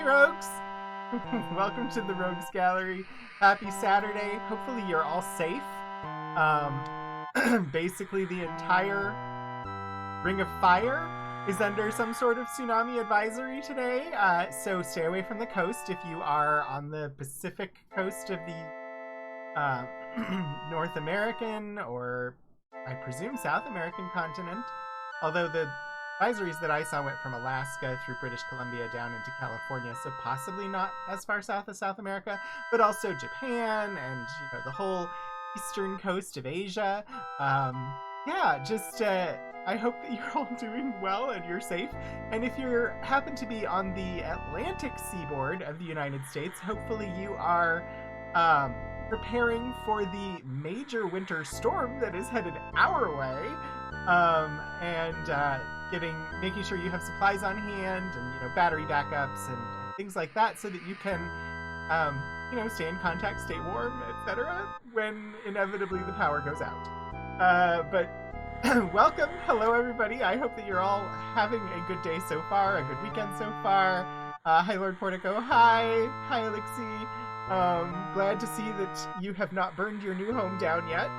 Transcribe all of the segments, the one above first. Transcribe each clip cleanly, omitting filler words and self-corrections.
Rogues! Welcome to the Rogues Gallery. Happy Saturday. Hopefully you're all safe. Basically the entire Ring of Fire is under some sort of tsunami advisory today, so stay away from the coast if you are on the Pacific coast of the North American or I presume South American continent, although the advisories that I saw went from Alaska through British Columbia down into California, so possibly not as far south as South America, but also Japan and the whole eastern coast of Asia. I hope that you're all doing well and you're safe. And if you happen to be on the Atlantic seaboard of the United States, hopefully you are preparing for the major winter storm that is headed our way, making sure you have supplies on hand and battery backups and things like that, so that you can stay in contact, stay warm, etc. when inevitably the power goes out. But welcome, hello everybody. I hope that you're all having a good day so far, a good weekend so far. Hi Lord Portico. Hi Elixir. Glad to see that you have not burned your new home down yet.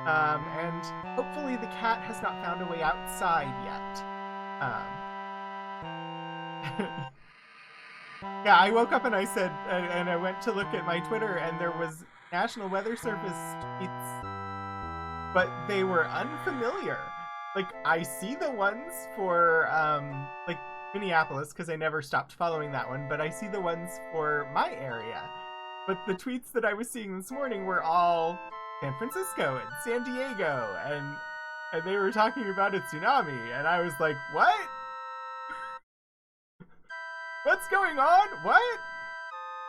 And hopefully the cat has not found a way outside yet. Yeah, I woke up and I said, and I went to look at my Twitter, and there was National Weather Service tweets, but they were unfamiliar. Like, I see the ones for, Minneapolis, because I never stopped following that one, but I see the ones for my area. But the tweets that I was seeing this morning were all San Francisco and San Diego, and they were talking about a tsunami, and I was like, what? What's going on? What?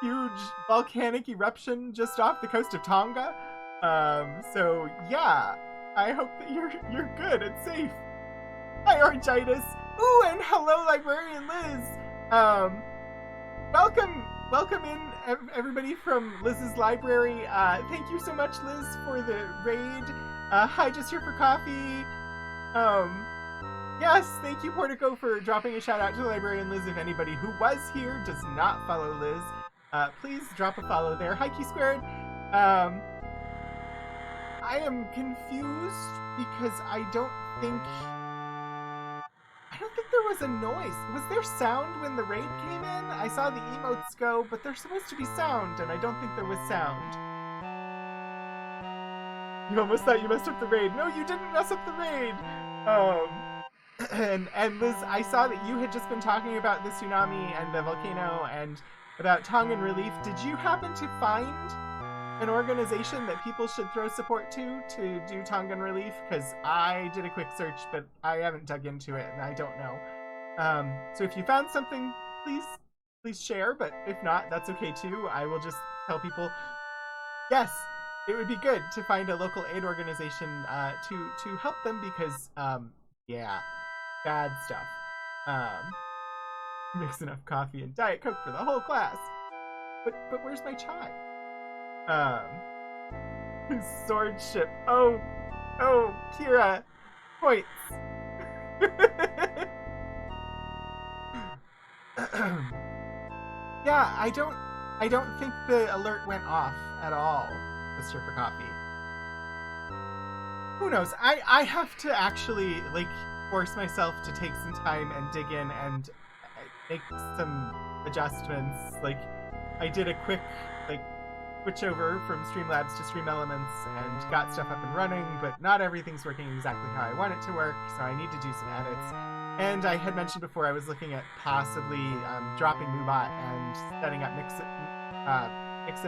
Huge volcanic eruption just off the coast of Tonga? So yeah, I hope that you're good and safe. Hi, Orangitis. Ooh, and hello, Librarian Liz. Welcome in everybody from Liz's library. Thank you so much, Liz, for the raid. Hi, just here for coffee. Yes, thank you, Portico, for dropping a shout out to the Librarian Liz. If anybody who was here does not follow Liz, please drop a follow there. Hi, Key Squared. I am confused because I don't think there was a noise. Was there sound when the raid came in? I saw the emotes go, but there's supposed to be sound, and I don't think there was sound. You almost thought you messed up the raid. No, you didn't mess up the raid. And Liz, I saw that you had just been talking about the tsunami and the volcano and about Tongan relief. Did you happen to find an organization that people should throw support to do Tongan relief? Because I did a quick search, but I haven't dug into it, and I don't know. So if you found something, please share, but if not, that's okay too. I will just tell people, yes, it would be good to find a local aid organization to help them, because yeah, bad stuff. Mix enough coffee and Diet Coke for the whole class. But where's my chai? Sword ship. Oh, Kira, points. Yeah, I don't think the alert went off at all, Mr. for coffee. Who knows? I have to actually force myself to take some time and dig in and make some adjustments. I did a quick switch over from Streamlabs to Stream Elements and got stuff up and running, but not everything's working exactly how I want it to work, so I need to do some edits. And I had mentioned before I was looking at possibly dropping Moobot and setting up Mix It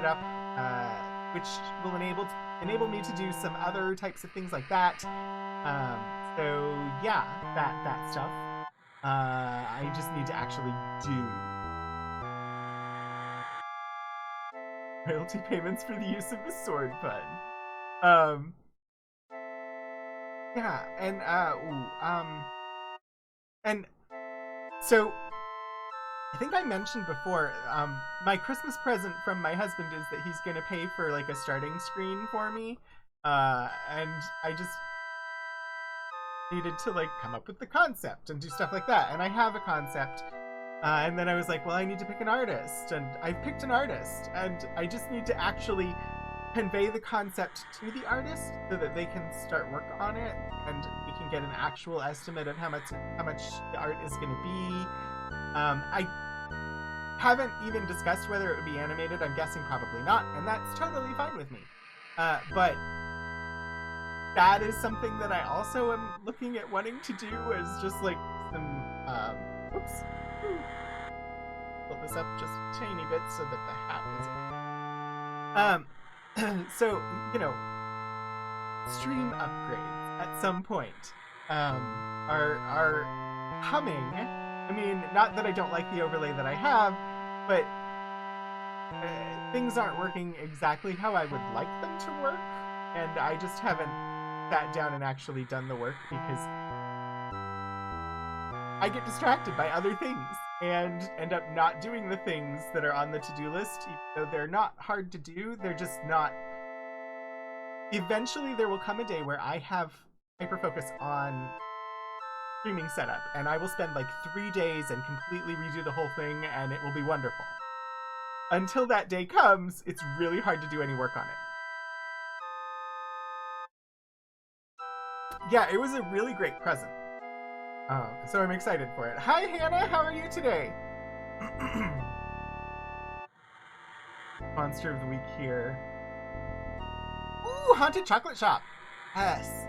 Up, which will enable me to do some other types of things like that. So yeah, that stuff. I just need to actually do. Royalty payments for the use of the sword pun. Yeah, and so I think I mentioned before, my Christmas present from my husband is that he's gonna pay for a starting screen for me, and I just needed to come up with the concept and do stuff like that, and I have a concept. And then I was like, well, I need to pick an artist, and I've picked an artist, and I just need to actually convey the concept to the artist so that they can start work on it, and we can get an actual estimate of how much the art is going to be. I haven't even discussed whether it would be animated. I'm guessing probably not, and that's totally fine with me. But that is something that I also am looking at wanting to do, is just like some oops. Pull this up just a tiny bit so that the hat is so, you know, stream upgrades at some point are coming. I mean, not that I don't like the overlay that I have, but things aren't working exactly how I would like them to work, and I just haven't sat down and actually done the work because I get distracted by other things and end up not doing the things that are on the to-do list, even though they're not hard to do. They're just not. Eventually there will come a day where I have hyper-focus on streaming setup, and I will spend like 3 days and completely redo the whole thing, and it will be wonderful. Until that day comes, it's really hard to do any work on it. Yeah, it was a really great present. So I'm excited for it. Hi, Hannah. How are you today? Monster of the week here. Ooh, haunted chocolate shop. Yes.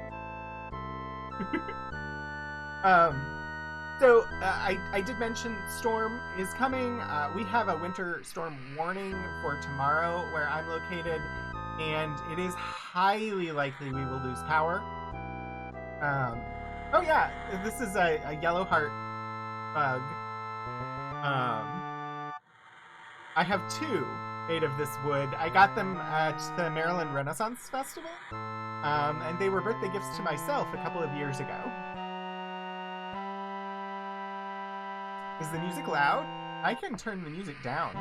So I did mention storm is coming. We have a winter storm warning for tomorrow where I'm located, and it is highly likely we will lose power. Oh yeah, this is a yellow heart bug. I have 2 made of this wood. I got them at the Maryland Renaissance Festival, and they were birthday gifts to myself a couple of years ago. Is the music loud? I can turn the music down.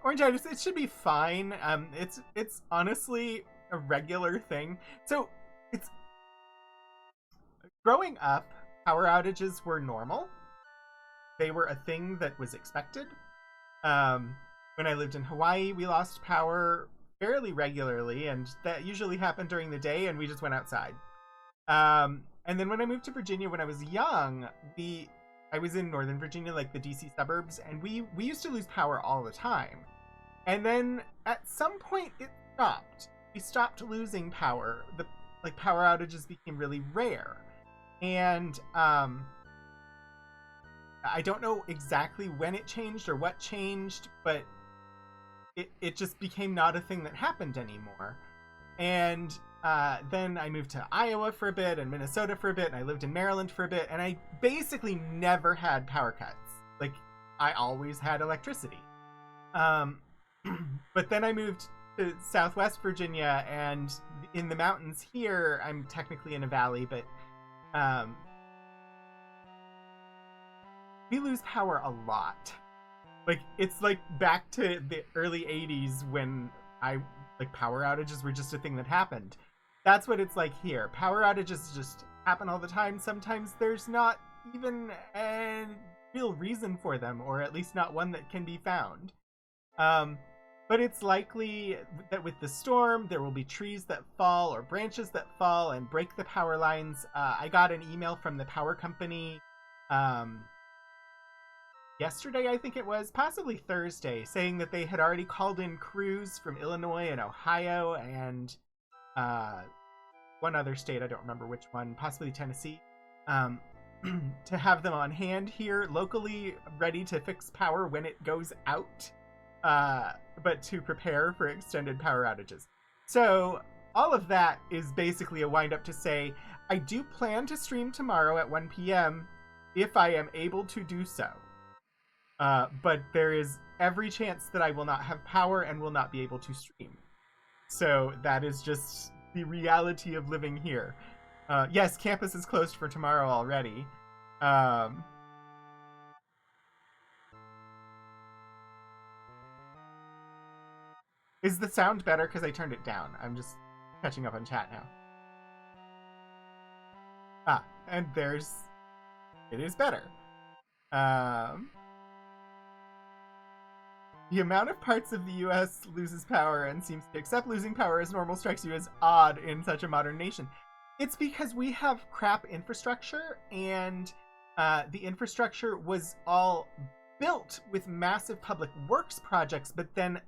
Orange, it should be fine. It's honestly a regular thing. So, it's growing up, power outages were normal. They were a thing that was expected. When I lived in Hawaii, we lost power fairly regularly, and that usually happened during the day, and we just went outside. And then when I moved to Virginia when I was young, I was in Northern Virginia, like the DC suburbs, and we used to lose power all the time. And then at some point it stopped. We stopped losing power. The power outages became really rare. And I don't know exactly when it changed or what changed, but it just became not a thing that happened anymore. And then I moved to Iowa for a bit and Minnesota for a bit, and I lived in Maryland for a bit, and I basically never had power cuts. Like, I always had electricity. But then I moved to Southwest Virginia, and in the mountains here, I'm technically in a valley, but we lose power a lot. Like, it's like back to the early 80s when power outages were just a thing that happened. That's what it's like here. Power outages just happen all the time. Sometimes there's not even a real reason for them, or at least not one that can be found. But it's likely that with the storm, there will be trees that fall or branches that fall and break the power lines. I got an email from the power company yesterday, I think it was, possibly Thursday, saying that they had already called in crews from Illinois and Ohio and one other state, I don't remember which one, possibly Tennessee, to have them on hand here locally, ready to fix power when it goes out, but to prepare for extended power outages. So all of that is basically a wind-up to say, I do plan to stream tomorrow at 1 p.m. if I am able to do so. But there is every chance that I will not have power and will not be able to stream. So that is just the reality of living here. Yes, campus is closed for tomorrow already. Is the sound better? Because I turned it down. I'm just catching up on chat now. Ah, and it is better. The amount of parts of the U.S. loses power and seems to accept losing power as normal strikes you as odd in such a modern nation. It's because we have crap infrastructure, and the infrastructure was all built with massive public works projects, but then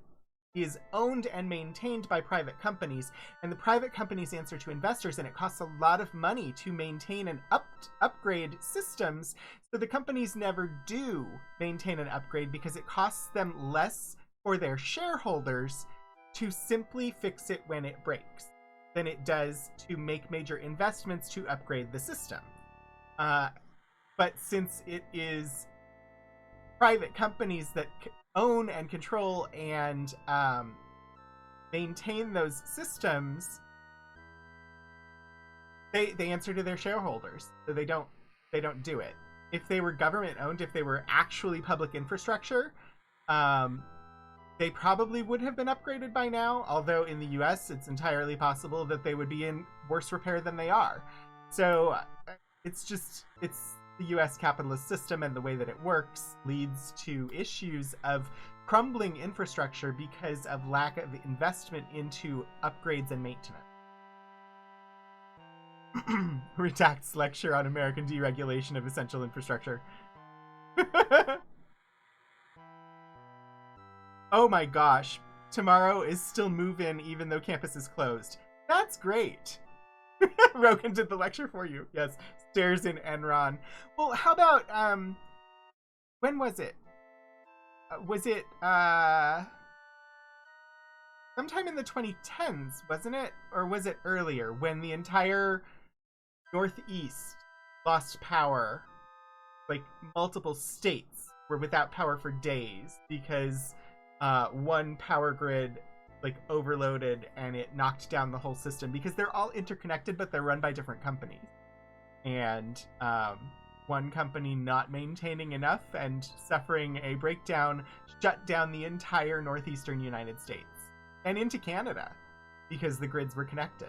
is owned and maintained by private companies, and the private companies answer to investors, and it costs a lot of money to maintain and upgrade systems, so the companies never do maintain and upgrade because it costs them less for their shareholders to simply fix it when it breaks than it does to make major investments to upgrade the system. But since it is private companies that own and control and maintain those systems, they answer to their shareholders, so they don't do it. If they were government owned, if they were actually public infrastructure, they probably would have been upgraded by now, although in the US it's entirely possible that they would be in worse repair than they are. So it's the US capitalist system, and the way that it works leads to issues of crumbling infrastructure because of lack of investment into upgrades and maintenance. Redact's lecture on American deregulation of essential infrastructure. Oh my gosh. Tomorrow is still move-in even though campus is closed. That's great. Rogan did the lecture for you. Yes. Stairs in Enron. Well, how about, when was it? Was it, sometime in the 2010s, wasn't it? Or was it earlier, when the entire Northeast lost power? Like, multiple states were without power for days because one power grid overloaded and it knocked down the whole system, because they're all interconnected but they're run by different companies, and one company not maintaining enough and suffering a breakdown shut down the entire northeastern United States and into Canada because the grids were connected.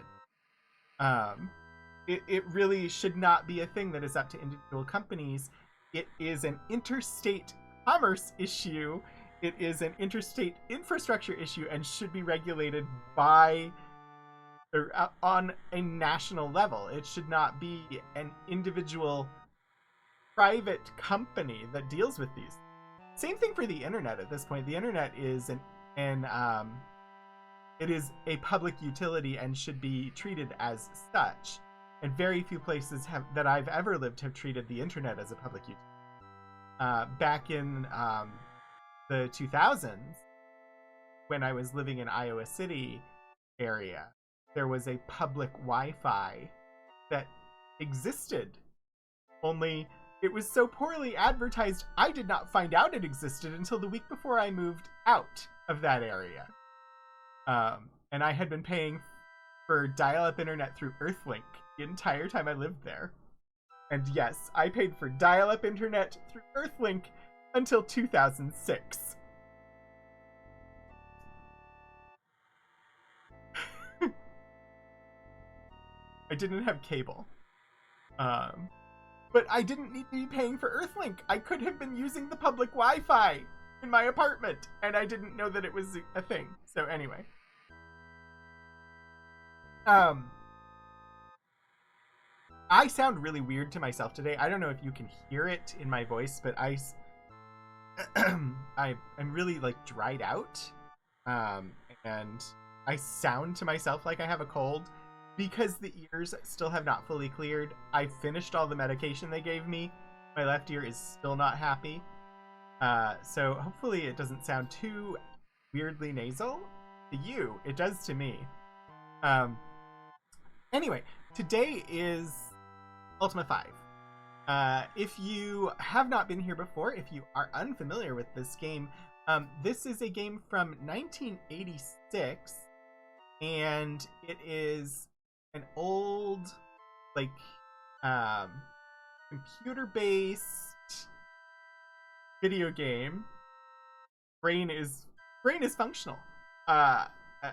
It really should not be a thing that is up to individual companies. It is an interstate commerce issue. It is an interstate infrastructure issue and should be regulated by or on a national level. It should not be an individual private company that deals with these. Same thing for the internet at this point. The internet is it is a public utility and should be treated as such. And very few places that I've ever lived have treated the internet as a public utility. Back in the 2000s, when I was living in Iowa City area, there was a public Wi-Fi that existed. Only it was so poorly advertised, I did not find out it existed until the week before I moved out of that area. And I had been paying for dial-up internet through Earthlink the entire time I lived there. And yes, I paid for dial-up internet through Earthlink until 2006. I didn't have cable. But I didn't need to be paying for Earthlink. I could have been using the public Wi-Fi in my apartment, and I didn't know that it was a thing. So anyway. I sound really weird to myself today. I don't know if you can hear it in my voice, but I'm really dried out. And I sound to myself like I have a cold because the ears still have not fully cleared. I finished all the medication they gave me. My left ear is still not happy. So hopefully it doesn't sound too weirdly nasal to you. It does to me. Anyway, today is Ultima 5. If you have not been here before, if you are unfamiliar with this game, this is a game from 1986, and it is an old, computer-based video game. Brain is functional. uh,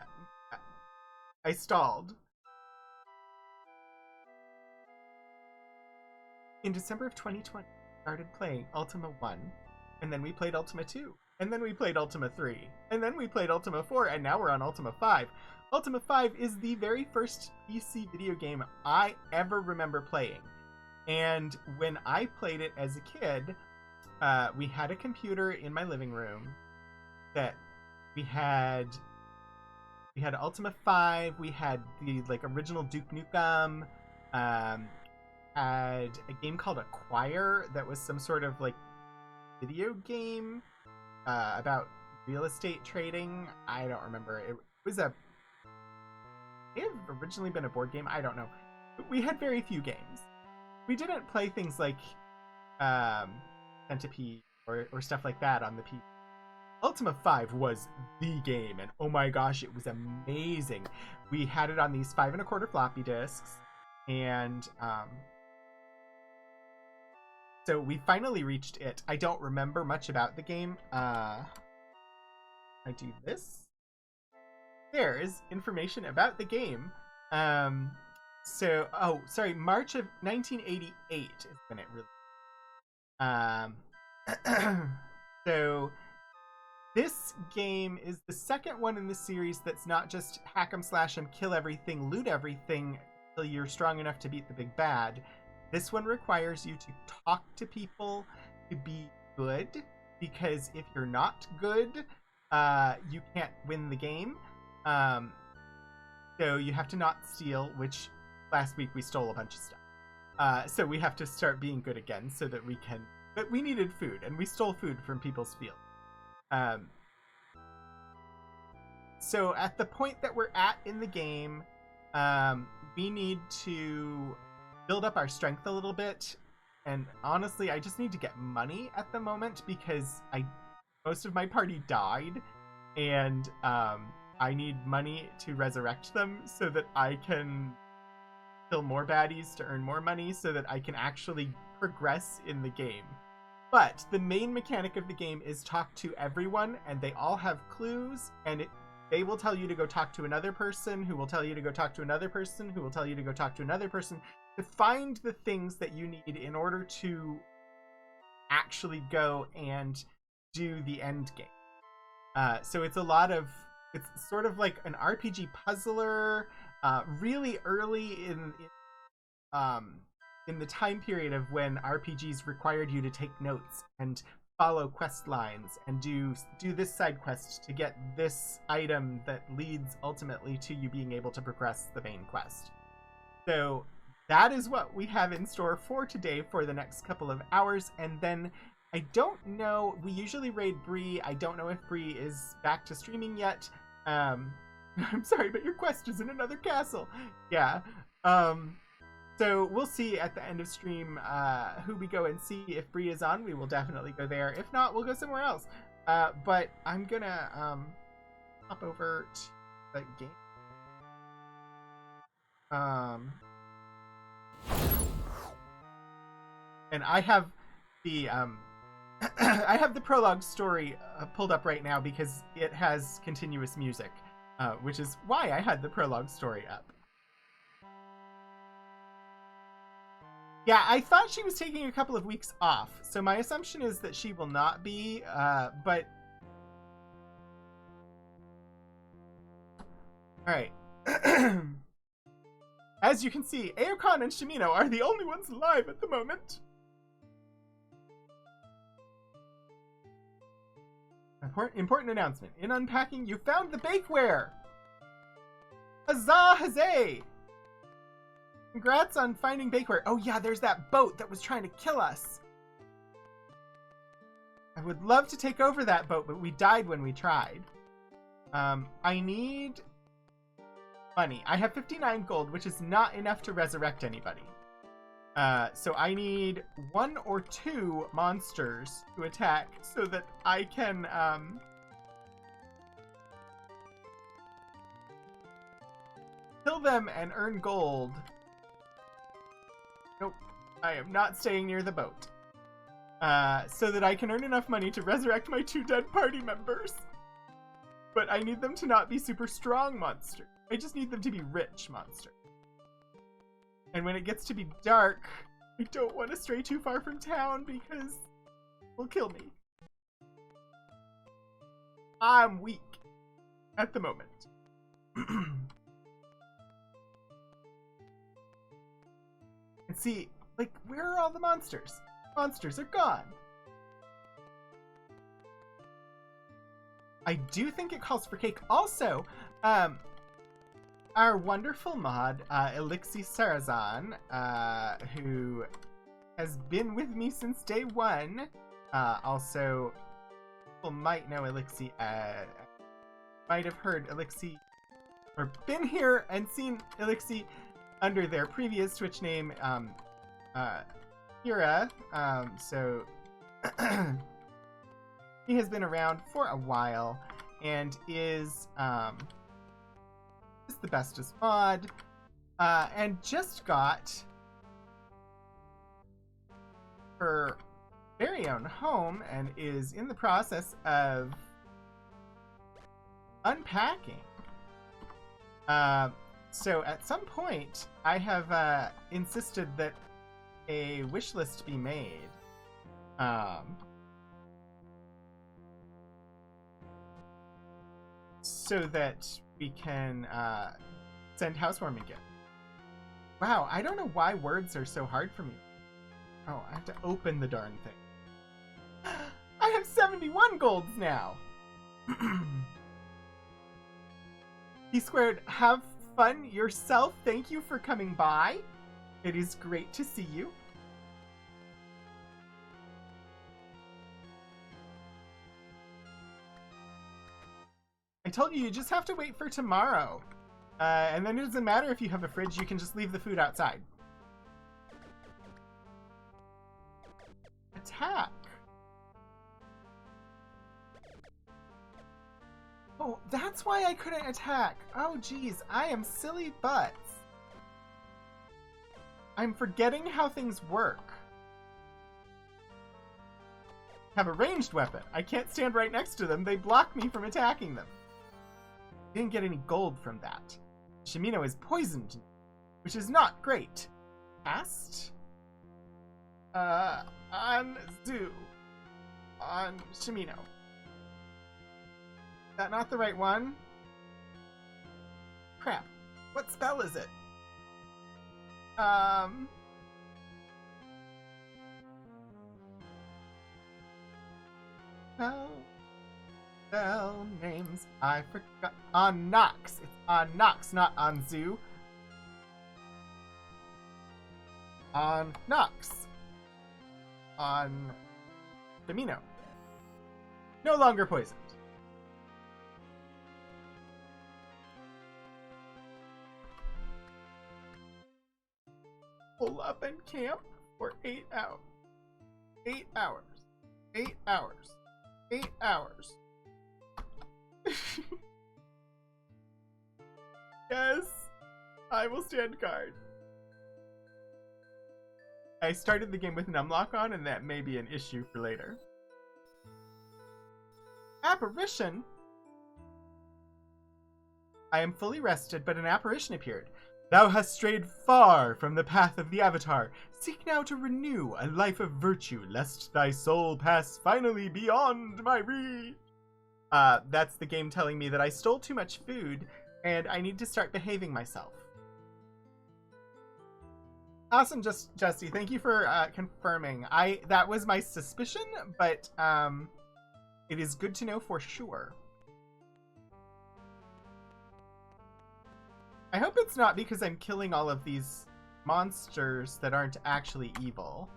I stalled. In December of 2020, we started playing Ultima 1, and then we played Ultima 2, and then we played Ultima 3, and then we played Ultima 4, and now we're on Ultima 5. Ultima 5 is the very first PC video game I ever remember playing. And when I played it as a kid, we had a computer in my living room that we had Ultima 5, we had the original Duke Nukem, had a game called Acquire that was some sort of video game about real estate trading. I don't remember. It was it may have originally been a board game. I don't know. But we had very few games. We didn't play things like Centipede or stuff like that on the PC. Ultima 5 was the game, and oh my gosh, it was amazing. We had it on these 5 1/4 floppy disks, and so we finally reached it. I don't remember much about the game. I do this. There's information about the game. March of 1988 is when it released. So this game is the second one in the series that's not just hack 'em, slash 'em, kill everything, loot everything until you're strong enough to beat the big bad. This one requires you to talk to people to be good, because if you're not good, you can't win the game. So you have to not steal, which last week we stole a bunch of stuff. So we have to start being good again so that we can... But we needed food, and we stole food from people's fields. So at the point that we're at in the game, we need to build up our strength a little bit. And honestly, I just need to get money at the moment because most of my party died, and I need money to resurrect them so that I can kill more baddies to earn more money so that I can actually progress in the game. But the main mechanic of the game is talk to everyone, and they all have clues, and they will tell you to go talk to another person, who will tell you to go talk to another person, who will tell you to go talk to another person, to find the things that you need in order to actually go and do the end game. So it's sort of like an RPG puzzler, really early in the time period of when RPGs required you to take notes and follow quest lines and do this side quest to get this item that leads ultimately to you being able to progress the main quest. So that is what we have in store for today for the next couple of hours, and then I don't know, we usually raid Bree. I don't know if Bree is back to streaming yet. I'm sorry, but your quest is in another castle. Yeah. So we'll see at the end of stream who we go and see. If Bree is on, we will definitely go there. If not, we'll go somewhere else. But I'm gonna hop over to the game. And I have the I have the prologue story pulled up right now because it has continuous music, which is why I had the prologue story up. Yeah, I thought she was taking a couple of weeks off, so my assumption is that she will not be, but... Alright. As you can see, Aokan and Shimino are the only ones alive at the moment. Important announcement. In unpacking, you found the bakeware! Huzzah, huzzay! Congrats on finding bakeware. Oh yeah, there's that boat that was trying to kill us. I would love to take over that boat, but we died when we tried. I need money. I have 59 gold, which is not enough to resurrect anybody. So I need 1 or 2 monsters to attack so that I can kill them and earn gold. Nope, I am not staying near the boat. So that I can earn enough money to resurrect my 2 dead party members. But I need them to not be super strong monsters. I just need them to be rich monsters. And when it gets to be dark, I don't want to stray too far from town because it will kill me. I'm weak at the moment. And see, like, where are all the monsters? Monsters are gone. I do think it calls for cake. Also, our wonderful mod, Elixir Sarazan, who has been with me since day one. Also, people might know Elixir, might have heard Elixir, or been here and seen Elixir under their previous Twitch name, Kira. So he has been around for a while and is the bestest mod, and just got her very own home and is in the process of unpacking. So at some point, I have insisted that a wish list be made. So that we can send housewarming gifts. Wow, I don't know why words are so hard for me. Oh, I have to open the darn thing. I have 71 golds now! He squared, have fun yourself. Thank you for coming by. It is great to see you. I told you, you just have to wait for tomorrow. And then it doesn't matter if you have a fridge, you can just leave the food outside. Attack. Oh, that's why I couldn't attack. Oh, geez, I am silly butts. I'm forgetting how things work. Have a ranged weapon. I can't stand right next to them. They block me from attacking them. Didn't get any gold from that. Shimino is poisoned, which is not great. Cast? On Zoo. On Shimino. Is that not the right one? Crap. What spell is it? Spell names I forgot. On Nox. It's on Nox, not on Zoo. On Nox. On Domino. No longer poisoned. Pull up and camp for 8 hours. 8 hours. 8 hours. 8 hours. Yes, I will stand guard. I started the game with numlock on, and that may be an issue for later. Apparition? I am fully rested, but an apparition appeared. Thou hast strayed far from the path of the Avatar. Seek now to renew a life of virtue, lest thy soul pass finally beyond my reach. That's the game telling me that I stole too much food, and I need to start behaving myself. Awesome, Justy. Thank you for confirming. That was my suspicion, but it is good to know for sure. I hope it's not because I'm killing all of these monsters that aren't actually evil.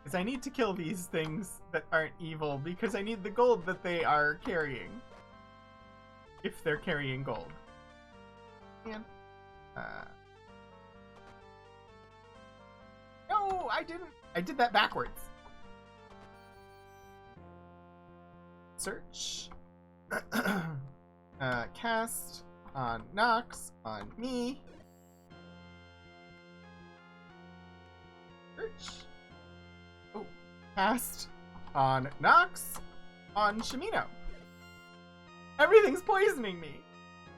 Because I need to kill these things that aren't evil because I need the gold that they are carrying. If they're carrying gold. And, no, I didn't. I did that backwards. Search. Cast on Nox on me. Search. Oh, cast On Nox. On Shimino. Everything's poisoning me.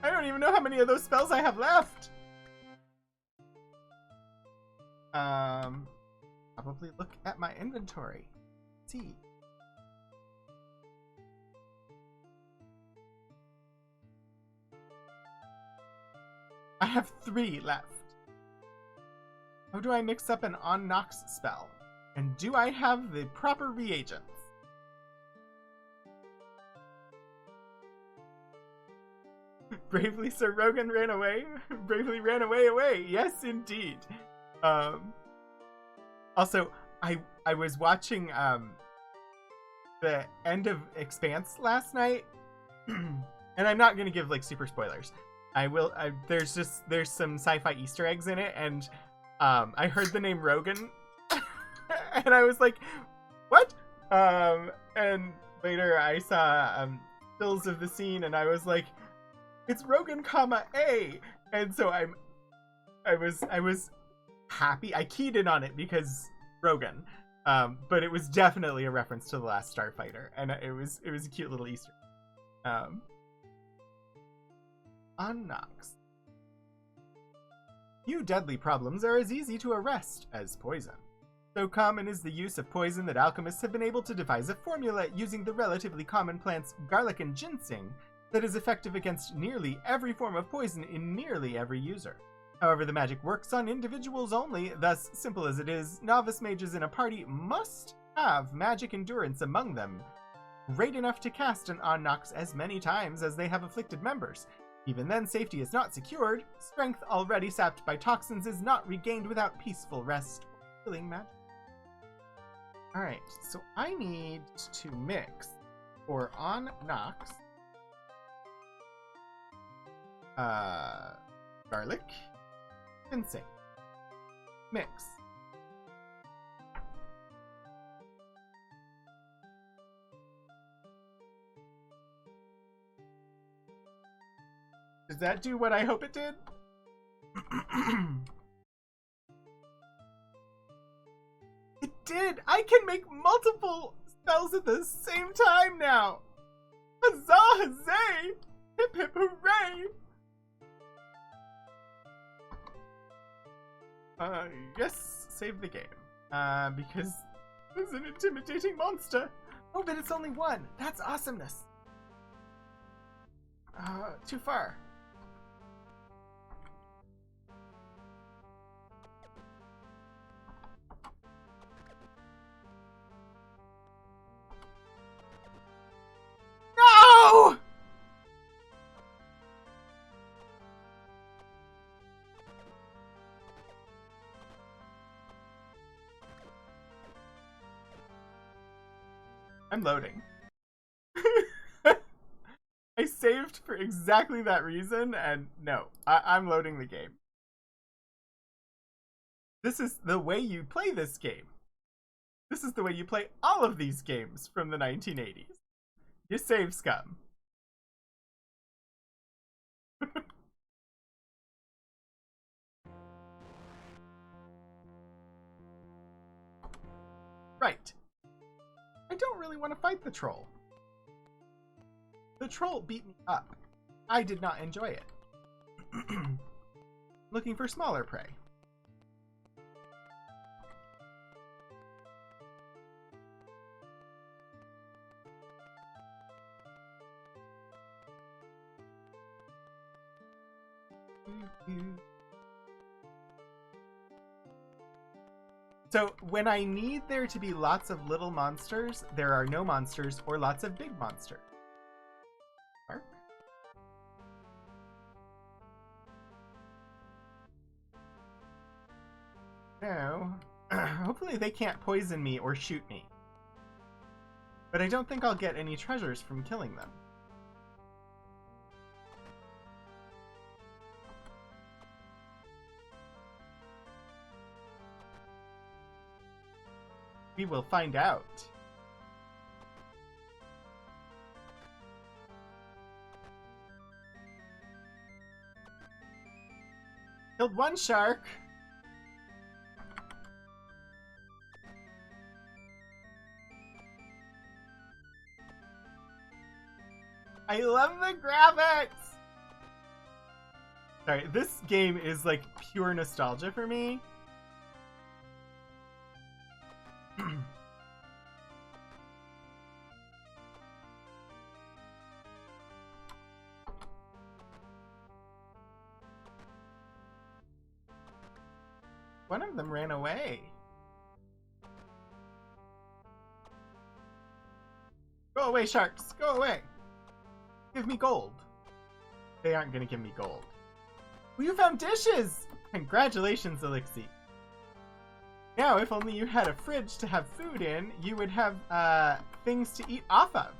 I don't even know how many of those spells I have left. Probably look at my inventory. See. I have 3 left. How do I mix up an on Nox spell? And do I have the proper reagents? Bravely Sir Rogan ran away. Bravely ran away. Yes, indeed. Also, I was watching the end of Expanse last night, and I'm not gonna give like super spoilers. There's some sci-fi Easter eggs in it, and I heard the name Rogan, and I was like, what? And later I saw stills of the scene, and I was like, it's Rogan, comma A, and so I was happy. I keyed in on it because Rogan, but it was definitely a reference to The Last Starfighter, and it was a cute little Easter. On Nox. Few deadly problems are as easy to arrest as poison. So common is the use of poison that alchemists have been able to devise a formula using the relatively common plants garlic and ginseng that is effective against nearly every form of poison in nearly every user. However, the magic works on individuals only, thus, simple as it is, novice mages in a party must have magic endurance among them, great enough to cast an on Nox as many times as they have afflicted members. Even then, safety is not secured. Strength already sapped by toxins is not regained without peaceful rest or healing magic. Alright, so I need to mix for on Nox garlic, ginseng, mix. Does that do what I hope it did? It did! I can make multiple spells at the same time now! Huzzah, huzzay! Hip hip hooray! Yes, save the game. Because there's an intimidating monster. Oh, but it's only 1. That's awesomeness. Too far. No! I'm loading. I saved for exactly that reason, and no, I'm loading the game. This is the way you play this game. This is the way you play all of these games from the 1980s. You save scum. Right. I don't really want to fight the troll. The troll beat me up. I did not enjoy it. Looking for smaller prey. So when I need there to be lots of little monsters, there are no monsters or lots of big monsters. Mark? No. Hopefully they can't poison me or shoot me. But I don't think I'll get any treasures from killing them. We will find out. Killed one shark. I love the graphics! Sorry, this game is like pure nostalgia for me. One of them ran away. Go away, sharks! Go away! Give me gold. They aren't gonna give me gold. Well, you found dishes! Congratulations, Elixir. Now, if only you had a fridge to have food in, you would have, things to eat off of.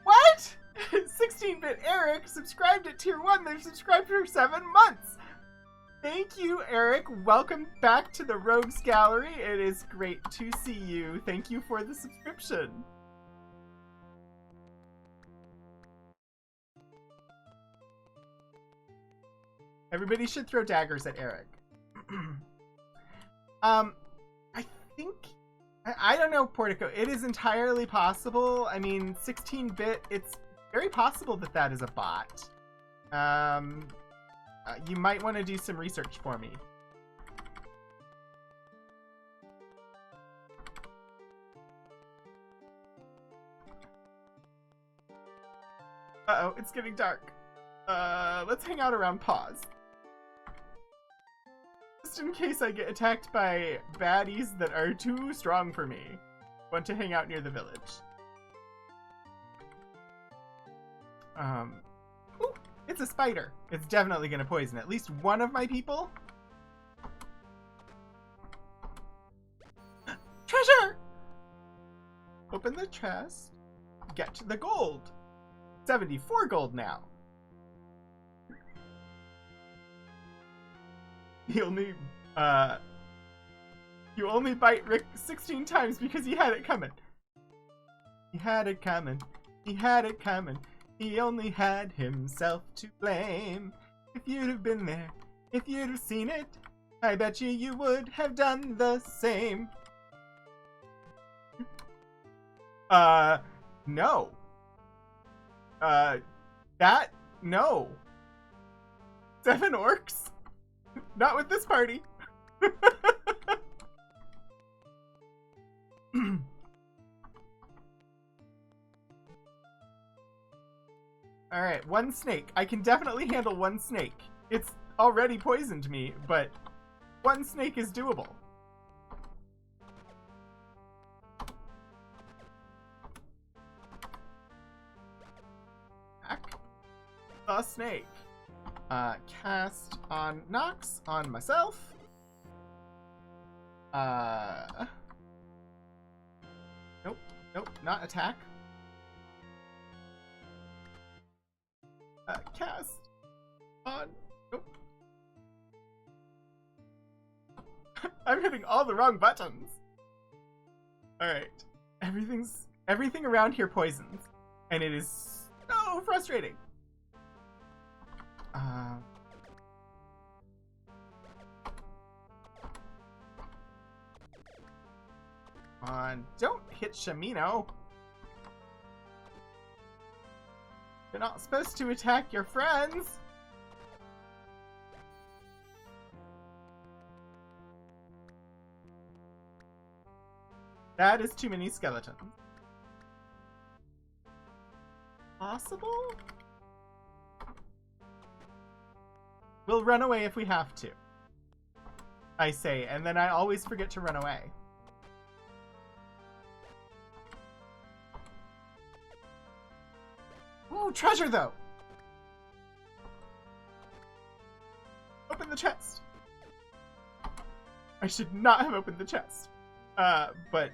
What? 16-bit Eric subscribed at tier 1. They've subscribed for 7 months. Thank you, Eric. Welcome back to the Rogues Gallery. It is great to see you. Thank you for the subscription. Everybody should throw daggers at Eric. I think... I don't know, Portico. It is entirely possible. I mean, 16-bit, it's very possible that that is a bot. You might want to do some research for me. Uh-oh, it's getting dark. Let's hang out around Pause. Just in case I get attacked by baddies that are too strong for me. Want to hang out near the village. Ooh, it's a spider. It's definitely gonna poison at least one of my people. Treasure! Open the chest. Get the gold. 74 gold now. You only bite Rick 16 times because he had it coming. He had it coming. He had it coming. He only had himself to blame. If you'd have been there, if you'd have seen it, I bet you would have done the same. No. No. 7 orcs? Not with this party. Alright, 1 snake. I can definitely handle 1 snake. It's already poisoned me, but 1 snake is doable. Back. The snake. Cast on Nox on myself. Nope, not attack. Cast on, nope. I'm hitting all the wrong buttons. Alright, everything around here poisons, and it is so frustrating. Come on, don't hit Shamino. You're not supposed to attack your friends. That is too many skeletons. Possible? We'll run away if we have to. I say, and then I always forget to run away. Ooh, treasure though! Open the chest! I should not have opened the chest. But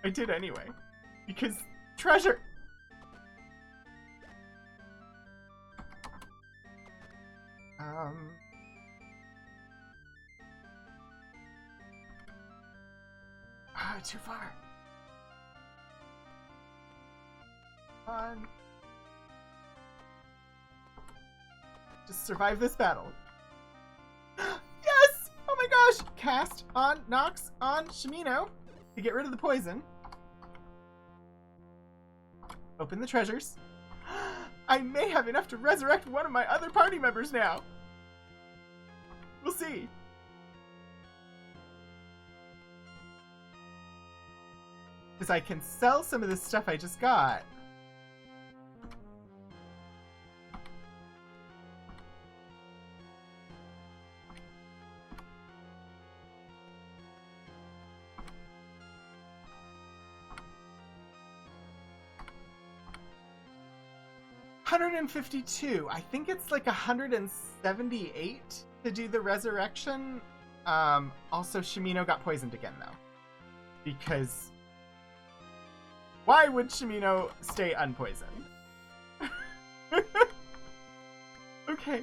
I did anyway. Because treasure! Too far. Just survive this battle. Yes! Oh my gosh! Cast on Nox on Shamino to get rid of the poison. Open the treasures. I may have enough to resurrect one of my other party members now. We'll see. Because I can sell some of this stuff I just got. $152. I think it's like 178 to do the resurrection. Also, Shimino got poisoned again, though. Because why would Shimino stay unpoisoned? Okay.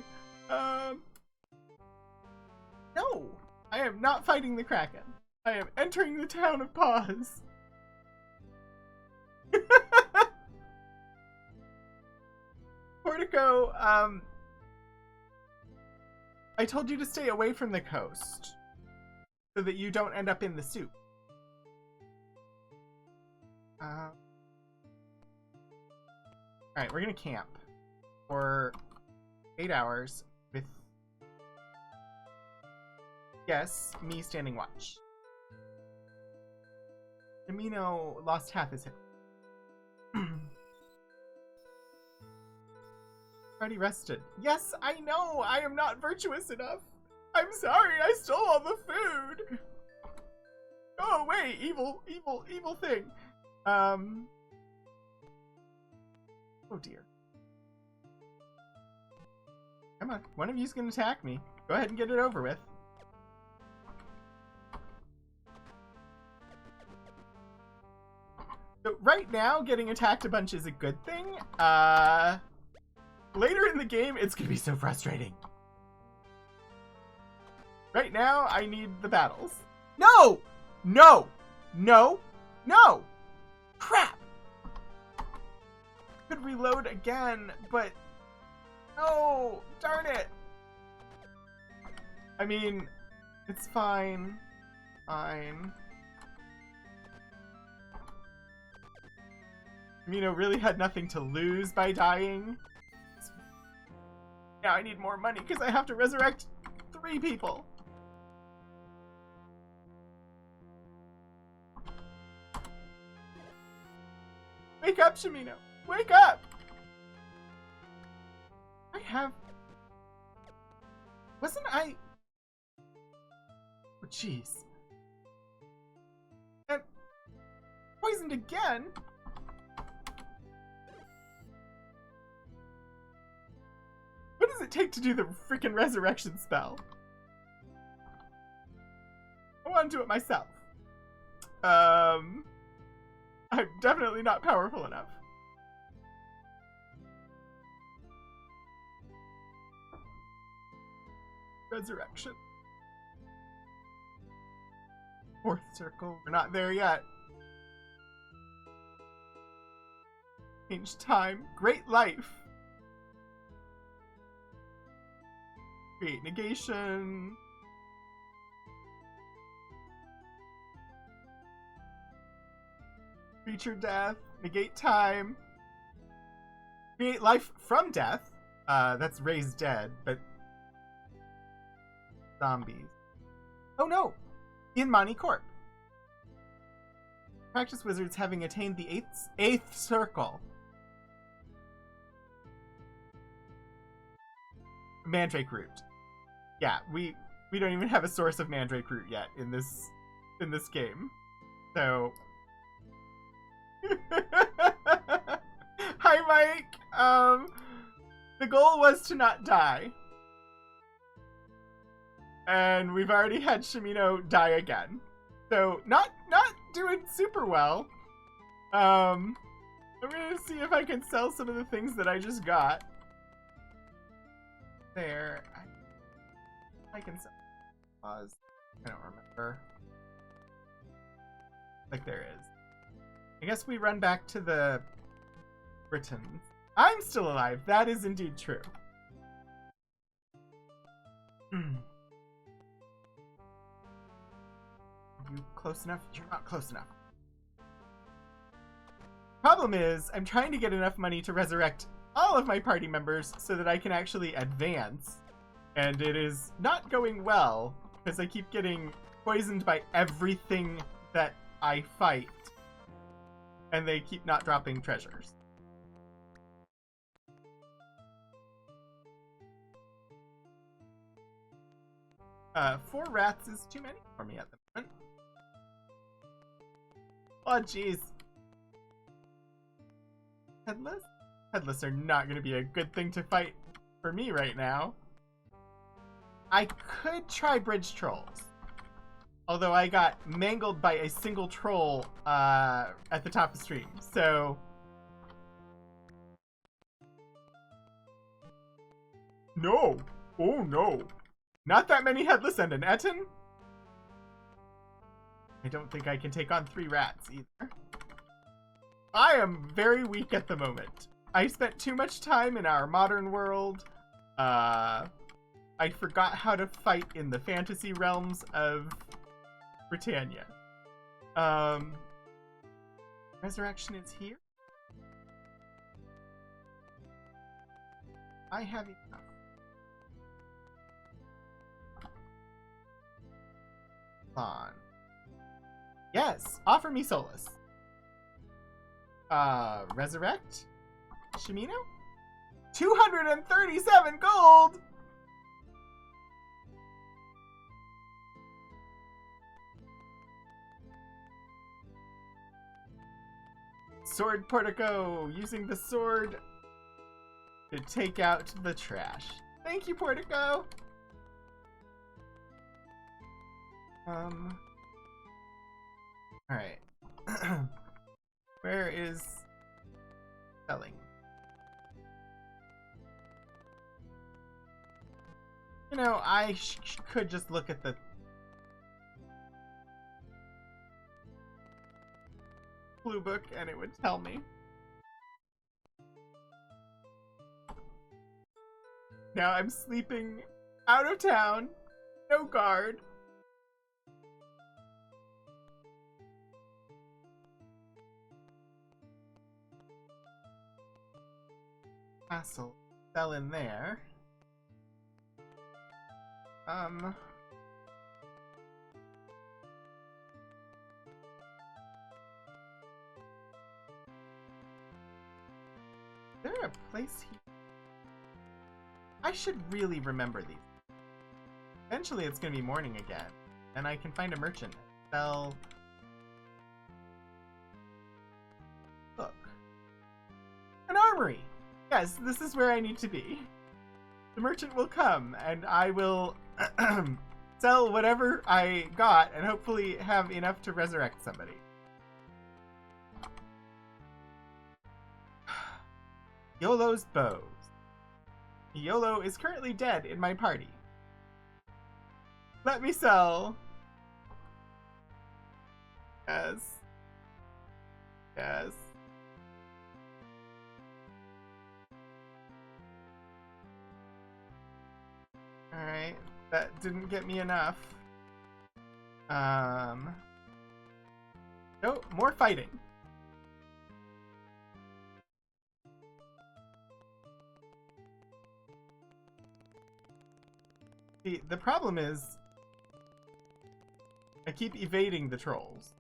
No! I am not fighting the Kraken. I am entering the town of Paws. Portico, I told you to stay away from the coast so that you don't end up in the soup. Alright, we're gonna camp for 8 hours with, yes, me standing watch. Amino lost half his hit. Already rested. Yes, I know! I am not virtuous enough! I'm sorry, I stole all the food! Go away, evil, evil, evil thing! Oh dear. Come on, one of you's gonna attack me. Go ahead and get it over with. So right now, getting attacked a bunch is a good thing. Later in the game, it's gonna be so frustrating. Right now, I need the battles. No! No! No! No! Crap! Could reload again, but no! Darn it! I mean, it's fine. Fine. Amino really had nothing to lose by dying. Now I need more money because I have to resurrect 3 people. Wake up, Shimino! Wake up! I have... Wasn't I... Oh, jeez. And... Poisoned again? What does it take to do the freaking resurrection spell? I want to do it myself. I'm definitely not powerful enough. Resurrection. 4th circle. We're not there yet. Change time. Great life. Create negation. Creature death. Negate time. Create life from death. That's raise dead, but zombies. Oh no! In Mani Corp. Practice wizards having attained the 8th circle. Mandrake root. Yeah, we don't even have a source of Mandrake root yet in this game. So hi Mike. The goal was to not die. And we've already had Shimino die again. So not doing super well. I'm gonna see if I can sell some of the things that I just got. There. I can sell. Pause. I don't remember. Like there is. I guess we run back to the Britons. I'm still alive. That is indeed true. Are you close enough? You're not close enough. Problem is, I'm trying to get enough money to resurrect all of my party members so that I can actually advance. And it is not going well, because I keep getting poisoned by everything that I fight. And they keep not dropping treasures. Four rats is too many for me at the moment. Oh, jeez. Headless? Headless are not going to be a good thing to fight for me right now. I could try bridge trolls. Although I got mangled by a single troll at the top of the stream, so... No! Oh no! Not that many Headless and an Etten? I don't think I can take on 3 rats either. I am very weak at the moment. I spent too much time in our modern world. I forgot how to fight in the fantasy realms of Britannia. Resurrection is here? I have enough. On. Yes, offer me solace. Resurrect? Shimino? 237 gold! Sword Portico, using the sword to take out the trash. Thank you, Portico! Alright. Where is selling? You know, I could just look at the blue book and it would tell me. Now I'm sleeping out of town, no guard. Castle fell in there. Is there a place here? I should really remember these. Eventually it's gonna be morning again, and I can find a merchant and sell... Look. An armory! Yes, this is where I need to be. The merchant will come, and I will sell whatever I got, and hopefully have enough to resurrect somebody. Yolo's bows. Yolo is currently dead in my party. Let me sell. Yes. Yes. Alright, that didn't get me enough. No, more fighting. See, the problem is I keep evading the trolls.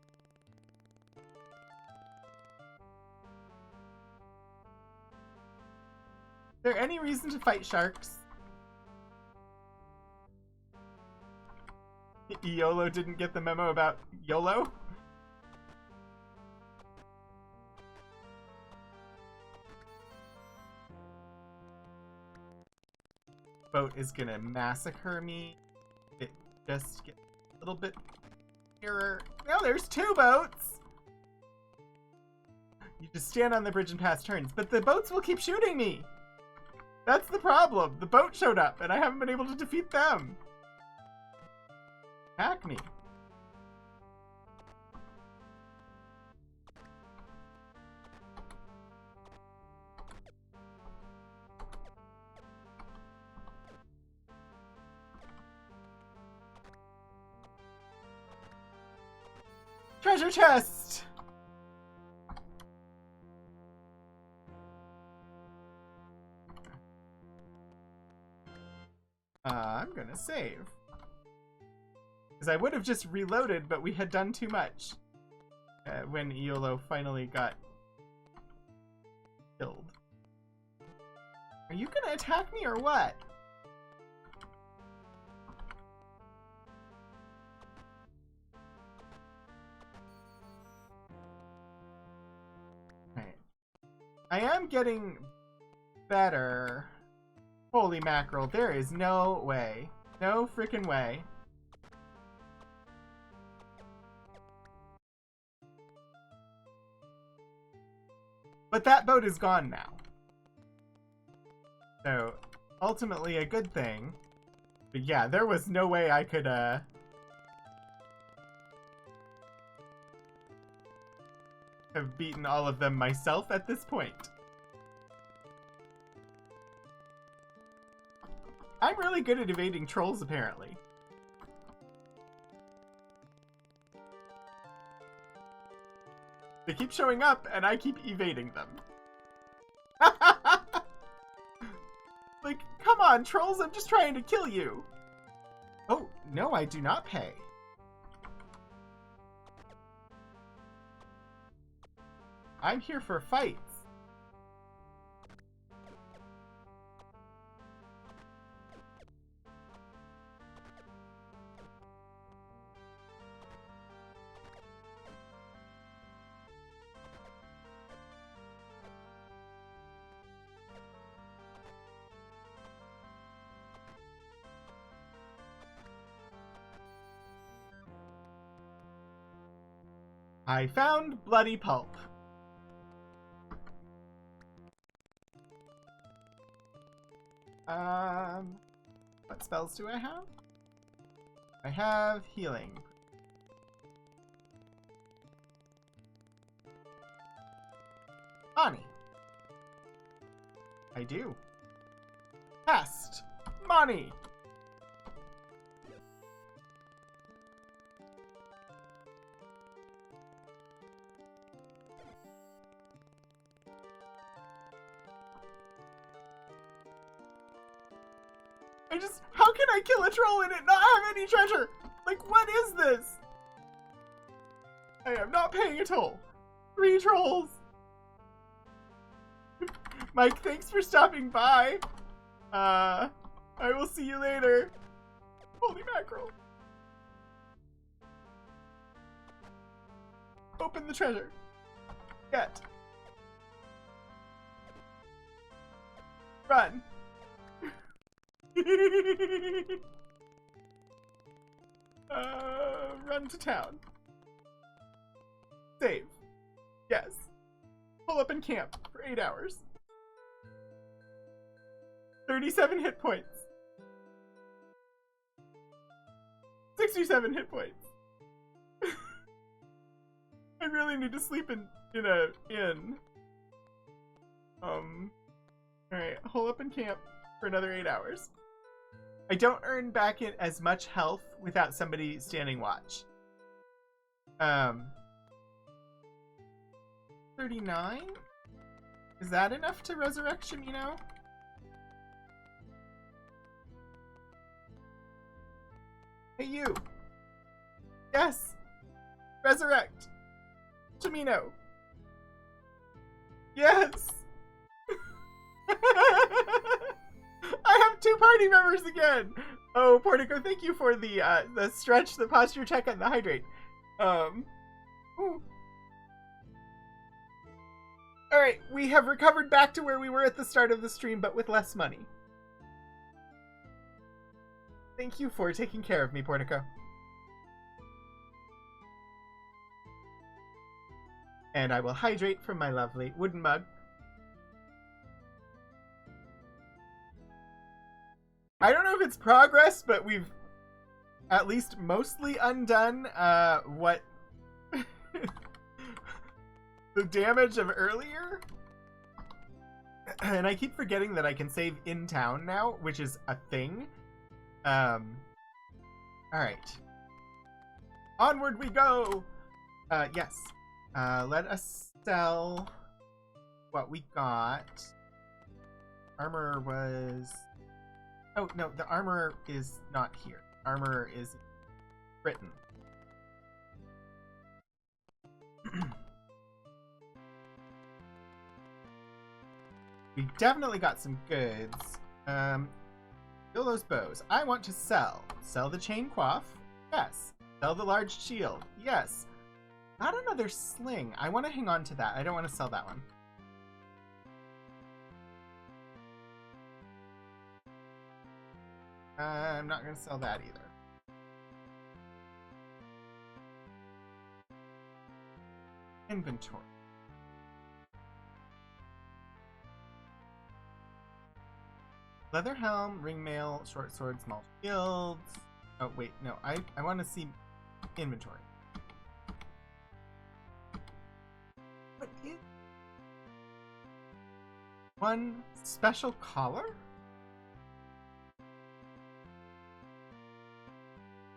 Is there any reason to fight sharks? YOLO didn't get the memo about YOLO? Boat is gonna massacre me. It just gets a little bit nearer. No, there's 2 boats! You just stand on the bridge and pass turns, but the boats will keep shooting me! That's the problem. The boat showed up, and I haven't been able to defeat them. Attack me. Treasure chest! I'm gonna save. Because I would have just reloaded, but we had done too much when Iolo finally got killed. Are you gonna attack me or what? Alright. I am getting better. Holy mackerel, there is no way. No freaking way. But that boat is gone now. So, ultimately a good thing. But yeah, there was no way I could, have beaten all of them myself at this point. I'm really good at evading trolls, apparently. They keep showing up, and I keep evading them. Like, come on, trolls, I'm just trying to kill you. Oh, no, I do not pay. I'm here for fights. I found bloody pulp. What spells do I have? I have healing. Money. I do. Pest. Money. How can I kill a troll and it not have any treasure? Like, what is this? I am not paying a toll. 3 trolls. Mike, thanks for stopping by. I will see you later. Holy mackerel. Open the treasure. Get. Run. Run to town. Save. Yes. Pull up and camp for 8 hours. 37 hit points. 67 hit points. I really need to sleep in a inn. Alright, hole up and camp for another 8 hours. I don't earn back in as much health without somebody standing watch. 39? Is that enough to resurrection, you know? Hey, you! Yes! Resurrect! Chimino! Yes! I have 2 party members again! Oh, Portico, thank you for the stretch, the posture check, and the hydrate. Alright, we have recovered back to where we were at the start of the stream, but with less money. Thank you for taking care of me, Portico. And I will hydrate from my lovely wooden mug. I don't know if it's progress, but we've at least mostly undone what the damage of earlier. And I keep forgetting that I can save in town now, which is a thing. Alright. Onward we go! Yes. Let us sell what we got. Armor was Oh, no, the armor is not here. Armor is Britain. We definitely got some goods. Fill those bows. I want to sell. Sell the chain coif? Yes. Sell the large shield? Yes. Not another sling. I want to hang on to that. I don't want to sell that one. I'm not going to sell that either. Inventory. Leather helm, ring mail, short sword, small shields. Oh, wait, no. I want to see inventory. What is... One special collar?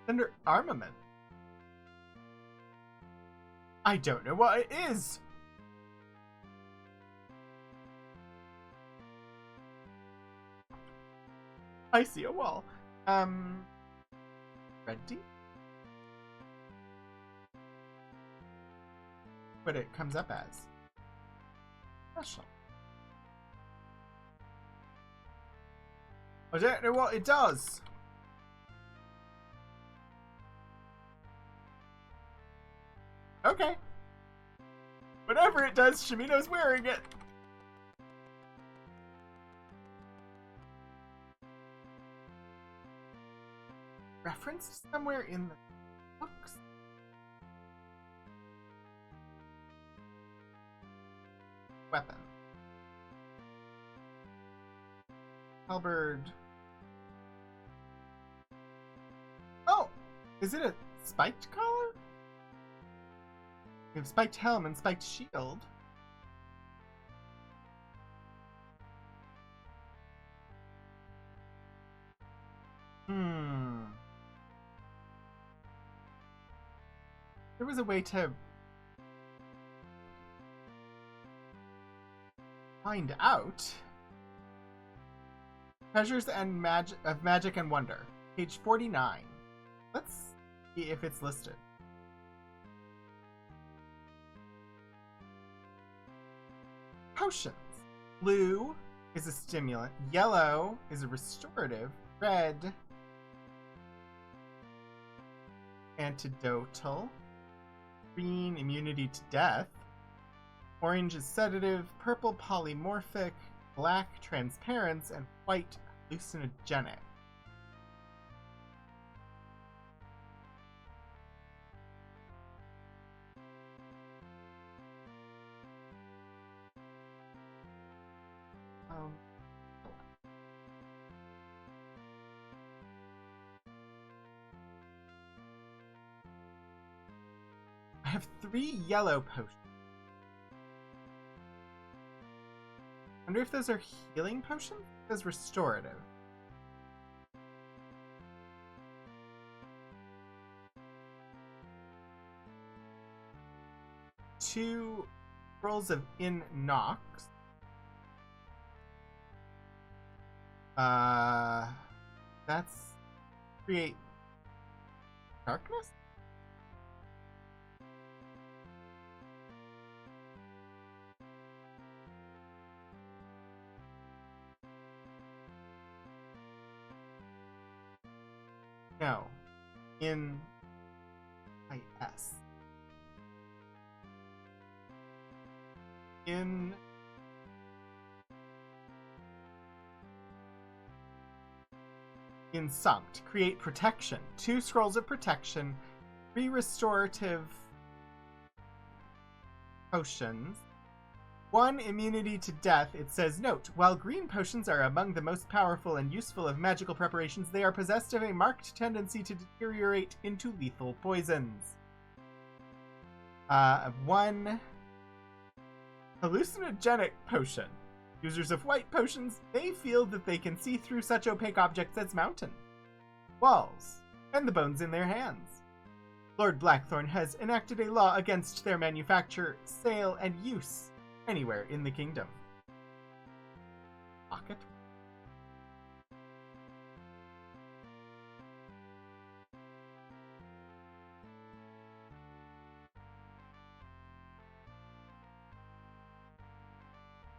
Under armament. I don't know what it is. I see a wall. Ready? What it comes up as. Special. I don't know what it does. Okay. Whatever it does, Shimino's wearing it. Referenced somewhere in the books? Weapon. Halberd. Oh! Is it a spiked collar? We have spiked helm and spiked shield. There was a way to find out. Treasures and of Magic and Wonder. Page 49. Let's see if it's listed. Potions. Blue is a stimulant. Yellow is a restorative. Red, antidotal. Green, immunity to death. Orange is sedative. Purple, polymorphic. Black, transparence. And white, hallucinogenic. I have 3 yellow potions. Wonder if those are healing potions? It says restorative. Two scrolls of In Nox. That's create darkness? No. In IS. In Insumpt. Create protection. 2 scrolls of protection. 3 restorative potions. 1 immunity to death. It says, note, while green potions are among the most powerful and useful of magical preparations, they are possessed of a marked tendency to deteriorate into lethal poisons. 1 hallucinogenic potion. Users of white potions may feel that they can see through such opaque objects as mountains, walls, and the bones in their hands. Lord Blackthorn has enacted a law against their manufacture, sale, and use anywhere in the kingdom. Pocket.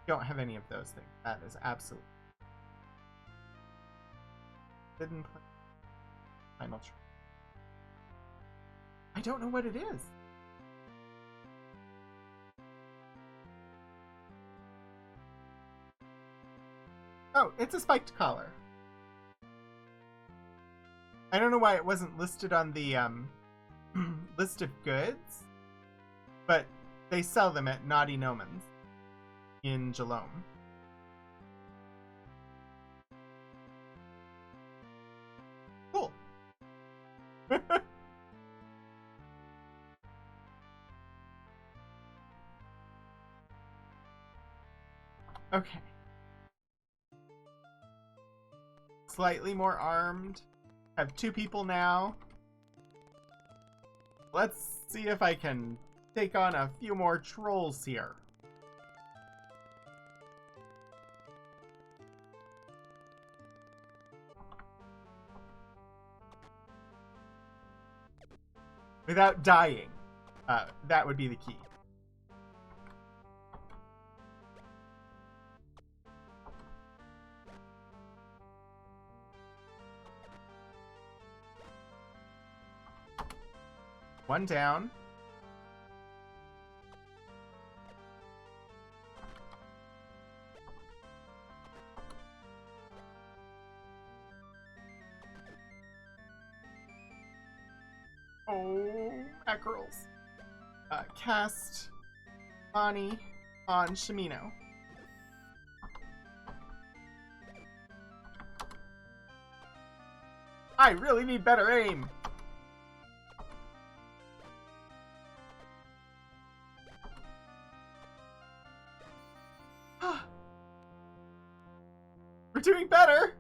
Don't have any of those things. That is absolutely hidden final try. I don't know what it is. Oh, it's a spiked collar. I don't know why it wasn't listed on the list of goods, but they sell them at Naughty Nomans in Jalome. Cool. Okay. Slightly more armed. Have 2 people now. Let's see if I can take on a few more trolls here. Without dying. That would be the key. One down. Oh, mackerels. Cast Ani on Shimino. I really need better aim. We're doing better.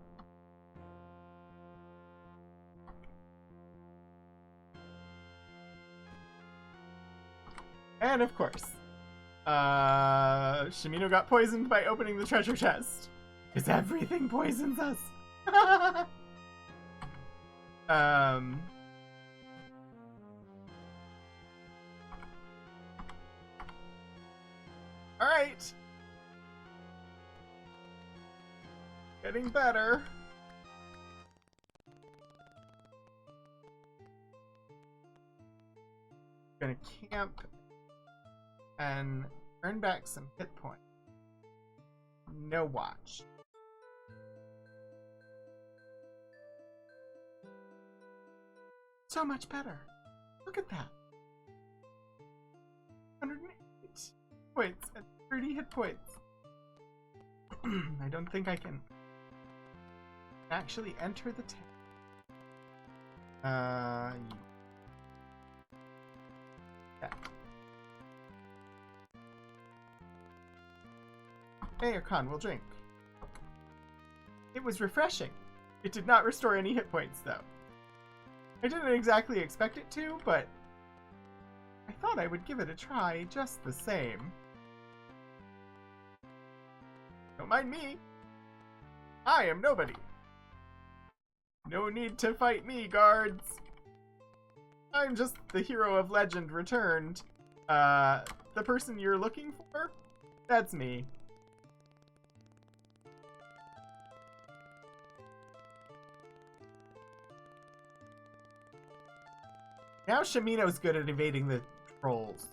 And of course, Shimino got poisoned by opening the treasure chest. Because everything poisons us. Alright. Getting better. Gonna camp and earn back some hit points. No watch. So much better. Look at that. 108 points and 30 hit points. I don't think I can actually enter the tab. Yeah. Hey, Khan, we'll drink. It was refreshing. It did not restore any hit points, though. I didn't exactly expect it to, but I thought I would give it a try just the same. Don't mind me. I am nobody. No need to fight me, guards. I'm just the hero of legend returned. The person you're looking for? That's me. Now Shimino's good at evading the trolls.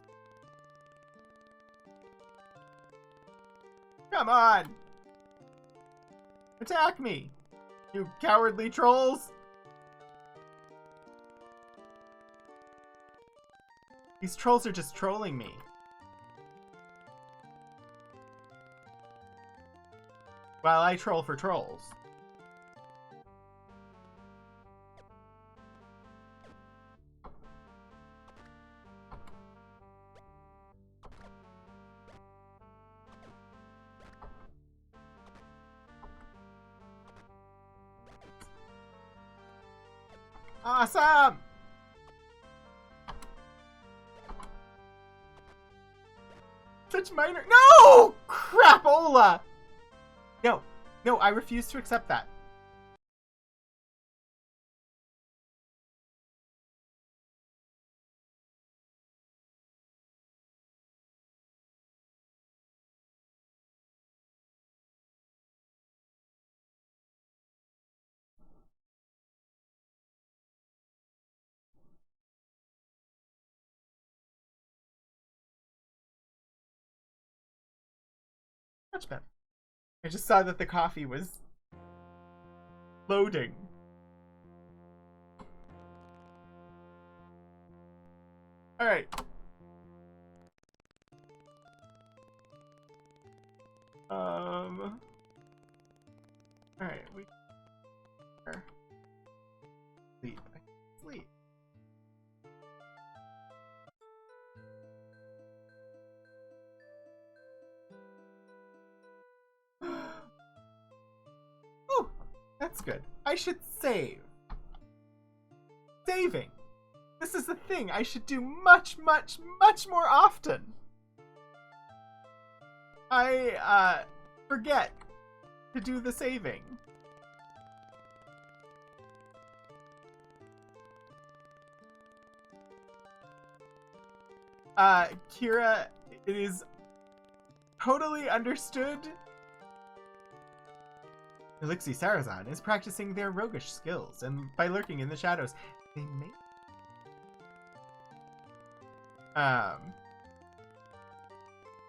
Come on! Attack me! You cowardly trolls! These trolls are just trolling me. While I troll for trolls. Awesome! Such minor— No! Crapola! No, no, I refuse to accept that. much better. I just saw that the coffee was loading. Alright. Alright, we sleep. Sleep. Oh, that's good. I should save. Saving. This is the thing I should do much, much, much more often. I forget to do the saving. Kira, it is totally understood. Elixir Sarazan is practicing their roguish skills, and by lurking in the shadows, they may...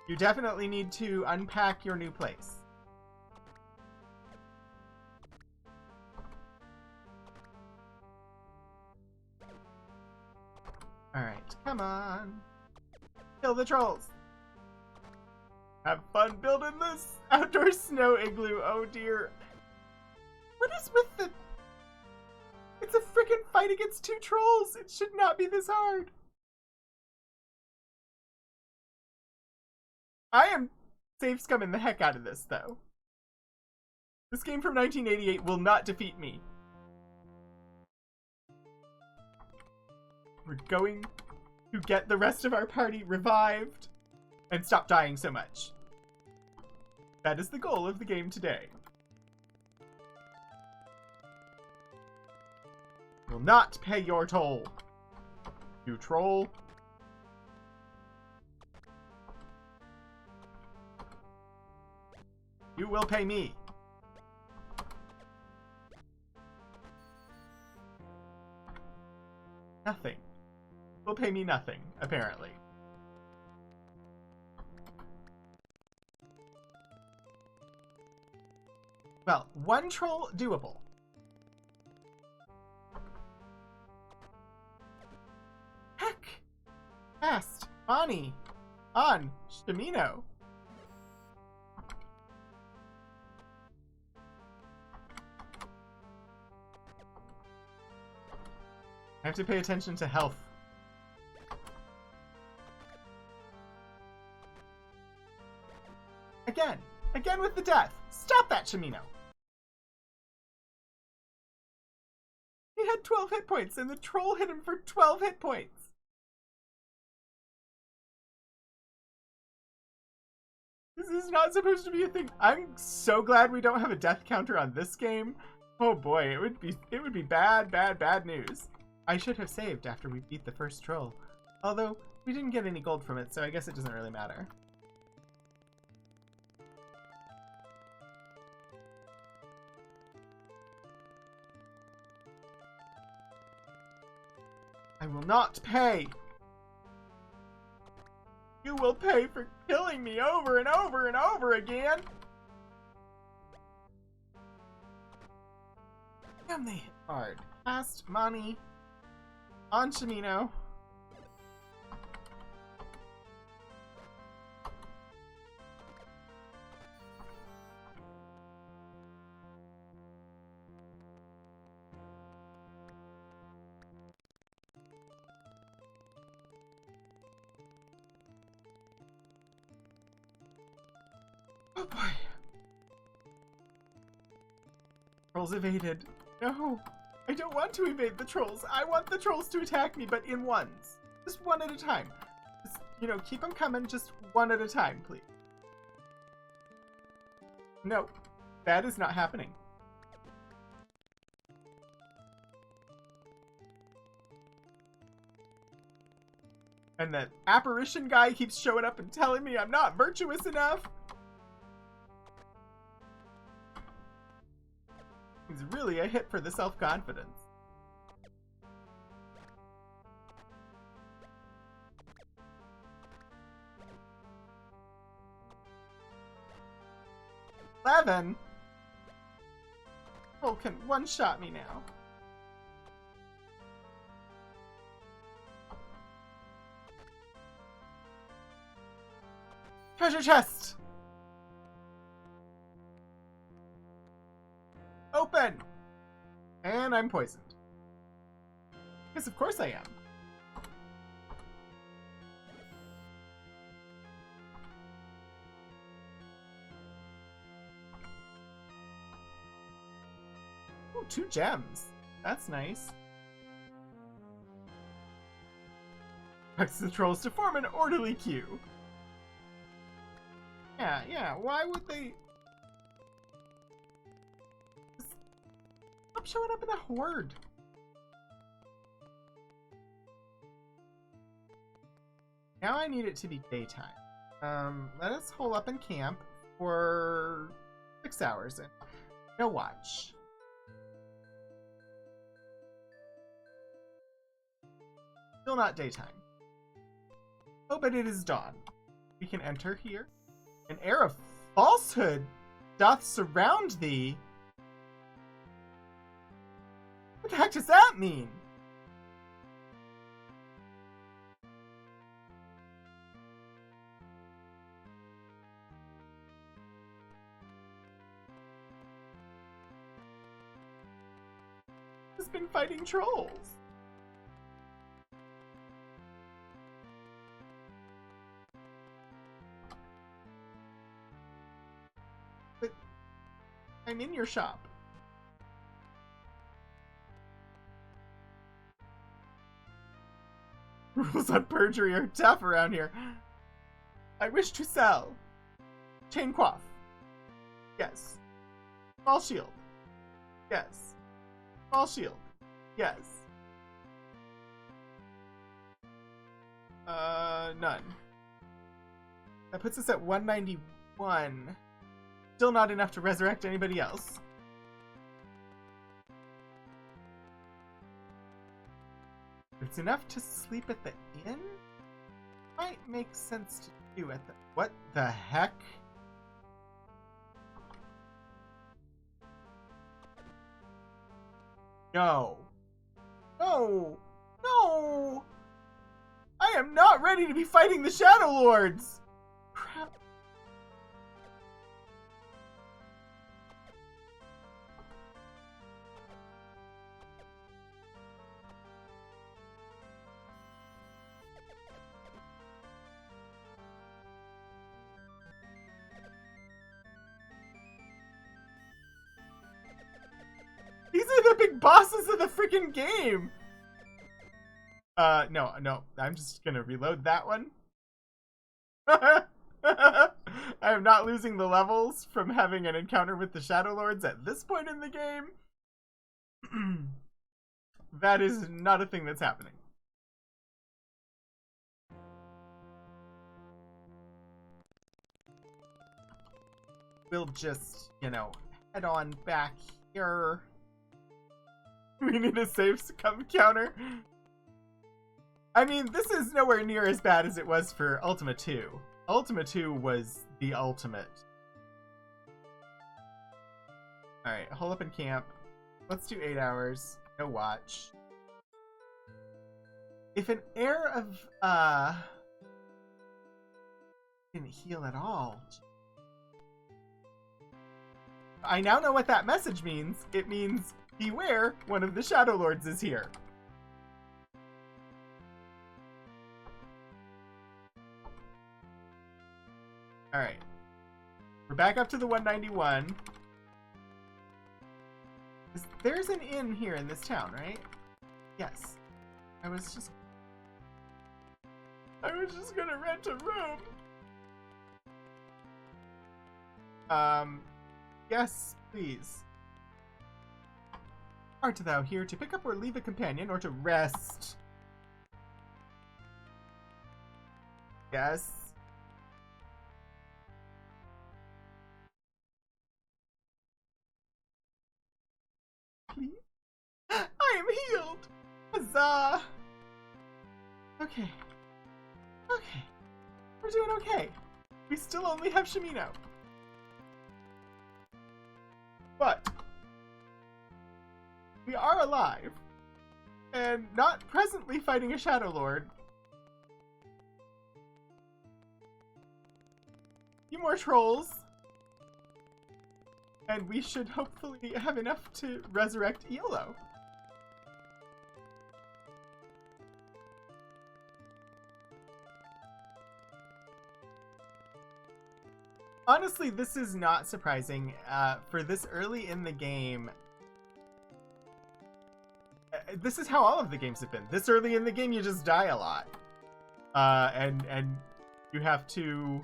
You definitely need to unpack your new place. Alright, come on. Kill the trolls. Have fun building this outdoor snow igloo. Oh dear. What is with the... It's a freaking fight against 2 trolls. It should not be this hard. I am safe scumming the heck out of this, though. This game from 1988 will not defeat me. We're going to get the rest of our party revived and stop dying so much. That is the goal of the game today. Will not pay your toll, you troll. You will pay me. Nothing. Will pay me nothing, apparently. Well, 1 troll doable. Heck! Fast! Bonnie! On! Shamino! I have to pay attention to health. Again! Again with the death! Stop that, Shamino! He had 12 hit points, and the troll hit him for 12 hit points! This is not supposed to be a thing. I'm so glad we don't have a death counter on this game. Oh boy, it would be bad, bad, bad news. I should have saved after we beat the first troll. Although, we didn't get any gold from it, so I guess it doesn't really matter. I will not pay! You will pay for killing me over and over and over again! Damn, they hit hard. Fast money. On Shamino. Oh boy. Trolls evaded. No. I don't want to evade the trolls. I want the trolls to attack me, but in ones. Just one at a time. Just, you know, keep them coming, just one at a time, please. No, that is not happening. And that apparition guy keeps showing up and telling me I'm not virtuous enough. He's really a hit for the self-confidence. 11? Oh, can one-shot me now. Treasure chest! Open! And I'm poisoned. Because of course I am. Ooh, 2 gems. That's nice. Practice the trolls to form an orderly queue. Yeah, why would they... Stop showing up in a horde. Now I need it to be daytime. Let us hole up in camp for 6 hours and no watch. Still not daytime. Oh, but it is dawn. We can enter here. An air of falsehood doth surround thee. What the heck does that mean? Has been fighting trolls. But I'm in your shop. Rules on perjury are tough around here. I wish to sell. Chain coif. Yes. Small shield. Yes. Small shield. Yes. None. That puts us at 191. Still not enough to resurrect anybody else. It's enough to sleep at the inn? Might make sense to do at the... What the heck? No. No! No! I am not ready to be fighting the Shadow Lords! Crap. These are the big bosses of the freaking game! No, I'm just gonna reload that one. I am not losing the levels from having an encounter with the Shadow Lords at this point in the game. That is not a thing that's happening. We'll just, head on back here. We need a safe counter. I mean, this is nowhere near as bad as it was for Ultima 2. Ultima 2 was the ultimate. Alright, hole up in camp. Let's do 8 hours. No watch. If an air of, didn't heal at all. I now know what that message means. It means, beware, one of the Shadow Lords is here. Alright. We're back up to the 191. There's an inn here in this town, right? Yes. I was just gonna rent a room. Yes, please. Art thou here to pick up or leave a companion or to rest? Yes. Please? I am healed! Huzzah! Okay. We're doing okay. We still only have Shimino. But we are alive and not presently fighting a Shadow Lord. A few more trolls. And we should hopefully have enough to resurrect Iolo. Honestly, this is not surprising. For this early in the game, this is how all of the games have been. This early in the game, you just die a lot. And you have to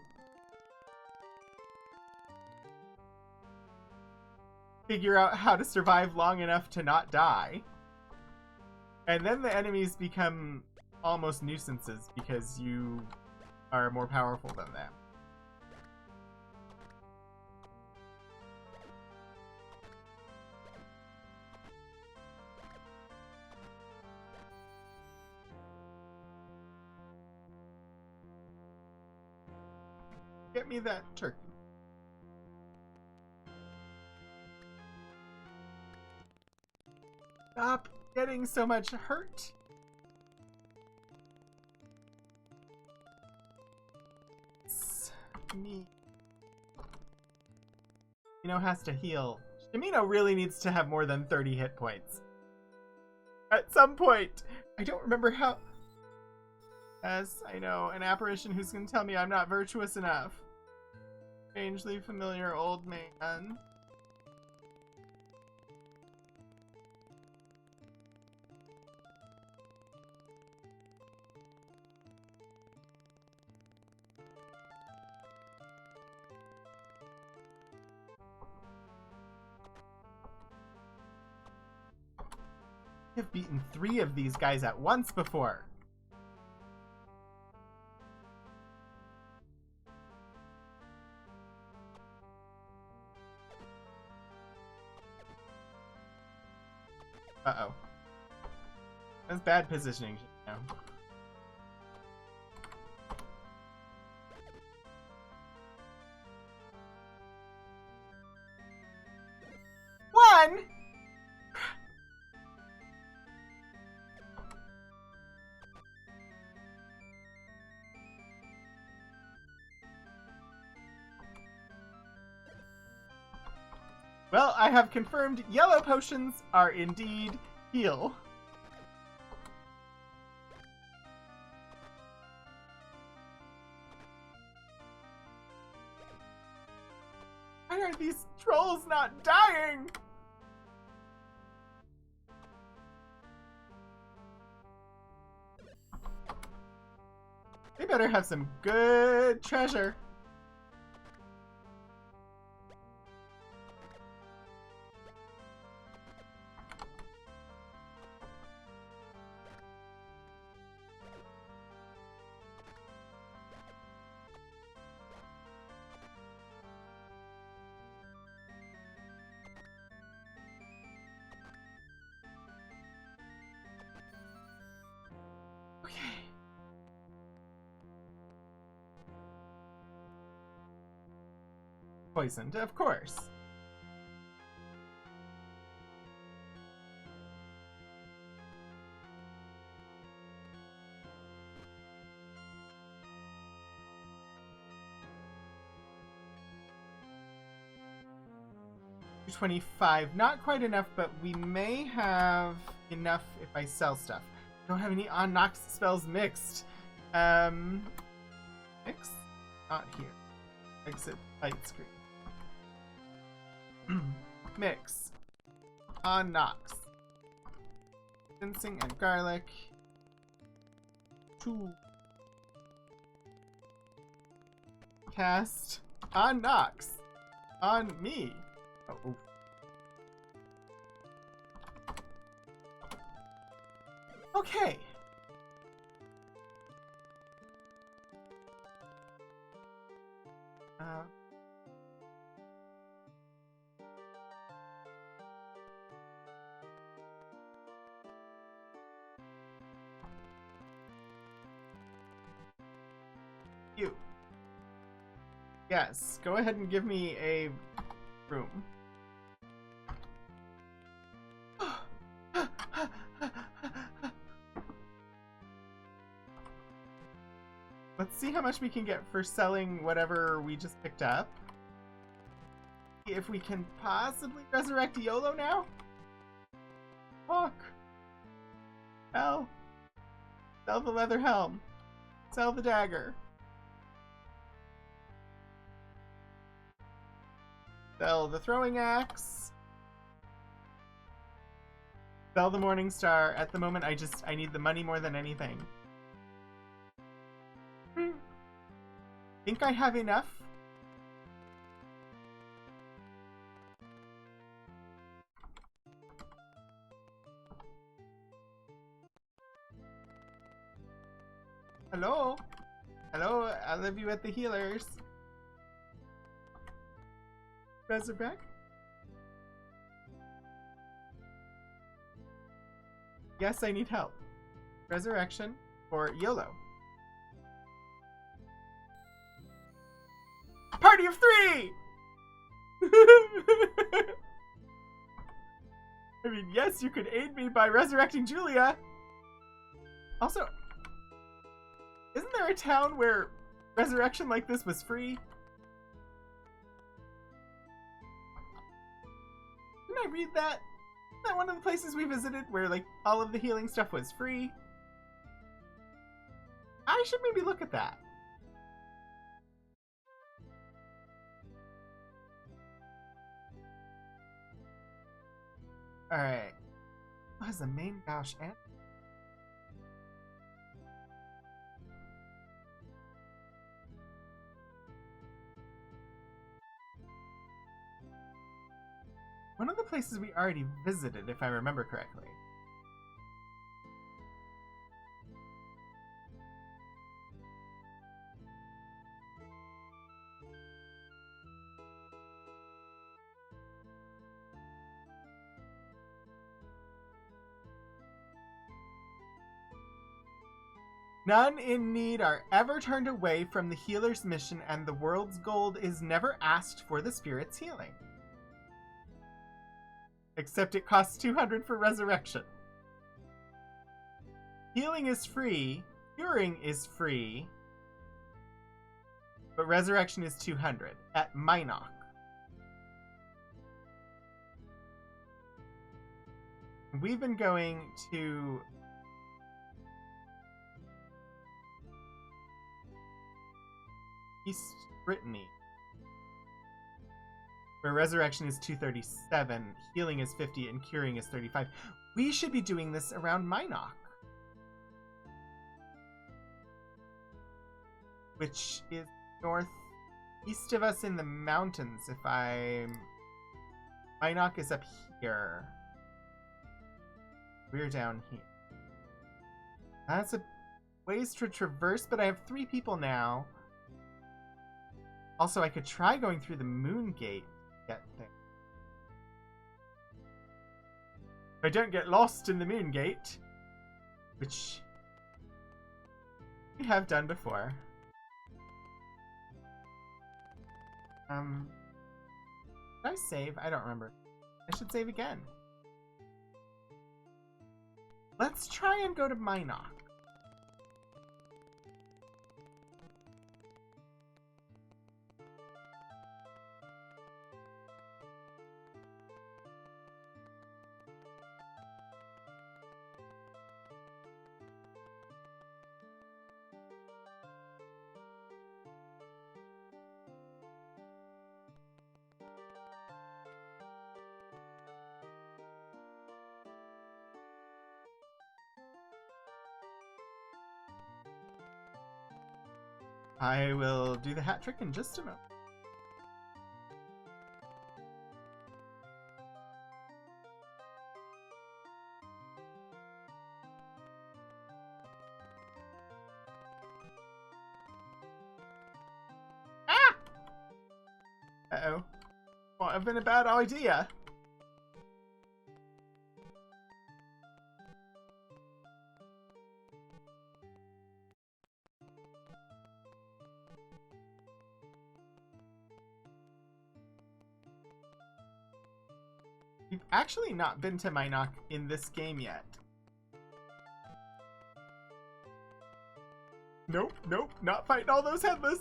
figure out how to survive long enough to not die. And then the enemies become almost nuisances because you are more powerful than them. Get me that turkey. Stop getting so much hurt. Me. Shimino has to heal. Shimino really needs to have more than 30 hit points. At some point. I don't remember how... Yes, I know. An apparition who's gonna tell me I'm not virtuous enough. Strangely familiar old man. I've beaten 3 of these guys at once before. Uh-oh. That's bad positioning, you know. One! Well, I have confirmed yellow potions are indeed heal. Why are these trolls not dying? They better have some good treasure. Poisoned, of course. $25, not quite enough, but we may have enough if I sell stuff. Don't have any on-Nox spells mixed. Mix? Not here. Exit fight screen. Mix. On Nox. Ginseng and garlic. 2. Cast. On Nox. On me. Oh, oof. Okay. You. Yes, go ahead and give me a room. Let's see how much we can get for selling whatever we just picked up. If we can possibly resurrect YOLO now? Fuck. Hell. Sell the leather helm. Sell the dagger. Sell the throwing axe. Sell the Morning Star. At the moment, I need the money more than anything. Think I have enough? Hello? Hello, I love you at the healers. Resurrect? Yes, I need help. Resurrection for YOLO. Party of 3! I mean, yes, you could aid me by resurrecting Julia. Also, isn't there a town where resurrection like this was free? Didn't I read that? Isn't that one of the places we visited where, like, all of the healing stuff was free? I should maybe look at that. Alright. What is the main Gauche and one of the places we already visited, if I remember correctly. None in need are ever turned away from the healer's mission, and the world's gold is never asked for the spirit's healing. Except it costs 200 for resurrection. Healing is free, curing is free, but resurrection is 200 at Minok. We've been going to East Brittany, where resurrection is 237, healing is 50, and curing is 35. We should be doing this around Minok, which is northeast of us in the mountains. Minok is up here. We're down here. That's a ways to traverse, but I have 3 people now. Also, I could try going through the moon gate to get things. If I don't get lost in the moon gate, which we have done before. Did I save? I don't remember. I should save again. Let's try and go to Minok. I will do the hat trick in just a moment. Ah! Uh-oh. Might have been a bad idea. We've actually not been to Minok in this game yet. Nope, nope, not fighting all those headless.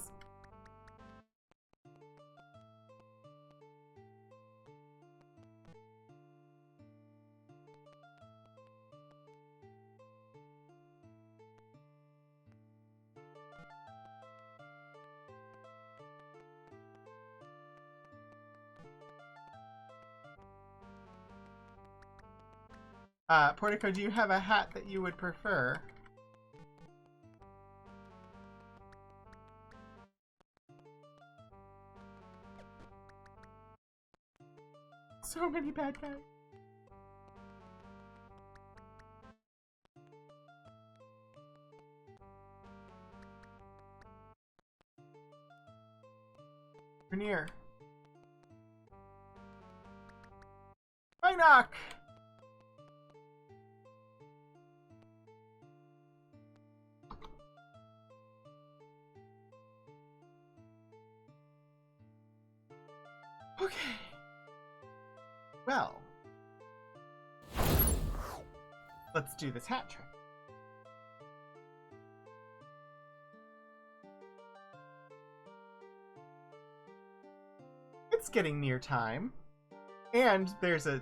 Portico, do you have a hat that you would prefer? So many bad guys. Rainier. Mynock! Okay. Well, let's do this hat trick. It's getting near time. And there's a,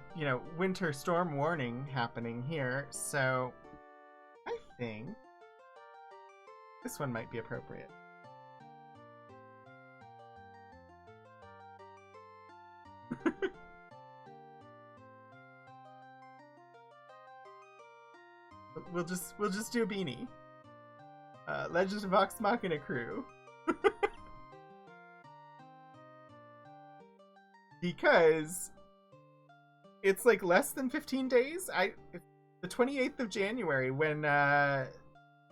winter storm warning happening here, so I think this one might be appropriate. We'll just do a beanie. Legend of Vox Machina crew. Because it's like less than 15 days. It's the 28th of January when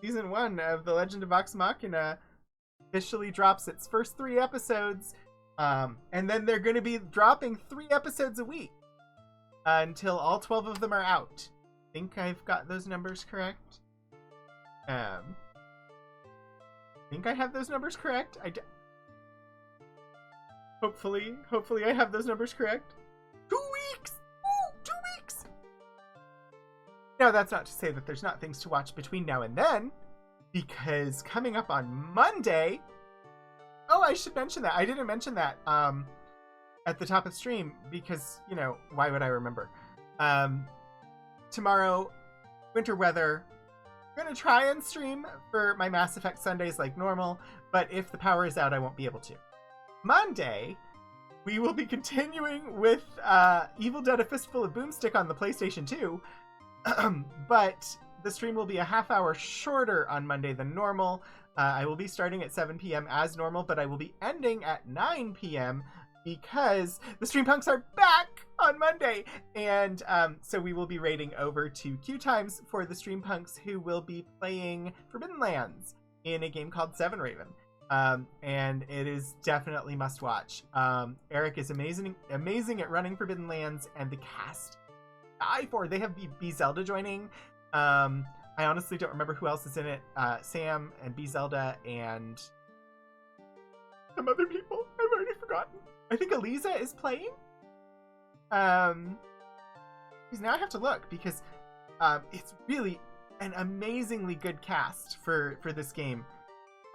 season 1 of The Legend of Vox Machina officially drops its first 3 episodes. And then they're going to be dropping 3 episodes a week until all 12 of them are out. I think I've got those numbers correct. I think I have those numbers correct. Hopefully I have those numbers correct. 2 weeks! Woo! 2 weeks! Now, that's not to say that there's not things to watch between now and then, because coming up on Monday... Oh, I should mention that. I didn't mention that at the top of the stream, because, why would I remember? Tomorrow, winter weather. I'm going to try and stream for my Mass Effect Sundays like normal, but if the power is out, I won't be able to. Monday, we will be continuing with Evil Dead: A Fistful of Boomstick on the PlayStation 2, but the stream will be a half hour shorter on Monday than normal. I will be starting at 7 p.m. as normal, but I will be ending at 9 p.m. because the Stream Punks are back on Monday. And so we will be raiding over to Q Times for the Stream Punks, who will be playing Forbidden Lands in a game called Seven Raven. And it is definitely must watch. Eric is amazing at running Forbidden Lands, and the cast they have B Zelda joining. I honestly don't remember who else is in it. Sam and B Zelda and some other people. I've already forgotten. I think Eliza is playing. Because now I have to look, because it's really an amazingly good cast for this game.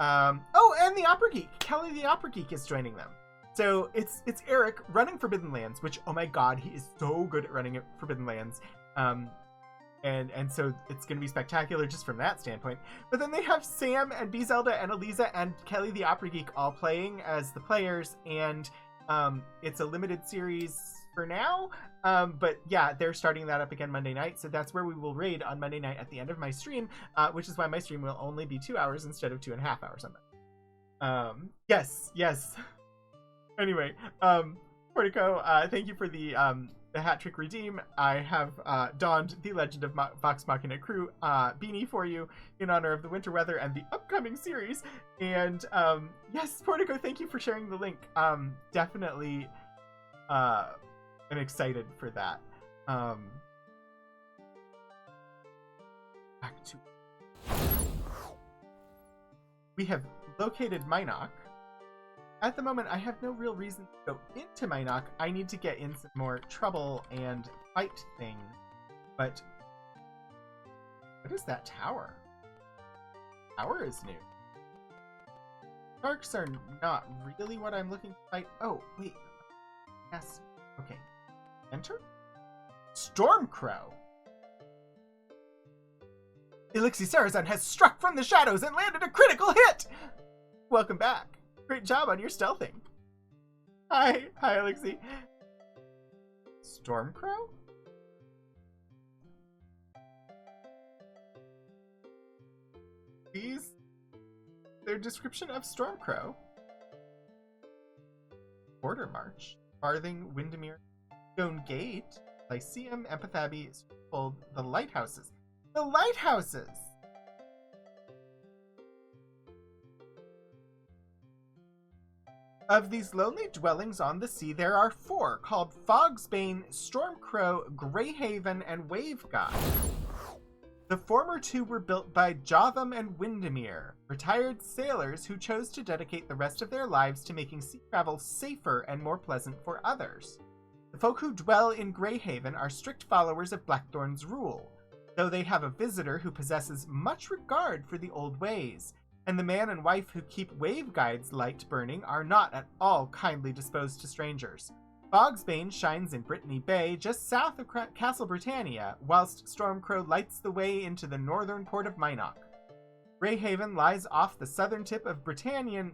Oh, and the Opera Geek. Kelly the Opera Geek is joining them. So it's Eric running Forbidden Lands, which, oh my god, he is so good at running Forbidden Lands. And so it's going to be spectacular just from that standpoint. But then they have Sam and B Zelda and Eliza and Kelly the Opera Geek all playing as the players, and it's a limited series for now. But yeah, they're starting that up again Monday night, so that's where we will raid on Monday night at the end of my stream, which is why my stream will only be 2 hours instead of 2.5 hours on Monday. Yes. Anyway, Portico, thank you for the hat trick redeem. I have donned the Legend of Vox Machina crew beanie for you in honor of the winter weather and the upcoming series. And yes, Portico, thank you for sharing the link. Definitely am excited for that. Back to... We have located Mynock. At the moment, I have no real reason to go into Mynock. I need to get in some more trouble and fight things. But what is that tower? Tower is new. Sharks are not really what I'm looking to fight. Oh, wait. Yes. Okay. Enter? Stormcrow. Elixir Sarazan has struck from the shadows and landed a critical hit! Welcome back. Great job on your stealthing. Hi. Hi, Elixir. Stormcrow? These... Their description of Stormcrow. Border March. Farthing, Windermere, Stone Gate, Lyceum, Empathaby, Fold, the Lighthouses. The Lighthouses! Of these lonely dwellings on the sea, there are 4, called Fogsbane, Stormcrow, Greyhaven, and Waveguide. The former 2 were built by Jotham and Windermere, retired sailors who chose to dedicate the rest of their lives to making sea travel safer and more pleasant for others. The folk who dwell in Greyhaven are strict followers of Blackthorn's rule, though they have a visitor who possesses much regard for the old ways, and the man and wife who keep Waveguide's light burning are not at all kindly disposed to strangers. Fogsbane shines in Brittany Bay, just south of Castle Britannia, whilst Stormcrow lights the way into the northern port of Minnoch. Greyhaven lies off the southern tip of the Britannian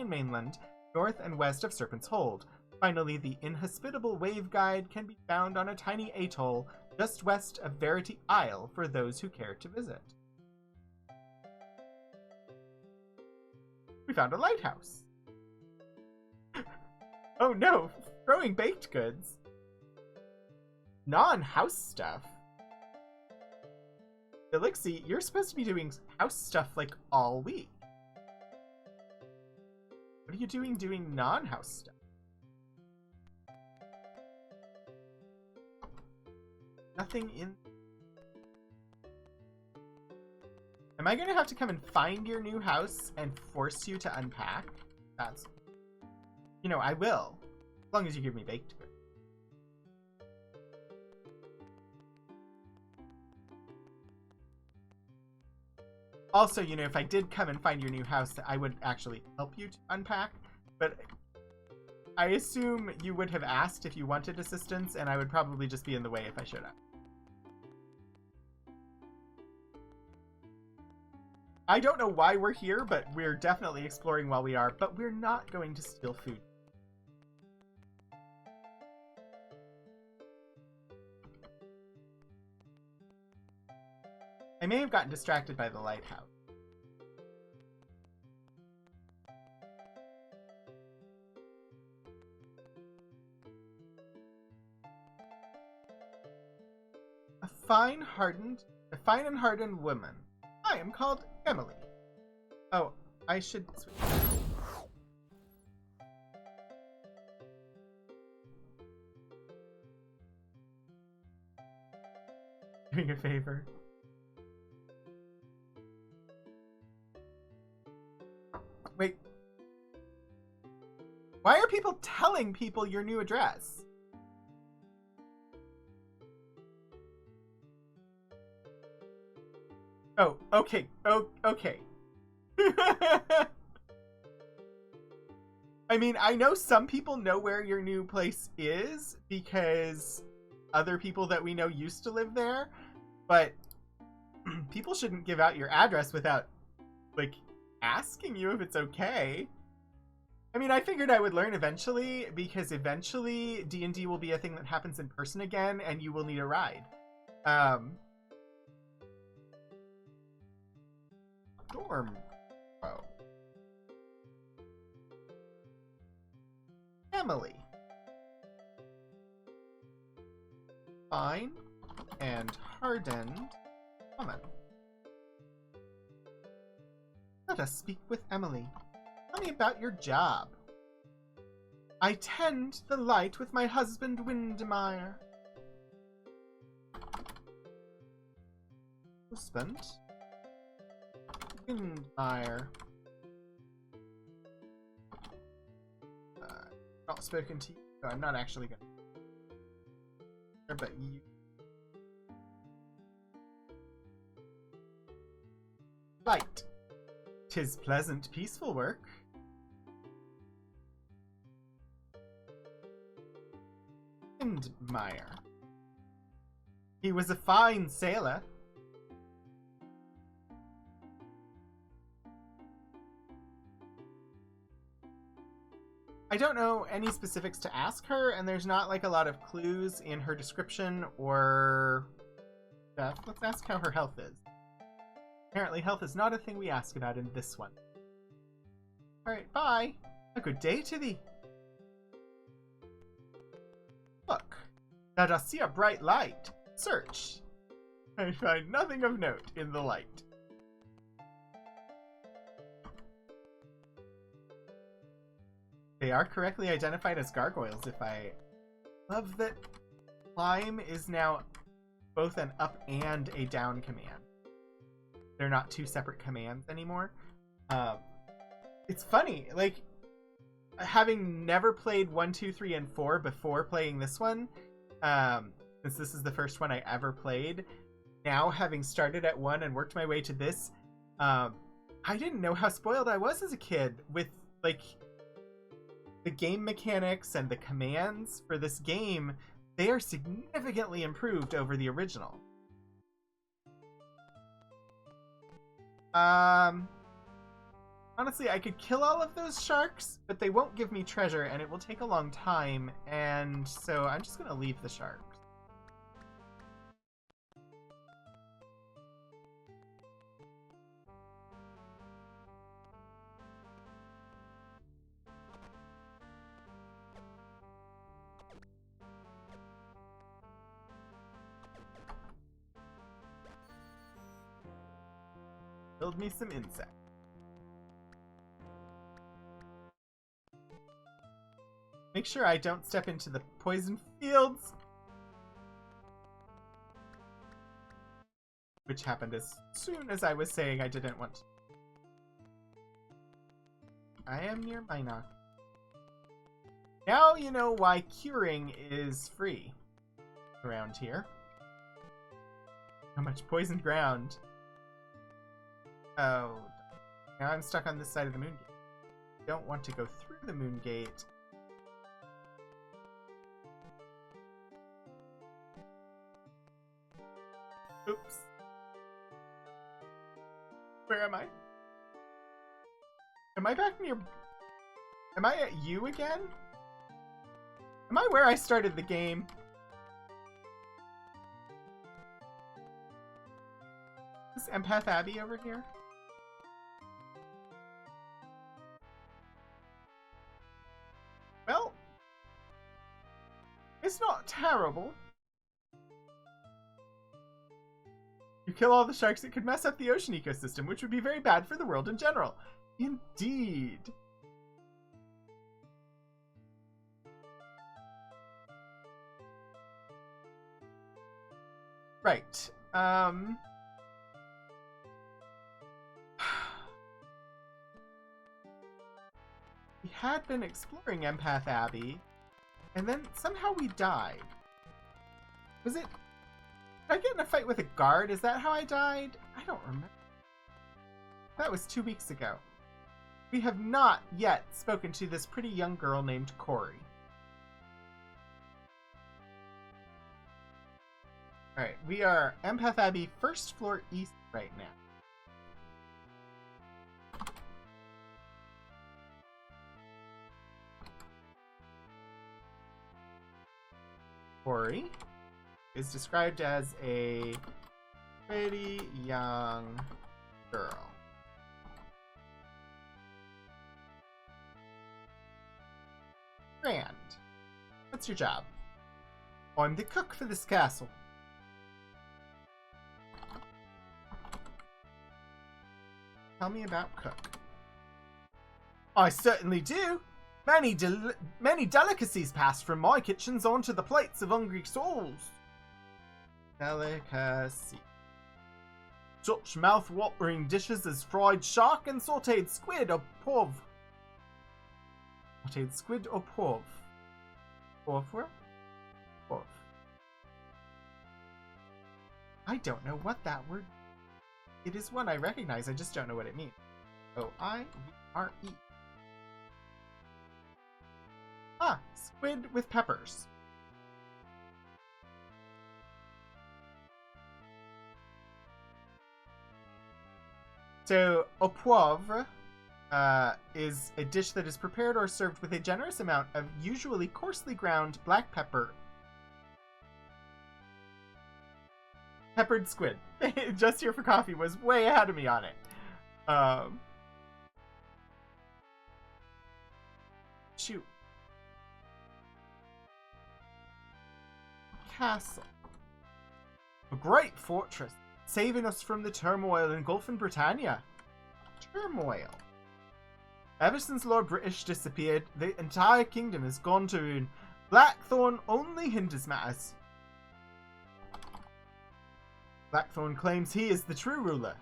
mainland, north and west of Serpent's Hold. Finally, the inhospitable Waveguide can be found on a tiny atoll just west of Verity Isle for those who care to visit. We found a lighthouse. Oh no, throwing baked goods. Non-house stuff. Elixir, you're supposed to be doing house stuff like all week. What are you doing non-house stuff? Nothing in... Am I going to have to come and find your new house and force you to unpack? That's... You know, I will. As long as you give me baked goods. Also, you know, if I did come and find your new house, I would actually help you to unpack. But I assume you would have asked if you wanted assistance, and I would probably just be in the way if I showed up. I don't know why we're here, but we're definitely exploring while we are. But we're not going to steal food. I may have gotten distracted by the lighthouse. A fine and hardened woman. I am called Emily. Oh, I should switch. Doing a favor. Wait. Why are people telling people your new address? Oh, okay. Oh, okay. I mean, I know some people know where your new place is because other people that we know used to live there, but people shouldn't give out your address without, like, asking you if it's okay. I mean, I figured I would learn eventually, because eventually D&D will be a thing that happens in person again, and you will need a ride. Storm. Oh. Emily. Fine and hardened woman. Let us speak with Emily. Tell me about your job. I tend the light with my husband Windermere. Husband? Windermere. Not spoken to you. No, I'm not actually gonna. But you. Light. 'Tis pleasant, peaceful work. Meyer. He was a fine sailor. I don't know any specifics to ask her, and there's not like a lot of clues in her description or stuff. Let's ask how her health is. Apparently health is not a thing we ask about in this one. Alright, bye. A good day to thee. Look, thou dost see a bright light. Search. I find nothing of note in the light. They are correctly identified as gargoyles. If I love that climb is now both an up and a down command. They're not two separate commands anymore. It's funny, like, having never played 1, 2, 3, and 4 before playing this one, since this is the first one I ever played, now having started at 1 and worked my way to this, I didn't know how spoiled I was as a kid with, like, the game mechanics and the commands for this game. They are significantly improved over the original. Honestly, I could kill all of those sharks, but they won't give me treasure, and it will take a long time, and so I'm just gonna leave the sharks. Build me some insects. Make sure I don't step into the poison fields. Which happened as soon as I was saying I didn't want to. I am near Minot. Now you know why curing is free around here. How much poisoned ground. Oh, now I'm stuck on this side of the moon gate. Don't want to go through the moon gate. Oops. Where am I? Am I back near... Am I at you again? Am I where I started the game? Is Empath Abbey over here? Well, it's not terrible. You kill all the sharks, it could mess up the ocean ecosystem, which would be very bad for the world in general. Indeed. Right. We had been exploring Empath Abbey, and then somehow we died. Was it... Did I get in a fight with a guard? Is that how I died? I don't remember. That was 2 weeks ago. We have not yet spoken to this pretty young girl named Corey. Alright, we are Empath Abbey, first floor east right now. Corey is described as a pretty young girl. Grand. What's your job? I'm the cook for this castle. Tell me about cook. I certainly do. Many delicacies pass from my kitchens onto the plates of hungry souls. Delicacy. Such mouth-watering dishes as fried shark and sautéed squid or pov. Sautéed squid or pov? Pov? Pov. I don't know what that word... It is one I recognize, I just don't know what it means. O-I-V-R-E. Ah, squid with peppers. So, au poivre is a dish that is prepared or served with a generous amount of usually coarsely ground black pepper. Peppered squid. Just Here for Coffee was way ahead of me on it. Shoot. Castle. A great fortress, saving us from the turmoil engulfing Britannia. Turmoil. Ever since Lord British disappeared, the entire kingdom has gone to ruin. Blackthorn only hinders matters. Blackthorn claims he is the true ruler.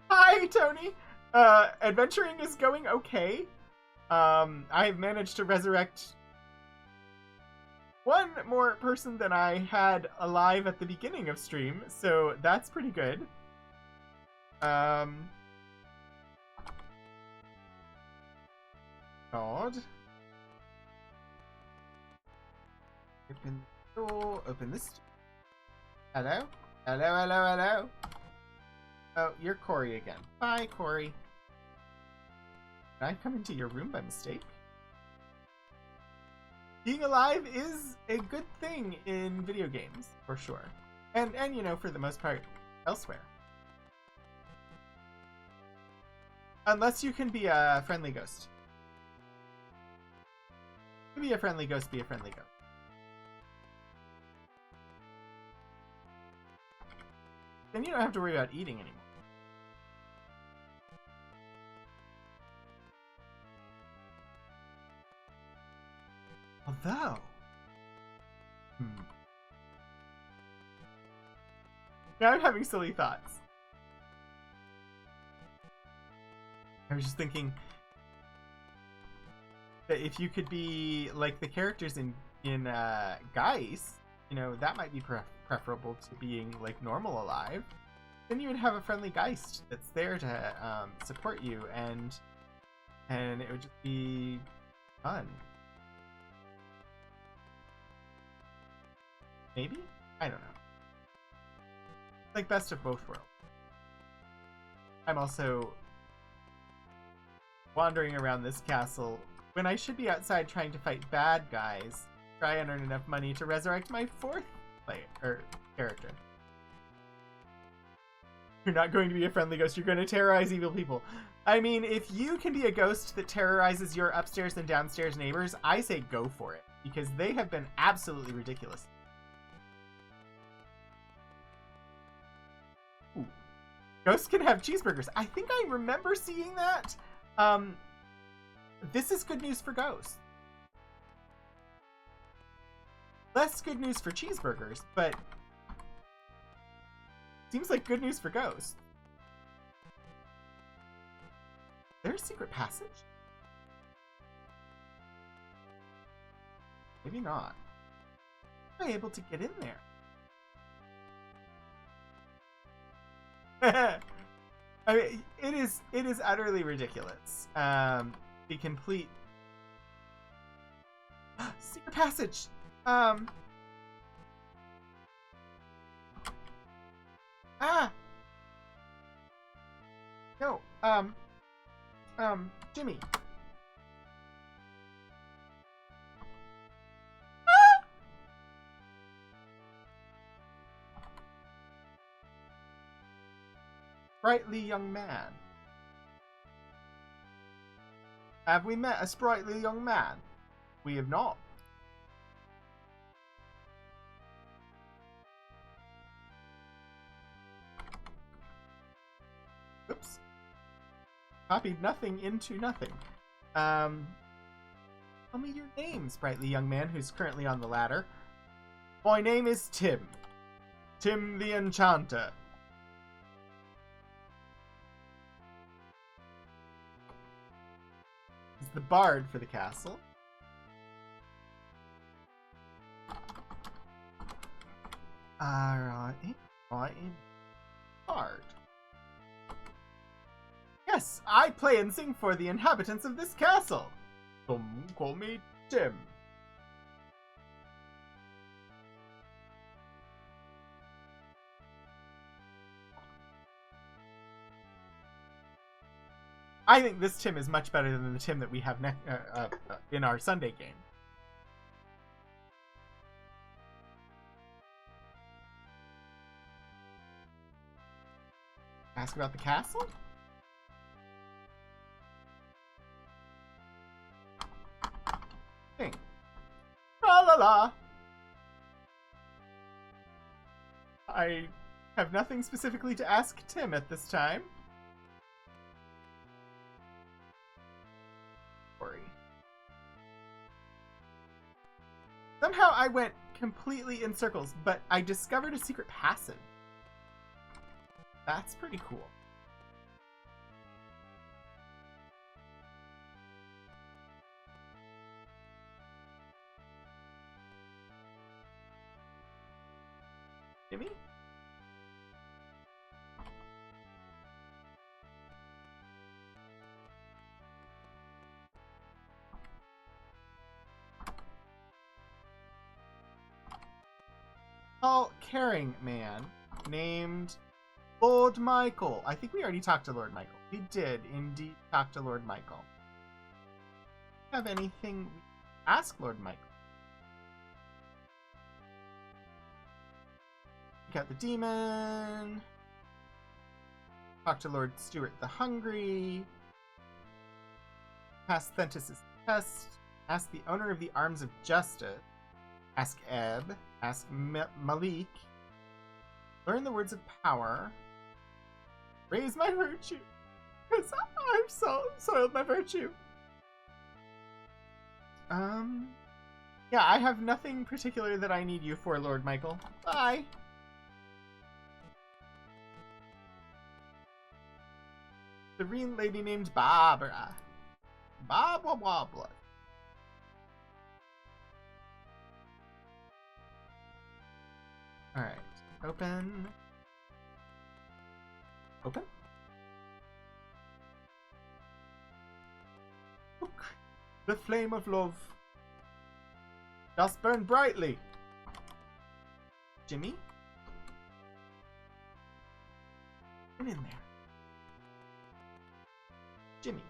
Hi, Tony! Adventuring is going okay. I've managed to resurrect one more person than I had alive at the beginning of stream, so that's pretty good. God. Open the door, open this. Hello? Hello, hello, hello. Oh, you're Corey again. Bye, Corey. Did I come into your room by mistake? Being alive is a good thing in video games, for sure. And you know, for the most part, elsewhere. Unless you can be a friendly ghost. Be a friendly ghost, be a friendly ghost. Then you don't have to worry about eating anymore. Although... Now I'm having silly thoughts. I was just thinking that if you could be like the characters in Geist, you know, that might be preferable to being like normal alive. Then you would have a friendly Geist that's there to support you, and it would just be fun. Maybe? I don't know. Like best of both worlds. I'm also wandering around this castle when I should be outside trying to fight bad guys. Try and earn enough money to resurrect my fourth character. You're not going to be a friendly ghost, you're going to terrorize evil people. I mean, if you can be a ghost that terrorizes your upstairs and downstairs neighbors, I say go for it. Because they have been absolutely ridiculous. Ooh. Ghosts can have cheeseburgers. I think I remember seeing that. This is good news for ghosts. Less good news for cheeseburgers, but seems like good news for ghosts. Is there a secret passage? Maybe not. Am I able to get in there? I mean, it is utterly ridiculous. The complete secret passage. No. Jimmy. Sprightly young man. Have we met a sprightly young man? We have not. Oops. Copied nothing into nothing. Tell me your name, sprightly young man who's currently on the ladder. My name is Tim. Tim the Enchanter. He's the bard for the castle. Right. Hard. Yes, I play and sing for the inhabitants of this castle. Some call me Tim. I think this Tim is much better than the Tim that we have in our Sunday game. Ask about the castle? Thing. La la la. I have nothing specifically to ask Tim at this time. Sorry. Somehow I went completely in circles, but I discovered a secret passage. That's pretty cool. Jimmy? Tall, caring man named Lord Michael. I think we already talked to Lord Michael. We did indeed talk to Lord Michael. Have anything we ask Lord Michael? We got the demon. Talk to Lord Stuart the Hungry. Pass Thentis' test. Ask the owner of the Arms of Justice. Ask Ebb. Ask Malik. Learn the words of power. Raise my virtue. Because I've soiled my virtue. Yeah, I have nothing particular that I need you for, Lord Michael. Bye. Serene lady named Barbara. Barbara Wobbler. Alright. Open. Open? Look. The flame of love. Does burn brightly. Jimmy? Get in there. Jimmy.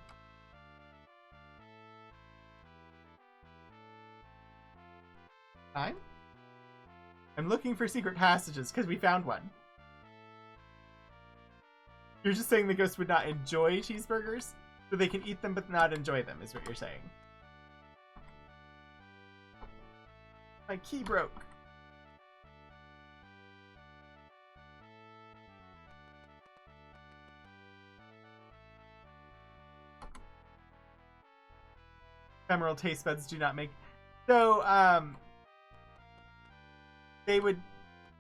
I'm looking for secret passages because we found one. You're just saying the ghost would not enjoy cheeseburgers? So they can eat them but not enjoy them, is what you're saying. My key broke. Ephemeral taste buds do not make... So,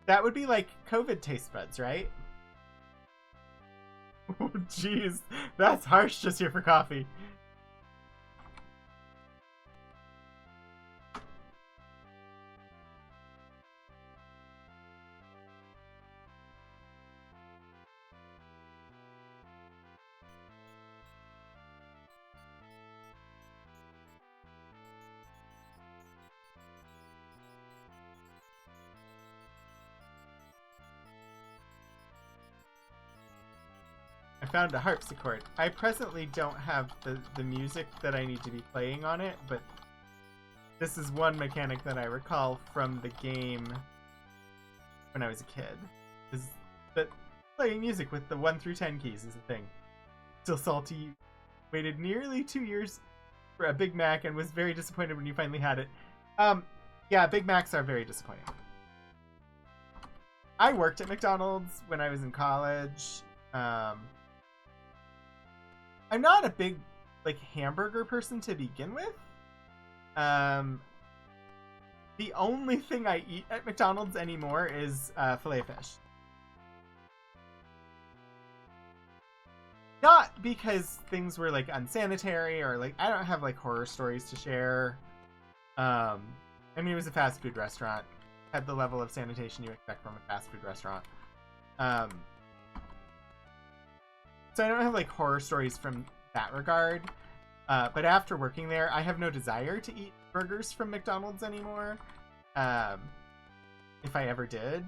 that would be like COVID taste buds, right? Oh, jeez. That's harsh just here for coffee. I found a harpsichord. I presently don't have the music that I need to be playing on it, but this is one mechanic that I recall from the game when I was a kid. Is that playing music with the 1 through 10 keys is a thing. Still salty. Waited nearly 2 years for a Big Mac and was very disappointed when you finally had it. Yeah, Big Macs are very disappointing. I worked at McDonald's when I was in college. I'm not a big, like, hamburger person to begin with. The only thing I eat at McDonald's anymore is Filet-O-Fish. Not because things were, like, unsanitary or, like, I don't have, like, horror stories to share. I mean, it was a fast food restaurant. had the level of sanitation you expect from a fast food restaurant. So I don't have like horror stories from that regard. But after working there, I have no desire to eat burgers from McDonald's anymore. If I ever did.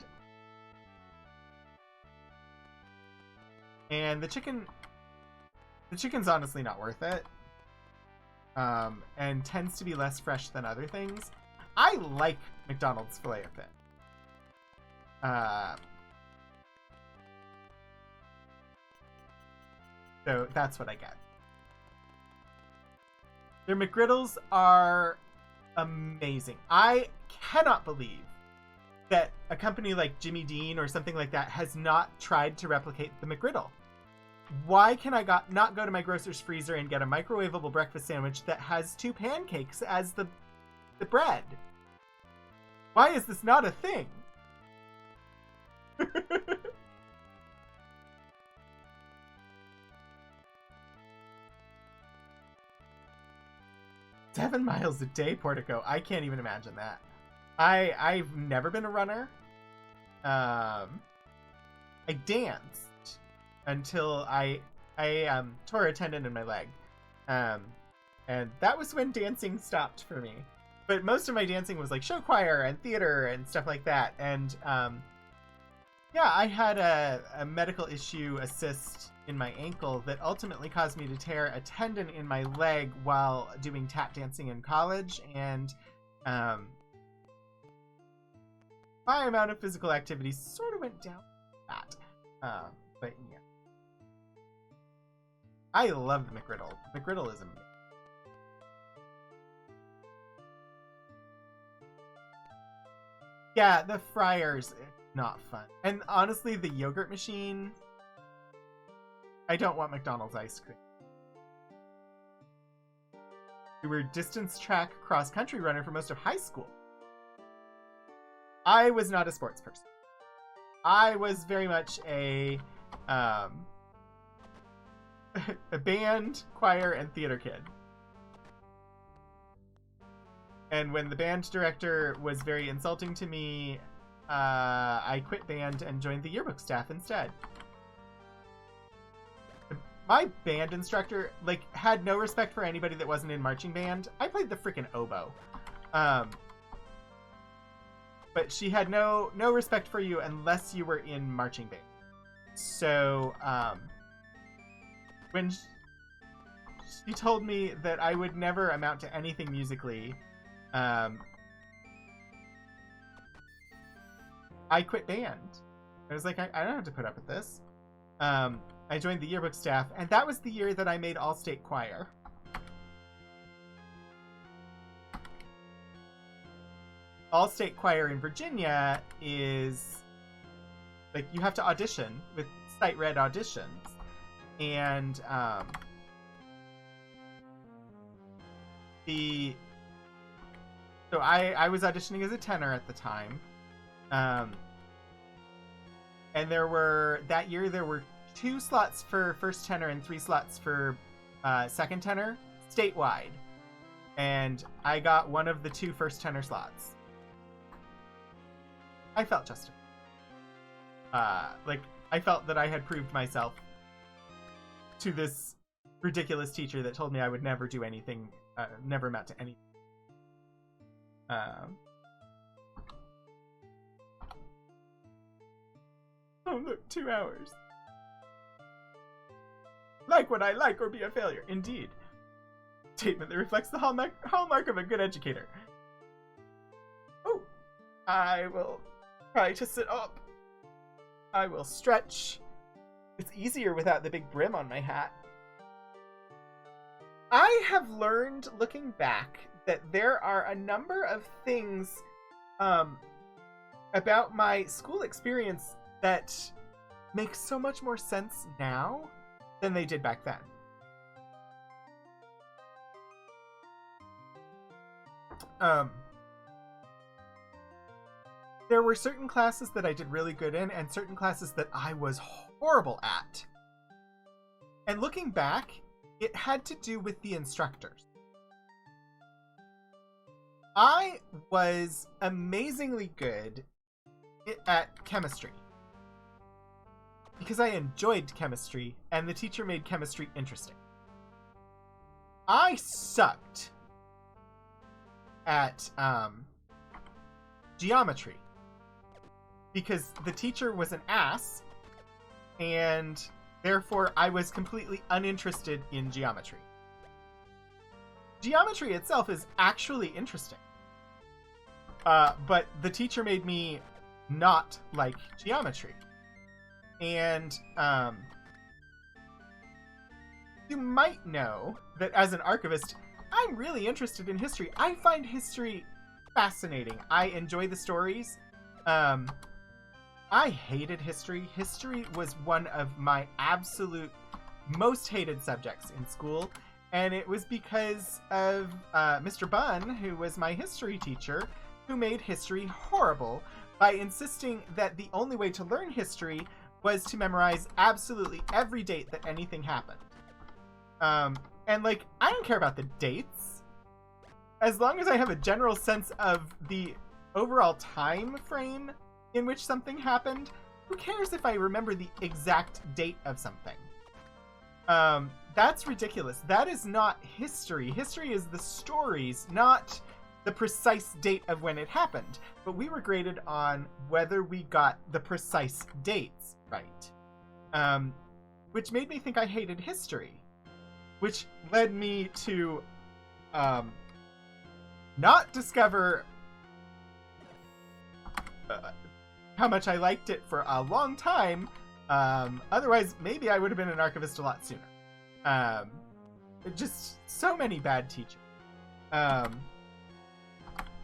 And the chicken's honestly not worth it. And tends to be less fresh than other things. I like McDonald's Filet-O-Fish. So that's what I get. Their McGriddles are amazing. I cannot believe that a company like Jimmy Dean or something like that has not tried to replicate the McGriddle. Why can I not go to my grocer's freezer and get a microwavable breakfast sandwich that has 2 pancakes as the bread? Why is this not a thing? 7 miles a day, Portico. I can't even imagine that. I've never been a runner. I danced until I tore a tendon in my leg. And that was when dancing stopped for me. But most of my dancing was like show choir and theater and stuff like that. And yeah, I had a medical issue, a cyst in my ankle that ultimately caused me to tear a tendon in my leg while doing tap dancing in college. And my amount of physical activity sort of went down that. But yeah. I love the McGriddle. McGriddle is amazing. Yeah, the fryers, not fun. And honestly, the yogurt machine, I don't want McDonald's ice cream. We were distance track cross-country runner for most of high school. I was not a sports person. I was very much a band, choir, and theater kid. And when the band director was very insulting to me, I quit band and joined the yearbook staff instead. My band instructor, like, had no respect for anybody that wasn't in marching band. I played the freaking oboe. But she had no respect for you unless you were in marching band. So, when she told me that I would never amount to anything musically, I quit band. I was like, I don't have to put up with this. I joined the yearbook staff, and that was the year that I made all-state choir. All-state choir in Virginia is, like, you have to audition with site-read auditions. And, So I was auditioning as a tenor at the time. And that year there were 2 slots for first tenor and 3 slots for second tenor statewide. And I got one of the 2 first tenor slots. I felt justified. I felt that I had proved myself to this ridiculous teacher that told me I would never do anything, never amount to anything. Oh look, 2 hours. Like what I like or be a failure. Indeed. Statement that reflects the hallmark of a good educator. Oh, I will try to sit up. I will stretch. It's easier without the big brim on my hat. I have learned, looking back, that there are a number of things about my school experience that make so much more sense now than they did back then. There were certain classes that I did really good in and certain classes that I was horrible at. And looking back, it had to do with the instructors. I was amazingly good at chemistry. Because I enjoyed chemistry, and the teacher made chemistry interesting. I sucked at geometry. Because the teacher was an ass, and therefore I was completely uninterested in geometry. Geometry itself is actually interesting. But the teacher made me not like geometry. And you might know that as an archivist, I'm really interested in history. I find history fascinating. I enjoy the stories. I hated history. History was one of my absolute most hated subjects in school. And it was because of Mr. Bunn, who was my history teacher, who made history horrible by insisting that the only way to learn history was to memorize absolutely every date that anything happened. And, like, I don't care about the dates. As long as I have a general sense of the overall time frame in which something happened, who cares if I remember the exact date of something? That's ridiculous. That is not history. History is the stories, not the precise date of when it happened. But we were graded on whether we got the precise dates right. Which made me think I hated history. Which led me to not discover how much I liked it for a long time. Otherwise, maybe I would have been an archivist a lot sooner. Just so many bad teachers.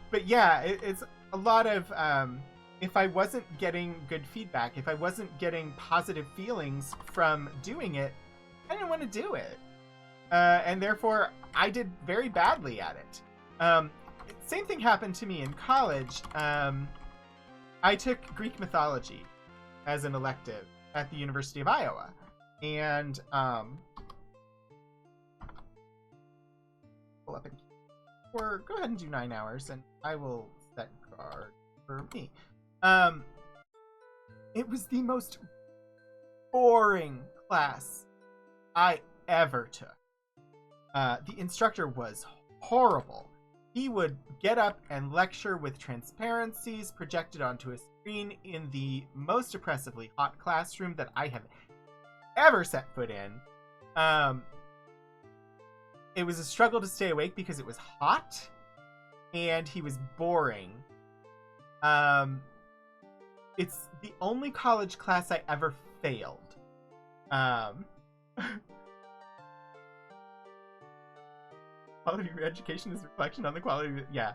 But yeah, it's a lot of, if I wasn't getting good feedback, if I wasn't getting positive feelings from doing it, I didn't want to do it. And therefore, I did very badly at it. Same thing happened to me in college. I took Greek mythology as an elective at the University of Iowa. And, pull up and or go ahead and do 9 hours, and I will set guard for me. It was the most boring class I ever took. The instructor was horrible. He would get up and lecture with transparencies projected onto a screen in the most oppressively hot classroom that I have ever set foot in. It was a struggle to stay awake because it was hot, and he was boring. It's the only college class I ever failed. Quality of your education is a reflection on the quality of it. Yeah.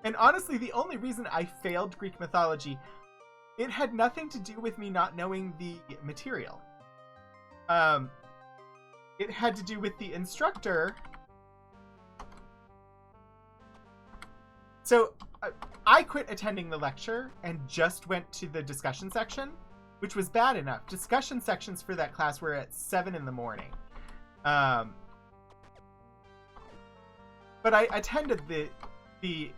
And honestly, the only reason I failed Greek mythology, it had nothing to do with me not knowing the material. It had to do with the instructor. So, I quit attending the lecture and just went to the discussion section, which was bad enough. Discussion sections for that class were at 7 in the morning. But I attended the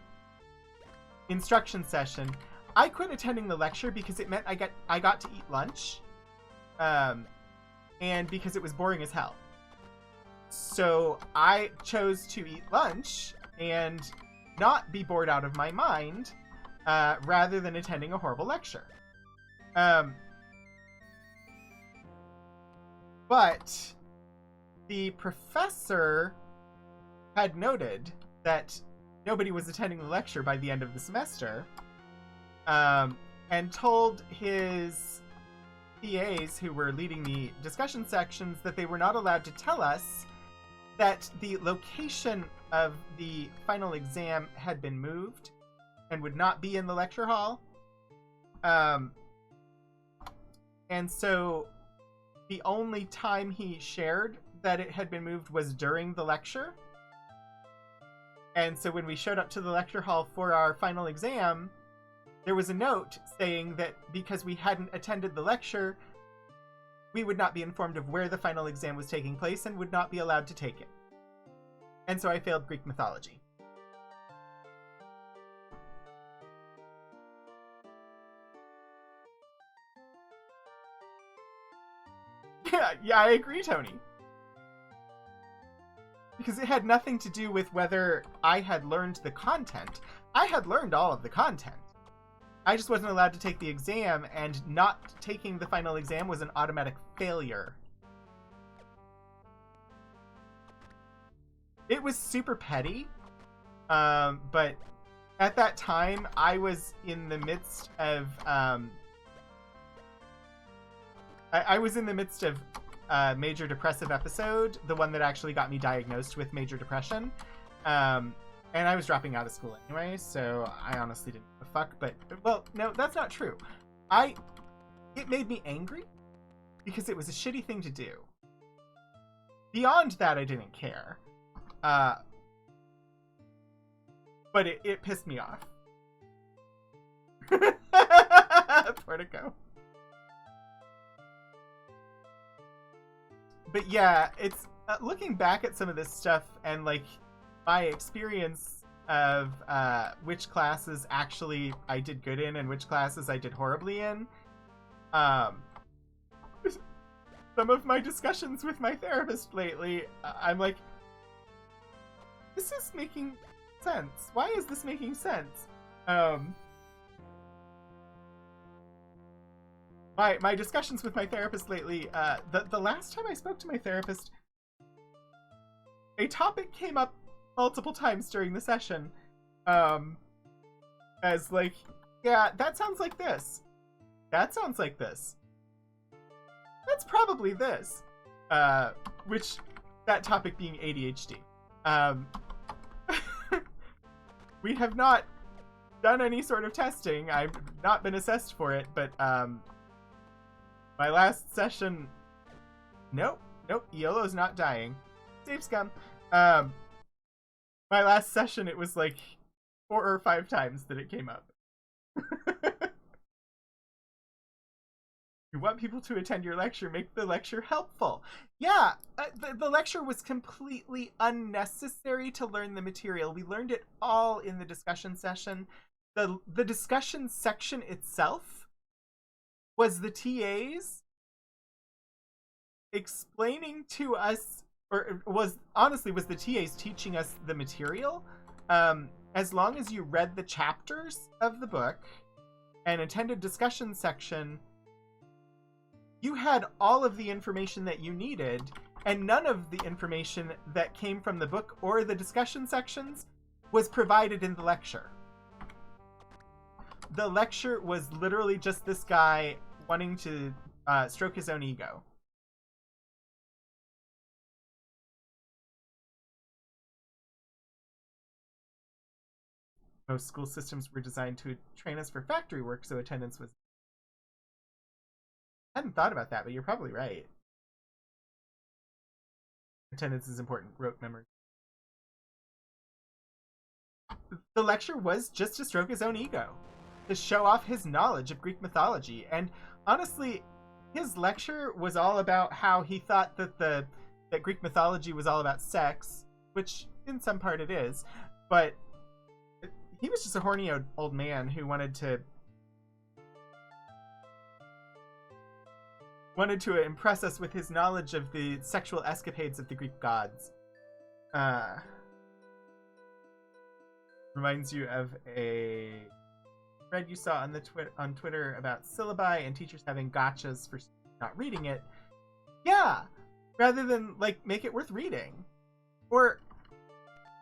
instruction session. I quit attending the lecture because it meant I got to eat lunch, and because it was boring as hell. So I chose to eat lunch and not be bored out of my mind, rather than attending a horrible lecture. But the professor had noted that nobody was attending the lecture by the end of the semester, and told his PAs who were leading the discussion sections that they were not allowed to tell us that the location of the final exam had been moved and would not be in the lecture hall. And so the only time he shared that it had been moved was during the lecture. And so when we showed up to the lecture hall for our final exam, there was a note saying that because we hadn't attended the lecture, we would not be informed of where the final exam was taking place and would not be allowed to take it. And so I failed Greek mythology. Yeah, I agree, Tony. Because it had nothing to do with whether I had learned the content. I had learned all of the content. I just wasn't allowed to take the exam, and not taking the final exam was an automatic failure. It was super petty, but at that time, I was in the midst of I was in the midst of a major depressive episode, the one that actually got me diagnosed with major depression. And I was dropping out of school anyway, so I honestly didn't give a fuck. But, well, no, that's not true. It made me angry because it was a shitty thing to do. Beyond that, I didn't care. But it pissed me off. Portico. But yeah, it's looking back at some of this stuff and like my experience of which classes actually I did good in and which classes I did horribly in. Some of my discussions with my therapist lately, I'm like, this is making sense. Why is this making sense? My discussions with my therapist lately, the last time I spoke to my therapist, a topic came up multiple times during the session, as like, yeah, that sounds like this. That sounds like this. That's probably this. Which, that topic being ADHD. We have not done any sort of testing. I've not been assessed for it, but, my last session... Nope. YOLO's not dying. Save scum. My last session, it was like 4 or 5 times that it came up. You want people to attend your lecture, make the lecture helpful. Yeah, the lecture was completely unnecessary to learn the material. We learned it all in the discussion session. The discussion section itself was the TAs explaining to us, or was the TAs teaching us the material. As long as you read the chapters of the book and attended discussion section, you had all of the information that you needed, and none of the information that came from the book or the discussion sections was provided in the lecture. The lecture was literally just this guy wanting to stroke his own ego. Most school systems were designed to train us for factory work, so attendance was... I hadn't thought about that, but you're probably right. Attendance is important. Rote memory. The lecture was just to stroke his own ego, to show off his knowledge of Greek mythology. And honestly, his lecture was all about how he thought that Greek mythology was all about sex, which in some part it is, but he was just a horny old man who wanted to impress us with his knowledge of the sexual escapades of the Greek gods. Reminds you of a thread you saw on Twitter about syllabi and teachers having gotchas for not reading it. Yeah, rather than like make it worth reading. Or,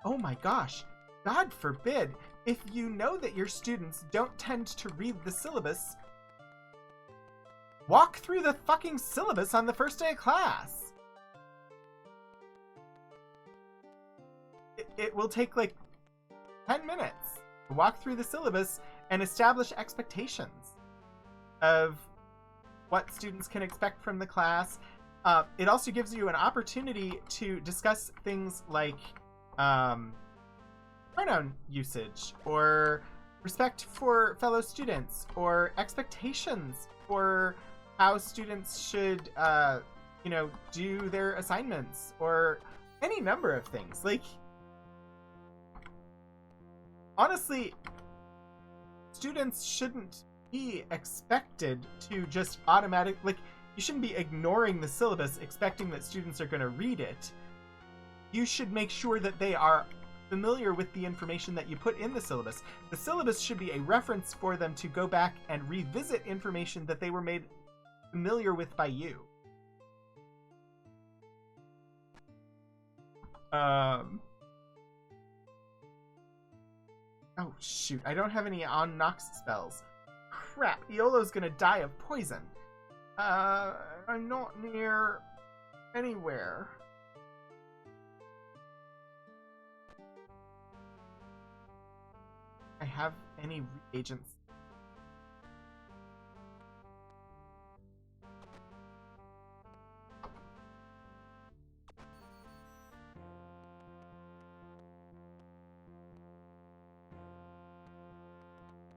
oh my gosh, God forbid, if you know that your students don't tend to read the syllabus, walk through the fucking syllabus on the first day of class. It will take like 10 minutes to walk through the syllabus and establish expectations of what students can expect from the class. It also gives you an opportunity to discuss things like pronoun usage or respect for fellow students, or expectations for how students should, you know, do their assignments, or any number of things. Like, honestly, students shouldn't be expected to just like, you shouldn't be ignoring the syllabus expecting that students are going to read it. You should make sure that they are familiar with the information that you put in the syllabus. The syllabus should be a reference for them to go back and revisit information that they were made familiar with by you. Oh shoot, I don't have any on Nox spells. Crap, Iolo's gonna die of poison. I'm not near anywhere. I have any reagents.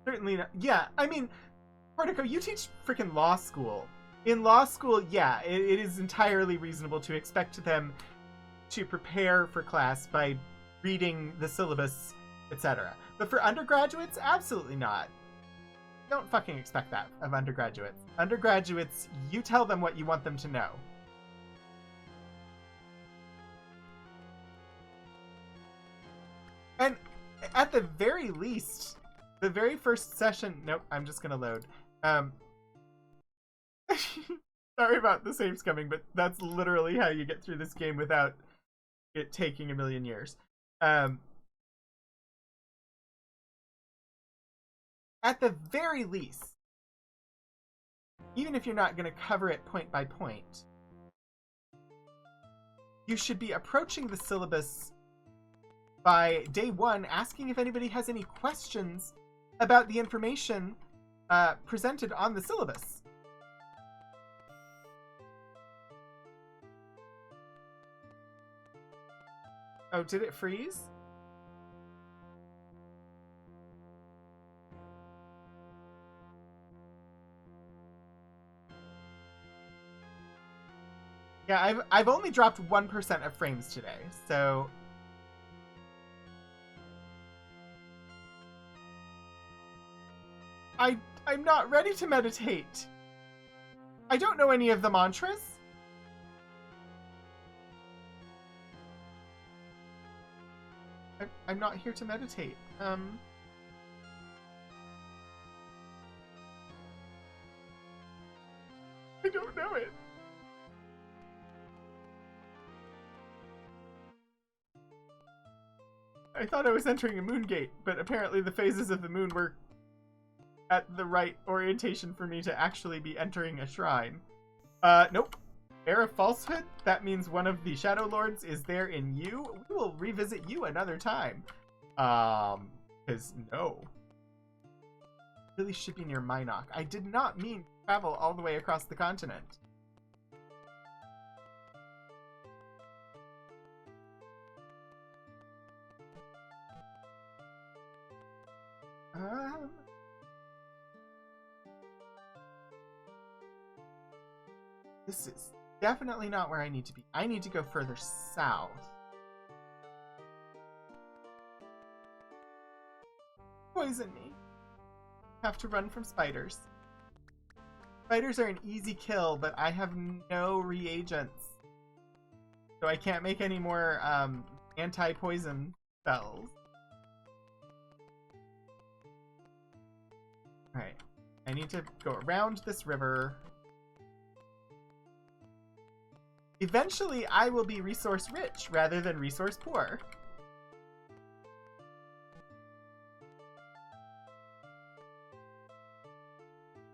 Certainly not. Yeah, I mean, Portico, you teach freaking law school. In law school, yeah, it is entirely reasonable to expect them to prepare for class by reading the syllabus, etc. But for undergraduates, absolutely not. Don't fucking expect that of undergraduates. Undergraduates, you tell them what you want them to know. And at the very least, the very first session... Nope, I'm just gonna load. Sorry about the saves coming, but that's literally how you get through this game without it taking a million years. At the very least, even if you're not going to cover it point by point, you should be approaching the syllabus by day one, asking if anybody has any questions about the information presented on the syllabus. Oh, did it freeze? Yeah, I've only dropped 1% of frames today, so... I'm not ready to meditate. I don't know any of the mantras. I'm not here to meditate. I don't know it. I thought I was entering a moon gate, but apparently the phases of the moon were at the right orientation for me to actually be entering a shrine. Nope. Era falsehood? That means one of the Shadow Lords is there in you? We will revisit you another time. Because no. Really should be near Minok. I did not mean to travel all the way across the continent. This is definitely not where I need to be. I need to go further south. Poison me. Have to run from spiders. Spiders are an easy kill, but I have no reagents. So I can't make any more anti-poison spells. Alright. I need to go around this river. Eventually, I will be resource rich rather than resource poor.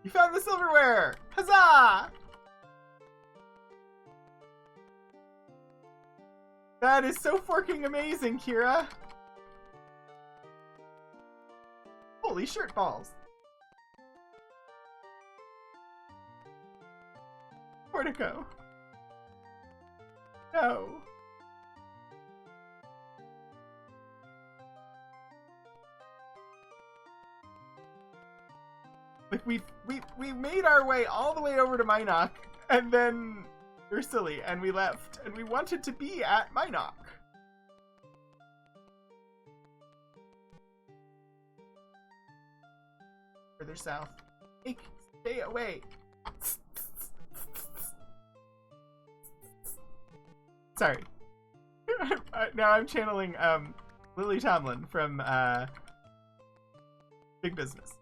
You found the silverware! Huzzah! That is so forking amazing, Kira! Holy shirt balls! Portico. No. Like, we made our way all the way over to Minok, and then we're silly, and we left, and we wanted to be at Minok. Further south. Hey, stay away. Sorry. Now I'm channeling Lily Tomlin from Big Business.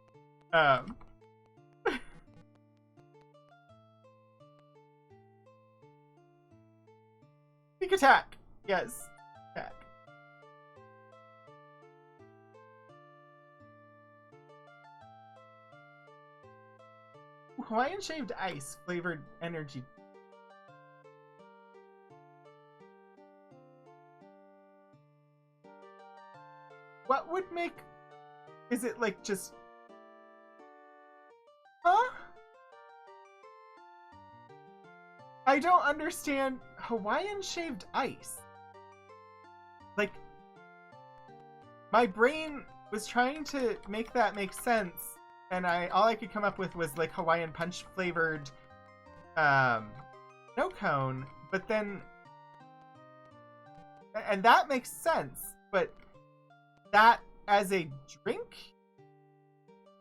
Sneak attack. Yes. Attack. Hawaiian shaved ice flavored energy. What would make... Is it like just... Huh? I don't understand Hawaiian shaved ice. Like, my brain was trying to make that make sense, and all I could come up with was like Hawaiian punch flavored snow cone, but then... And that makes sense, but that as a drink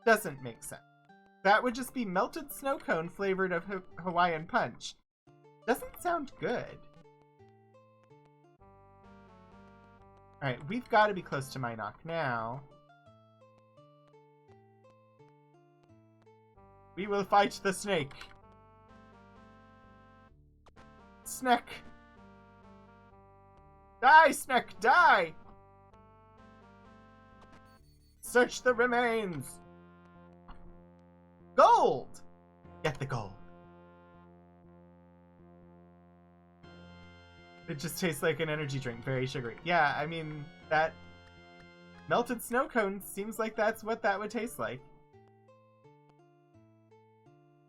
doesn't make sense. That would just be melted snow cone flavored of Hawaiian punch. Doesn't sound good. Alright, we've got to be close to Minok now. We will fight the snake. Snack. Die, Snack, die! Search the remains! Gold! Get the gold. It just tastes like an energy drink, very sugary. Yeah, I mean, that melted snow cone seems like that's what that would taste like.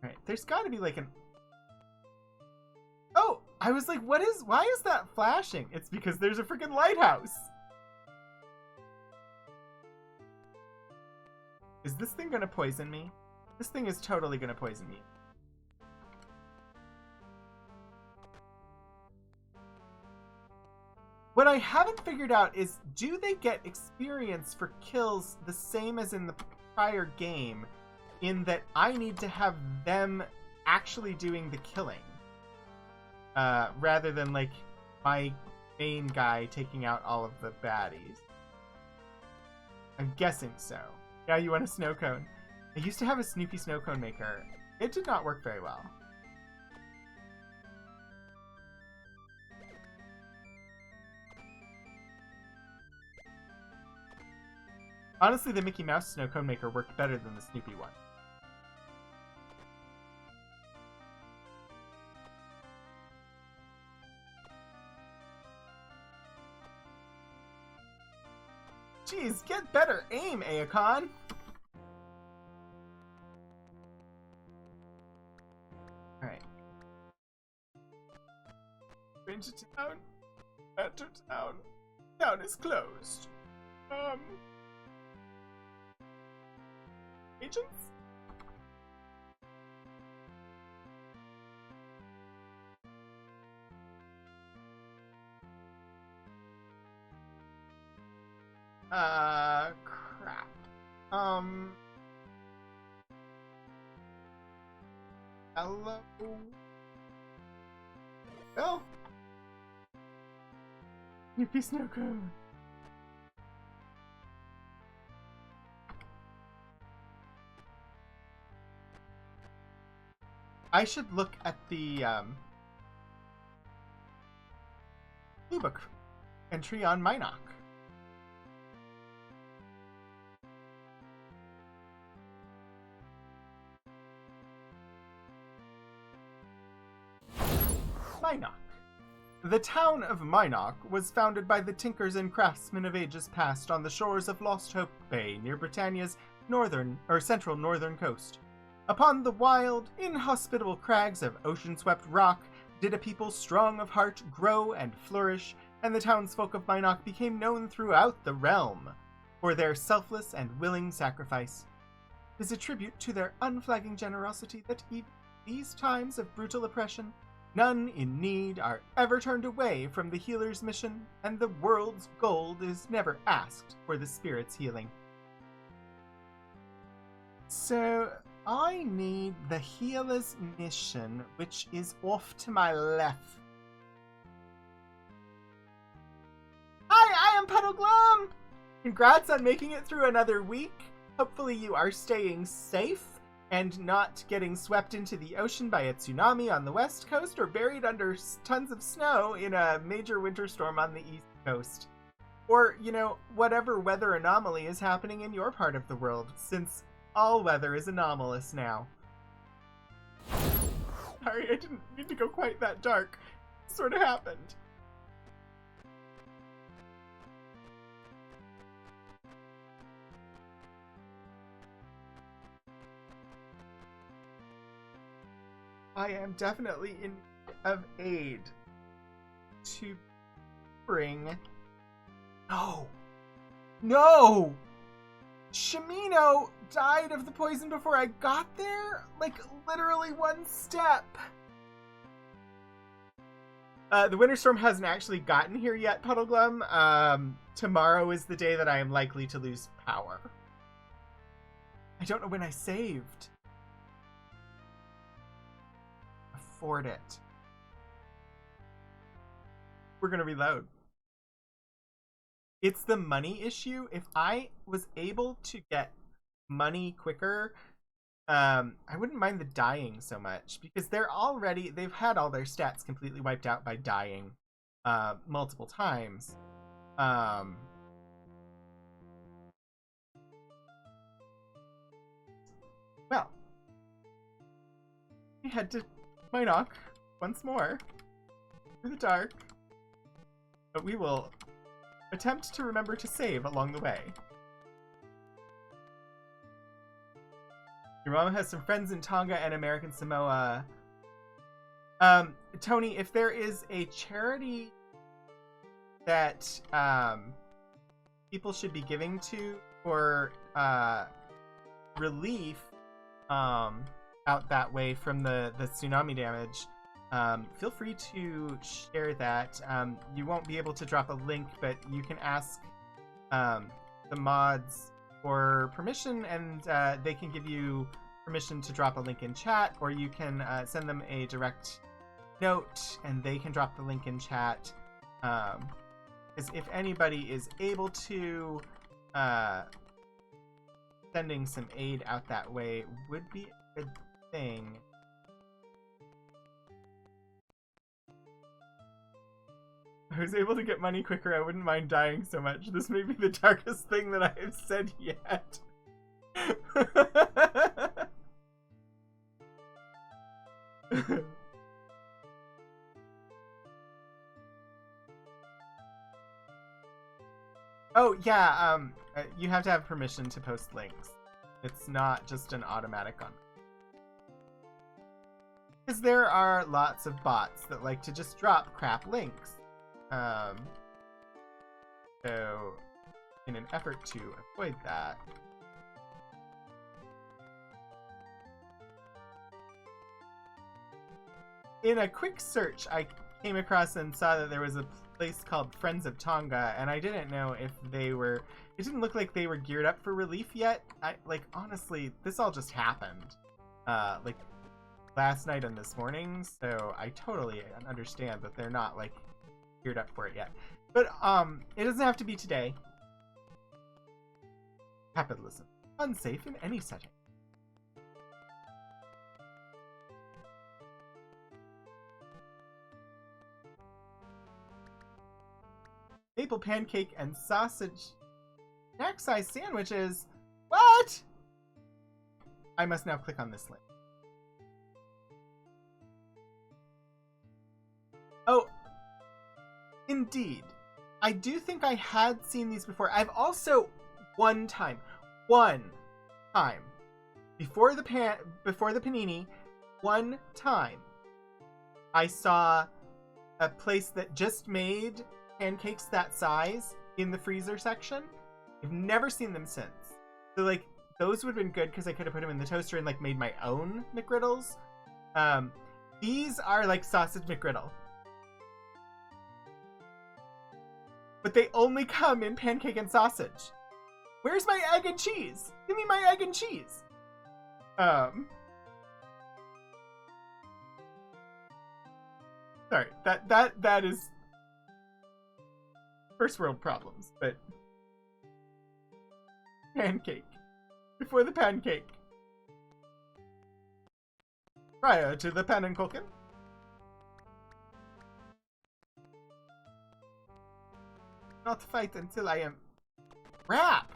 Alright, there's gotta be like an... Oh! I was like, why is that flashing? It's because there's a freaking lighthouse! Is this thing gonna poison me? This thing is totally gonna poison me. What I haven't figured out is, do they get experience for kills the same as in the prior game, in that I need to have them actually doing the killing, rather than, like, my main guy taking out all of the baddies? I'm guessing so. Yeah, you want a snow cone. I used to have a Snoopy snow cone maker. It did not work very well. Honestly, the Mickey Mouse snow cone maker worked better than the Snoopy one. Jeez, get better aim, Aacon! Alright. Into town. Enter town. Town is closed. Agents? Crap. Hello? Oh! Snoopy snow cone. I should look at the blue book entry on Minok. Minok. The town of Minok was founded by the tinkers and craftsmen of ages past on the shores of Lost Hope Bay near Britannia's central northern coast. Upon the wild, inhospitable crags of ocean-swept rock did a people strong of heart grow and flourish, and the townsfolk of Minok became known throughout the realm for their selfless and willing sacrifice. is a tribute to their unflagging generosity that even these times of brutal oppression, none in need are ever turned away from the healer's mission, and the world's gold is never asked for the spirit's healing. So, I need the healer's mission, which is off to my left. Hi, I am Puddleglum! Congrats on making it through another week. Hopefully you are staying safe and not getting swept into the ocean by a tsunami on the west coast or buried under tons of snow in a major winter storm on the east coast. Or, whatever weather anomaly is happening in your part of the world, since all weather is anomalous now. Sorry, I didn't mean to go quite that dark. It sort of happened. I am definitely in need of aid to bring... No! Shimino died of the poison before I got there? Like, literally one step. The winter storm hasn't actually gotten here yet, Puddleglum. Tomorrow is the day that I am likely to lose power. I don't know when I saved. Afford it. We're gonna reload. It's the money issue. If I was able to get money quicker, I wouldn't mind the dying so much, because they've had all their stats completely wiped out by dying multiple times. Well, we head to Minok once more through the dark, but we will attempt to remember to save along the way. Your mom has some friends in Tonga and American Samoa. Tony, if there is a charity that people should be giving to for relief out that way from the tsunami damage, feel free to share that. You won't be able to drop a link, but you can ask the mods for permission, and they can give you permission to drop a link in chat, or you can send them a direct note and they can drop the link in chat. Because if anybody is able to, sending some aid out that way would be a good thing. I was able to get money quicker, I wouldn't mind dying so much. This may be the darkest thing that I have said yet. Oh, yeah, you have to have permission to post links. It's not just an automatic on. Because there are lots of bots that like to just drop crap links. So, in an effort to avoid that, in a quick search, I came across and saw that there was a place called Friends of Tonga, and I didn't know if they were... It didn't look like they were geared up for relief yet. Honestly, this all just happened. Last night and this morning, so I totally understand that they're not, geared up for it yet. But, it doesn't have to be today. Capitalism. Unsafe in any setting. Maple pancake and sausage snack-size sandwiches? What? I must now click on this link. Oh, indeed. I do think I had seen these before. I've also one time, before the panini, one time, I saw a place that just made pancakes that size in the freezer section. I've never seen them since. So those would have been good because I could have put them in the toaster and like made my own McGriddles. These are like sausage McGriddle. But they only come in pancake and sausage. Where's my egg and cheese? Give me my egg and cheese. Sorry, that is first world problems, but pancake. Before the pancake. Prior to the Pannenkoeken. Not fight until I am... Crap!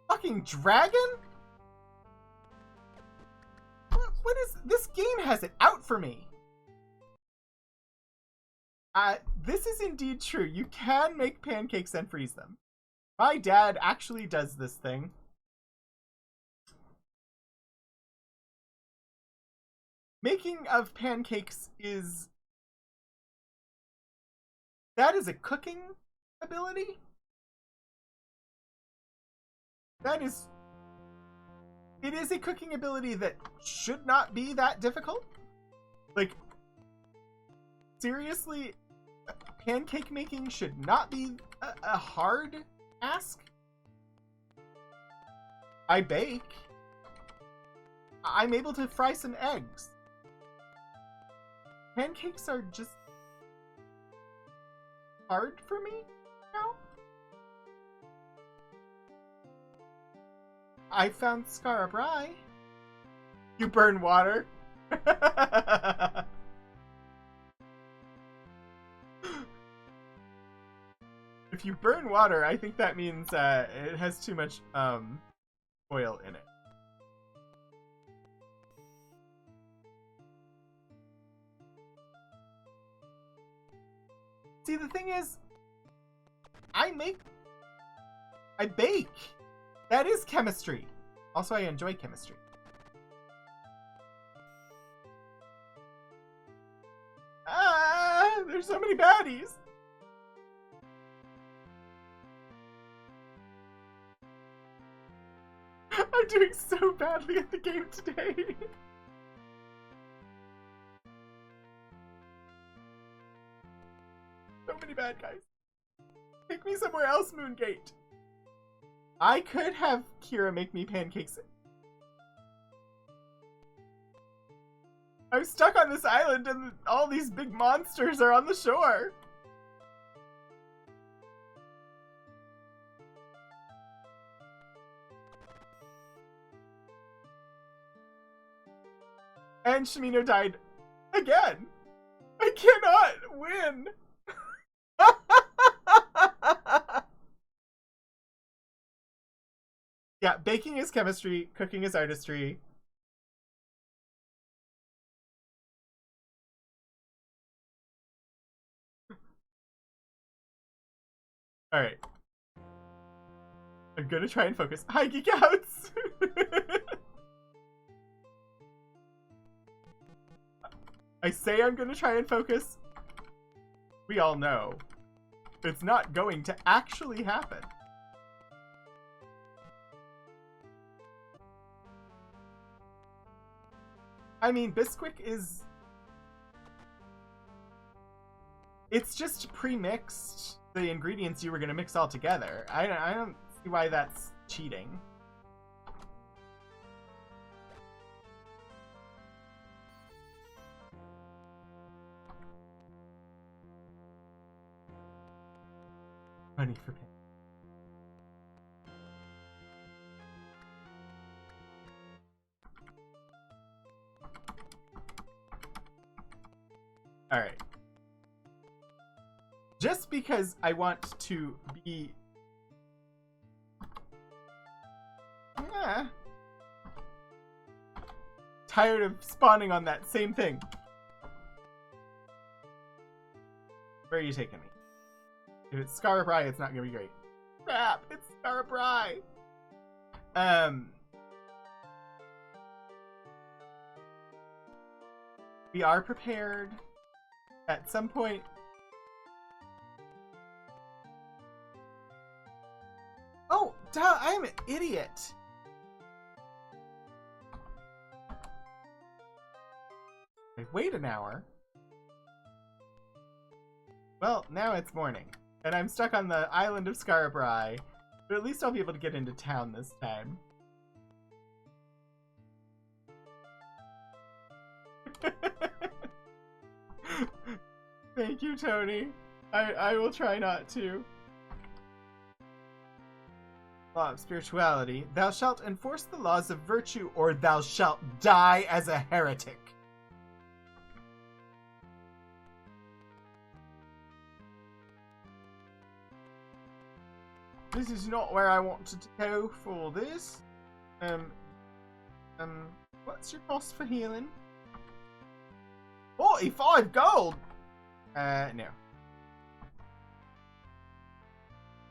Fucking dragon? What is... This game has it out for me. This is indeed true. You can make pancakes and freeze them. My dad actually does this thing. Making of pancakes is... That is a cooking ability? That is... It is a cooking ability that should not be that difficult. Like, seriously, pancake making should not be a hard ask. I bake. I'm able to fry some eggs. Pancakes are just hard for me now. I found Scarabrai. You burn water. If you burn water, I think that means it has too much oil in it. See, the thing is, I bake. That is chemistry. Also, I enjoy chemistry. Ah, there's so many baddies. I'm doing so badly at the game today. So many bad guys. Take me somewhere else, Moongate. I could have Kira make me pancakes. I'm stuck on this island and all these big monsters are on the shore. And Shimino died again. I cannot win. Yeah, baking is chemistry, cooking is artistry. Alright. I'm gonna try and focus. Hi, Geek Outs! I say I'm gonna try and focus. We all know it's not going to actually happen. I mean, Bisquick is... It's just pre-mixed the ingredients you were going to mix all together. I don't see why that's cheating. Money for pay. Alright. Just because I want to be... tired of spawning on that same thing. Where are you taking me? If it's Scarabrai, it's not gonna be great. Crap! It's Scarabrai! We are prepared. At some point... Oh! duh, I'm an idiot. Wait an hour. Well, now it's morning, and I'm stuck on the island of Scarborough, but at least I'll be able to get into town this time. Thank you, Tony. I will try not to. Law of spirituality. Thou shalt enforce the laws of virtue, or thou shalt die as a heretic. This is not where I wanted to go for this. What's your cost for healing? 45 gold! No.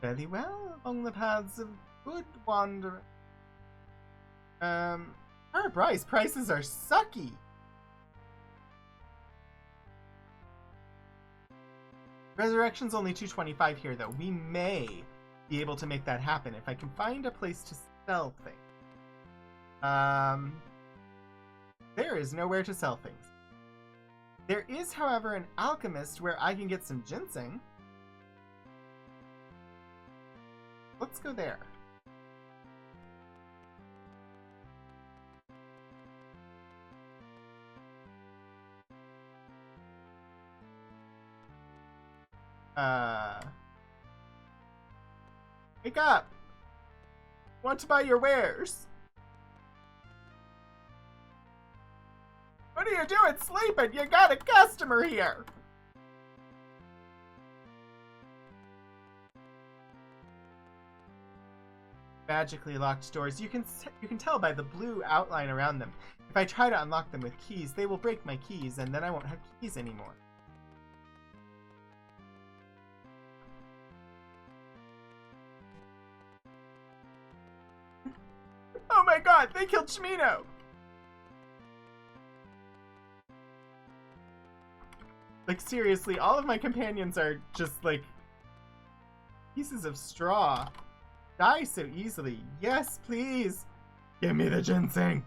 Fairly well along the paths of good wandering. Our prices are sucky. Resurrection's only 225 here, though. We may be able to make that happen if I can find a place to sell things. There is nowhere to sell things. There is, however, an alchemist where I can get some ginseng. Let's go there. Wake up! Want to buy your wares? What are you doing sleeping? You got a customer here! Magically locked doors. You can tell by the blue outline around them. If I try to unlock them with keys, they will break my keys, and then I won't have keys anymore. Oh my god, they killed Chimino! Like, seriously, all of my companions are just, like, pieces of straw. Die so easily. Yes, please! Give me the ginseng!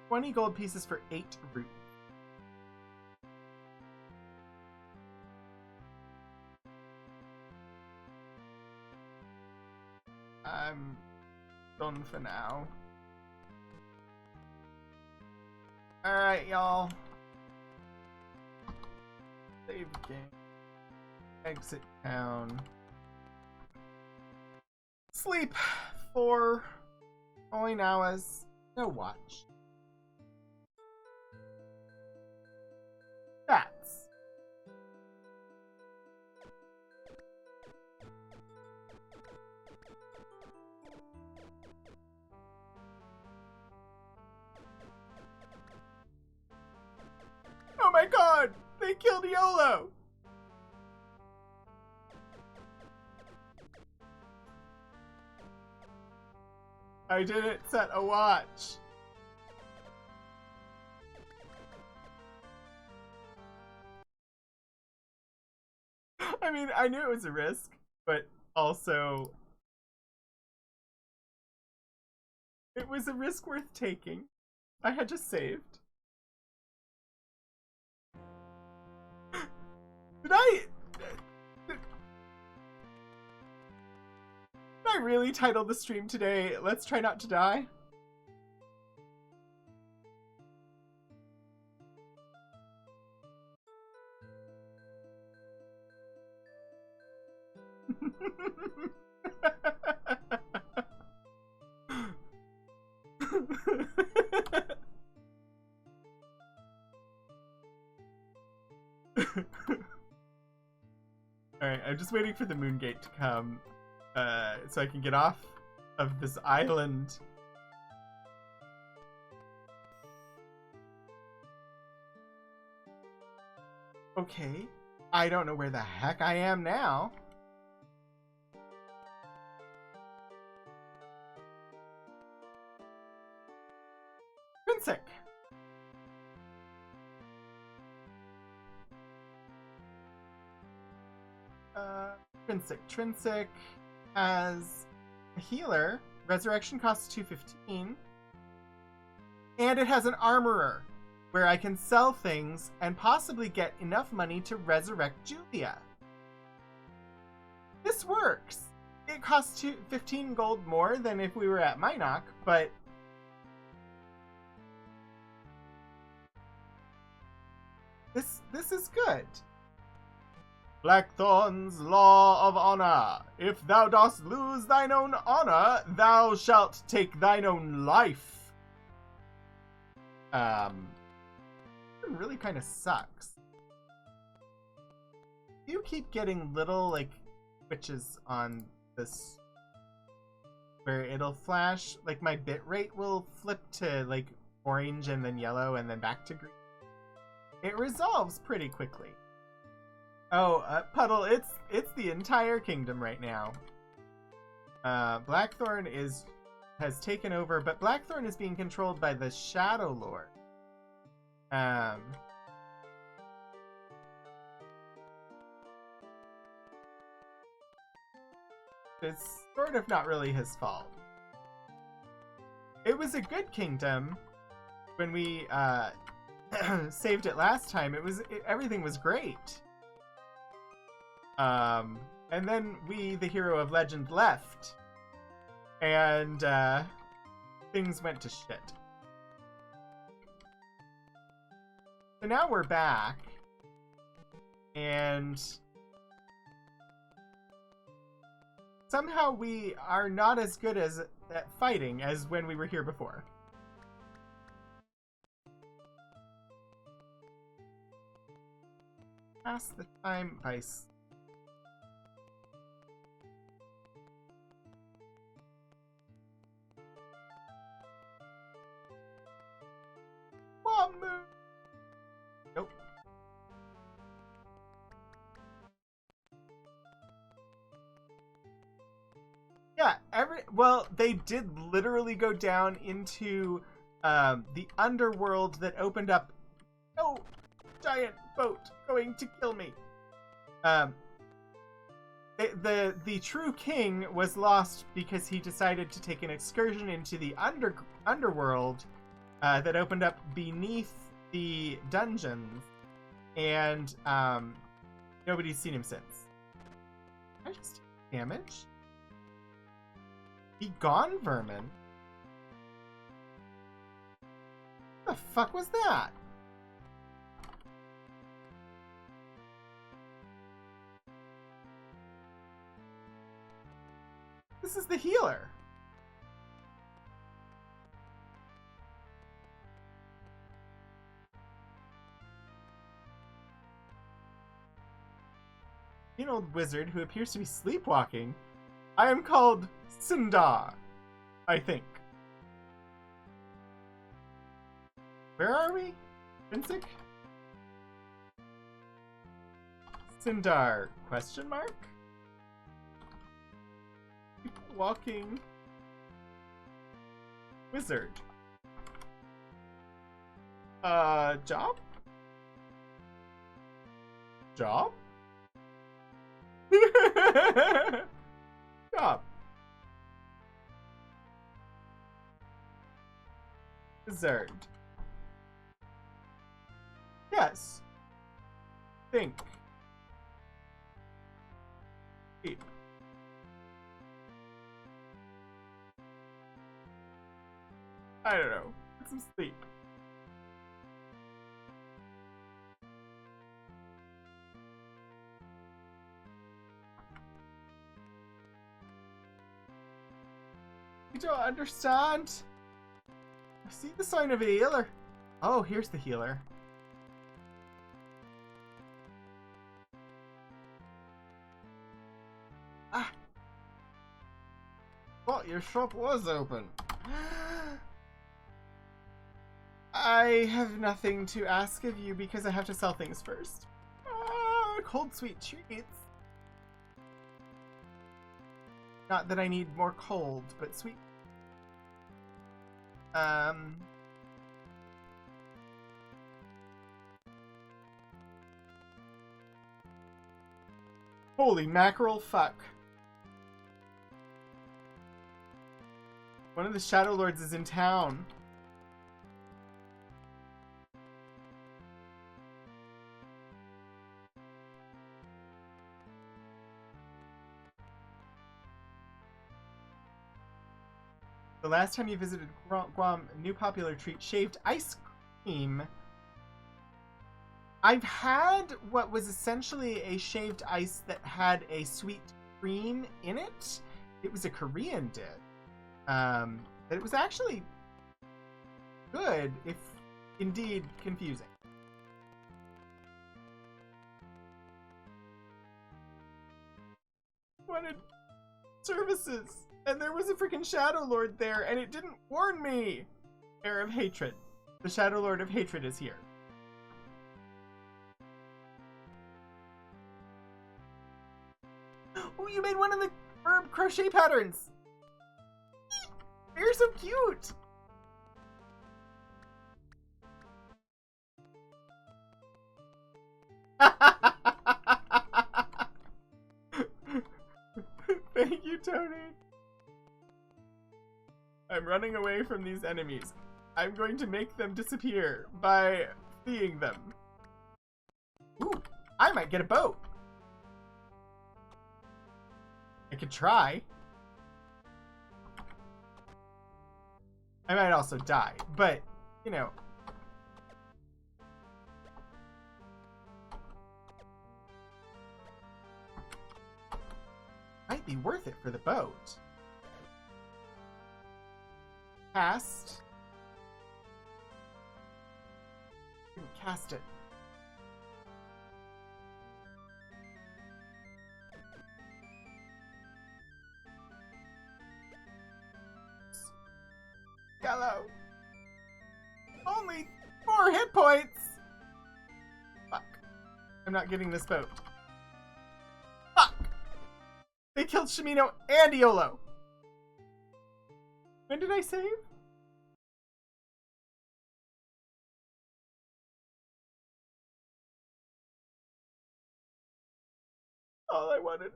20 gold pieces for 8 root. I'm done for now. Alright, y'all. Save game. Exit town. Sleep for 9 hours. No watch. Bats. Oh my god! They killed Iolo! I didn't set a watch. I mean, I knew it was a risk, but also it was a risk worth taking. I had just saved. Did I really title the stream today, Let's Try Not to Die? Alright, I'm just waiting for the moon gate to come so I can get off of this island. Okay, I don't know where the heck I am now. Sick. Trinsic. Trinsic has a healer. Resurrection costs 215. And it has an armorer, where I can sell things and possibly get enough money to resurrect Julia. This works. It costs 15 gold more than if we were at Minok, but this is good. Blackthorn's Law of Honor. If thou dost lose thine own honor, thou shalt take thine own life. It really kind of sucks. You keep getting little, like, switches on this where it'll flash, like, my bitrate will flip to, like, orange and then yellow and then back to green. It resolves pretty quickly. Oh, Puddle, it's the entire kingdom right now. Blackthorn has taken over, but Blackthorn is being controlled by the Shadow Lord. It's sort of not really his fault. It was a good kingdom when we saved it last time. Everything was great. And then we, the hero of legend, left. And things went to shit. So now we're back. And somehow we are not as good at fighting as when we were here before. Pass the time by... Nope. Yeah, well, they did literally go down into the underworld that opened up. No, giant boat going to kill me. The true king was lost because he decided to take an excursion into the underworld that opened up beneath the dungeons, and nobody's seen him since. Did I just take damage? Be gone, vermin. What the fuck was that? This is the healer. An old wizard who appears to be sleepwalking. I am called Sindar, I think. Where are we? Vincic? Sindar, question mark? Keep walking. Wizard. Job? Job? Job. Wizard. Yes. Think. Sleep. I don't know. Get some sleep. You don't understand? I see the sign of a healer. Oh, here's the healer. Ah. Well, your shop was open. I have nothing to ask of you because I have to sell things first. Ah, cold sweet treats. Not that I need more cold, but sweet. Holy mackerel, fuck. One of the Shadow Lords is in town. The last time you visited Guam, a new popular treat, shaved ice cream. I've had what was essentially a shaved ice that had a sweet cream in it. It was a Korean dish. But it was actually good, if indeed confusing. Wanted services, and there was a freaking Shadow Lord there, and it didn't warn me! Air of Hatred. The Shadow Lord of Hatred is here. Oh, you made one of the herb crochet patterns! They're so cute! Thank you, Tony. I'm running away from these enemies. I'm going to make them disappear by fleeing them. Ooh, I might get a boat. I could try. I might also die, but, you know. Might be worth it for the boat. Cast. Didn't cast it. Yellow. Only 4 hit points. Fuck. I'm not getting this boat. Fuck. They killed Shimino and Iolo. When did I save? All I wanted.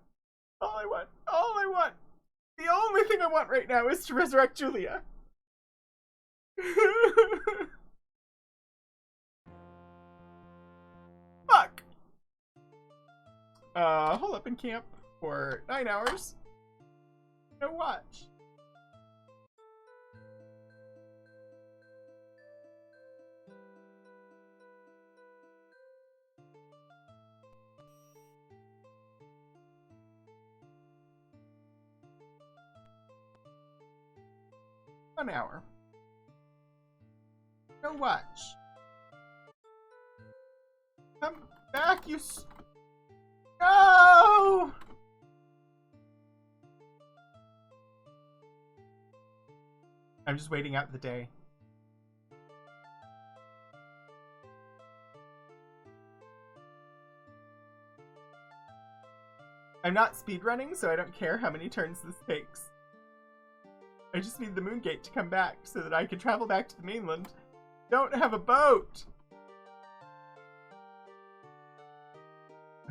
All I want. All I want. The only thing I want right now is to resurrect Julia. Fuck. Hold up in camp for 9 hours. No watch. An hour. No watch. Come back, you No! I'm just waiting out the day. I'm not speedrunning, so I don't care how many turns this takes. I just need the moon gate to come back so that I can travel back to the mainland. Don't have a boat!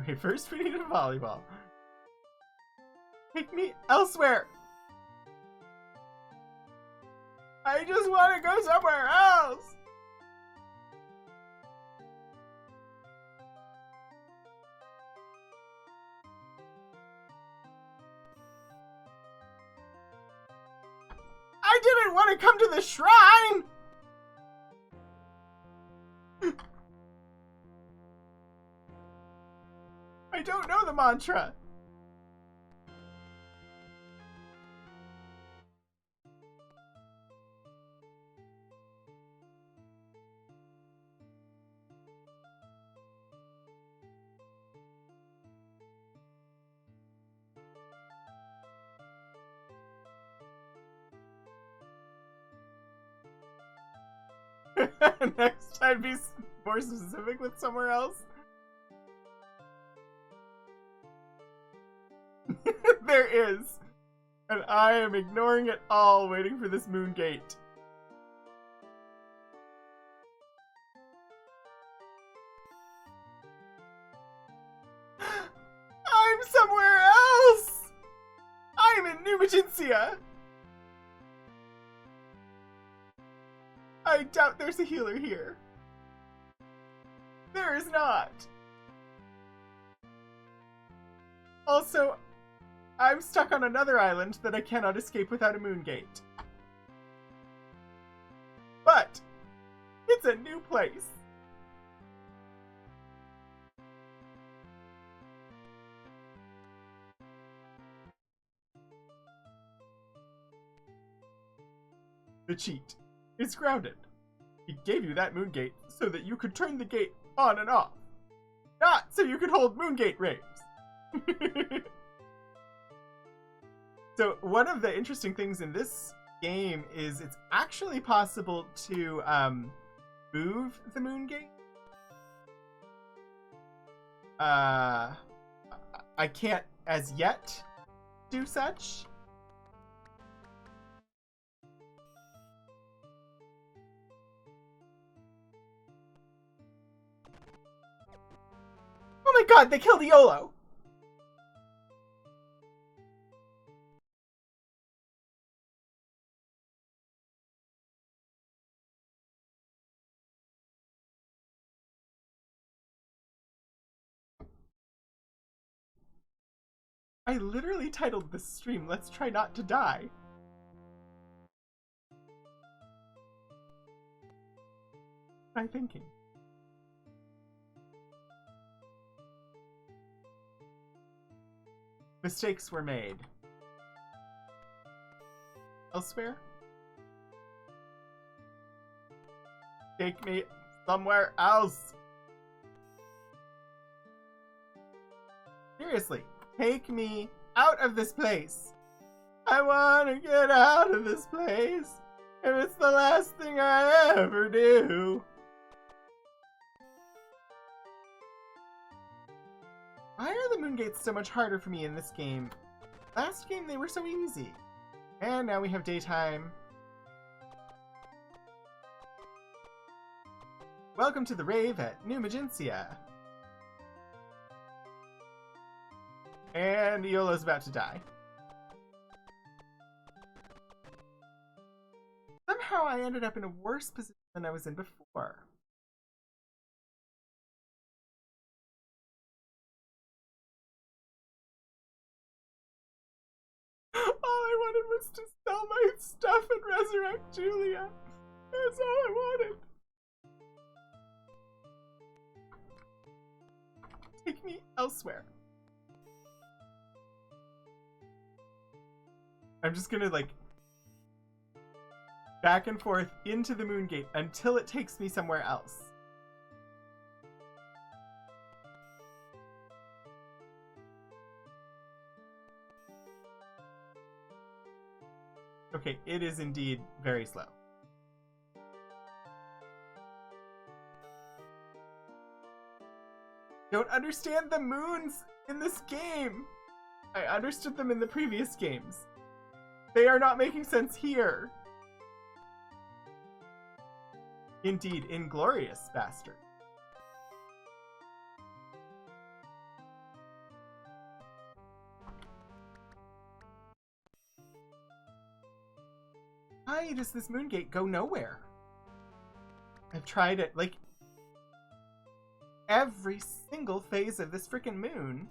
Okay, first we need a volleyball. Take me elsewhere! I just want to go somewhere else! I didn't want to come to the shrine! I don't know the mantra. Next time be more specific with somewhere else. There is. And I am ignoring it all, waiting for this moon gate. I'm I'm somewhere else! I'm in New Magencia! I doubt there's a healer here. There is not. Also, I'm stuck on another island that I cannot escape without a moon gate. But it's a new place. The cheat is grounded. He gave you that moon gate so that you could turn the gate on and off. Not so you could hold moon gate raves. So one of the interesting things in this game is it's actually possible to move the moon gate. I can't as yet do such. Oh my god, they killed Iolo! I literally titled this stream, Let's Try Not to Die. What am I thinking? Mistakes were made. Elsewhere? Take me somewhere else. Seriously, take me out of this place. I want to get out of this place. If it's the last thing I ever do. Why are the moon gates so much harder for me in this game? Last game they were so easy. And now we have daytime. Welcome to the rave at New Magencia. And Iolo's about to die. Somehow I ended up in a worse position than I was in before. All I wanted was to sell my stuff and resurrect Julia. That's all I wanted. Take me elsewhere. I'm just gonna, like, back and forth into the moon gate until it takes me somewhere else. Okay, it is indeed very slow. Don't understand the moons in this game. I understood them in the previous games. They are not making sense here. Indeed, inglorious bastard. Why does this moon gate go nowhere? I've tried it, like, every single phase of this frickin' moon,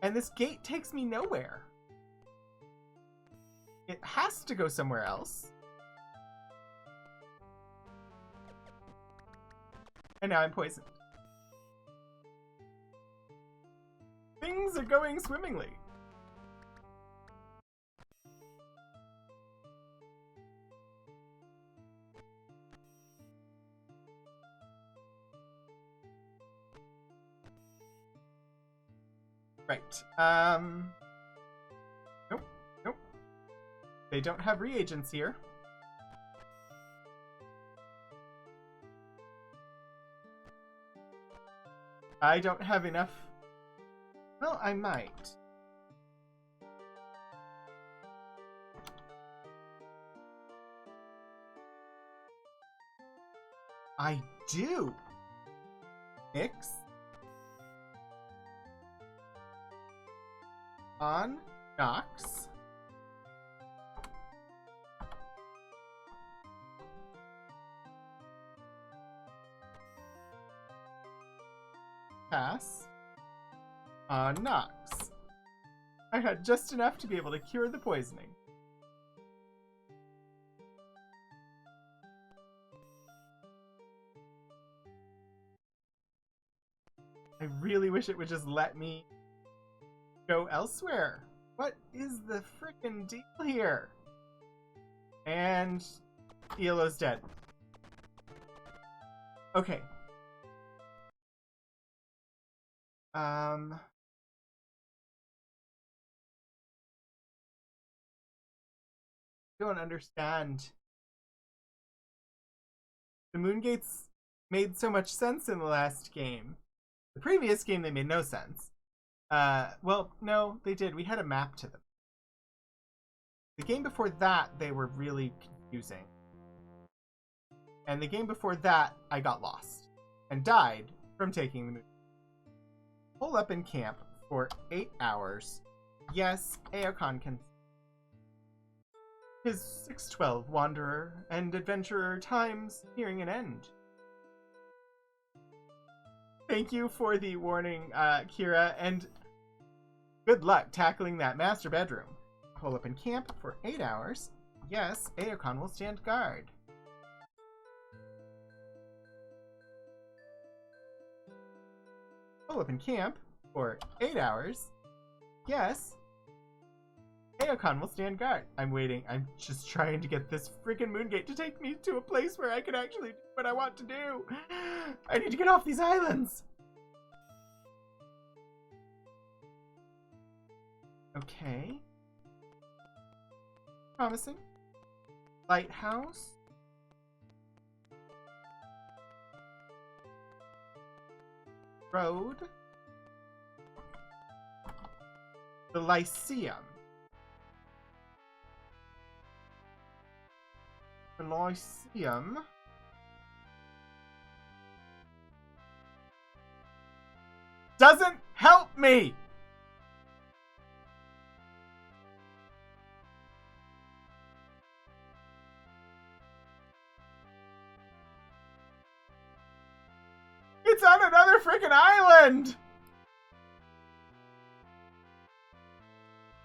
and this gate takes me nowhere. It has to go somewhere else. And now I'm poisoned. Things are going swimmingly. Right. Nope. Nope. They don't have reagents here. I don't have enough. Well, I might. I do. Mix. on Nox. Pass on Nox. I had just enough to be able to cure the poisoning. I really wish it would just let me go elsewhere. What is the frickin' deal here? And Elo's dead. Okay. Don't understand. The Moongates made so much sense in the last game. The previous game, they made no sense. Well, no, they did. We had a map to them. The game before that, they were really confusing. And the game before that, I got lost. And died from taking the moon. Pull up in camp for 8 hours. Yes, Aokon can. His 612 wanderer and adventurer times nearing an end. Thank you for the warning, Kira, and good luck tackling that master bedroom. Pull up in camp for 8 hours. Yes, Aokon will stand guard. Pull up in camp for 8 hours. Yes, Aokon will stand guard. I'm waiting. I'm just trying to get this freaking Moongate to take me to a place where I can actually do what I want to do. I need to get off these islands. Okay. Promising. Lighthouse. Road. The Lyceum. The Lyceum. Doesn't help me! It's on another freaking island!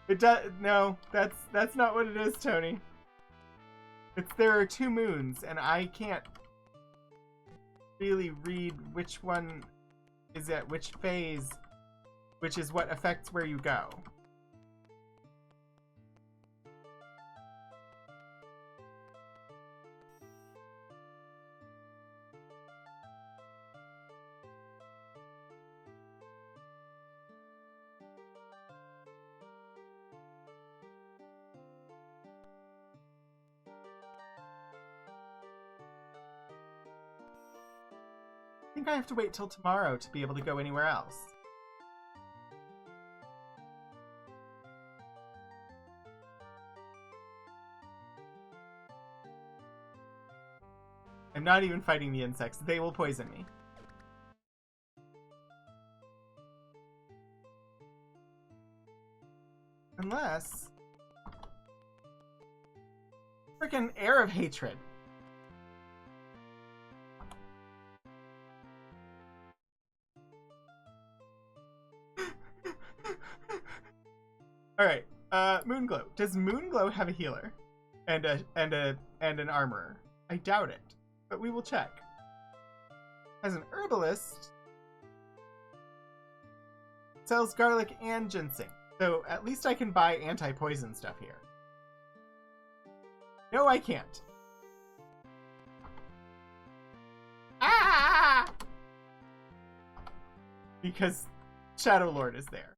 It does. No, that's not what it is, Tony. There are 2 moons, and I can't really read which one is at which phase, which is what affects where you go. I think I have to wait till tomorrow to be able to go anywhere else. I'm not even fighting the insects. They will poison me. Unless... Frickin' air of hatred. Alright, Moonglow. Does Moonglow have a healer? And an armorer? I doubt it, but we will check. As an herbalist, sells garlic and ginseng, so at least I can buy anti-poison stuff here. No, I can't. Ah! Because Shadow Lord is there.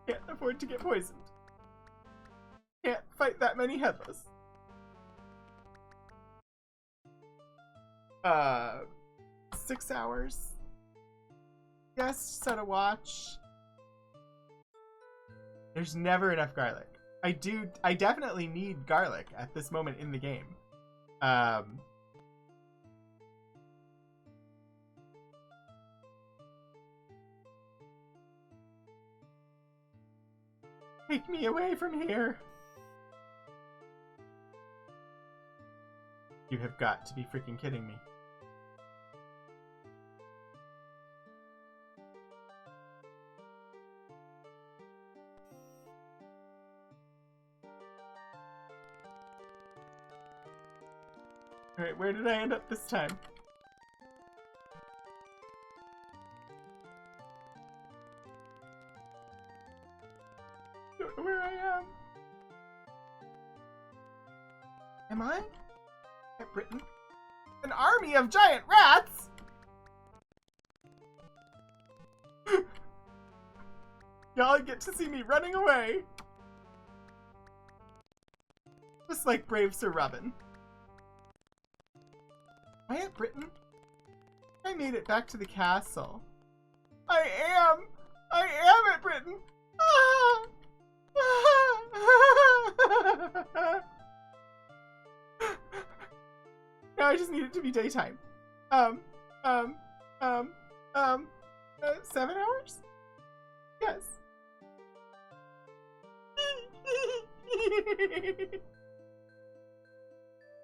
Can't afford to get poisoned. Can't fight that many headless. 6 hours. Yes, set a watch. There's never enough garlic. I definitely need garlic at this moment in the game. Take me away from here. You have got to be freaking kidding me. Alright, where did I end up this time? Don't know where I am. Am I? At Britain? An army of giant rats? Y'all get to see me running away. Just like brave Sir Robin. Am I at Britain? I made it back to the castle. I am at Britain. Ah! Now I just need it to be daytime. 7 hours? Yes.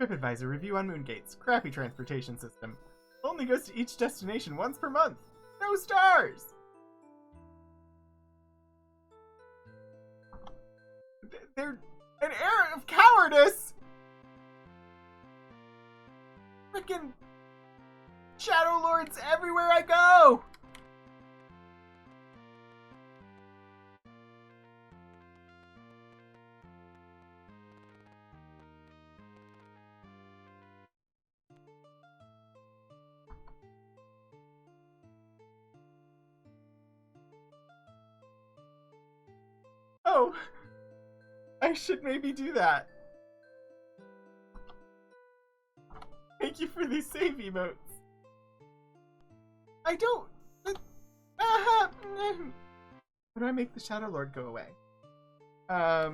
TripAdvisor review on Moongates. Crappy transportation system. Only goes to each destination once per month. No stars! They're an air of cowardice! Frickin' Shadow Lords everywhere I go! Oh, I should maybe do that. Thank you for these save emotes. I don't... How do I make the Shadow Lord go away? I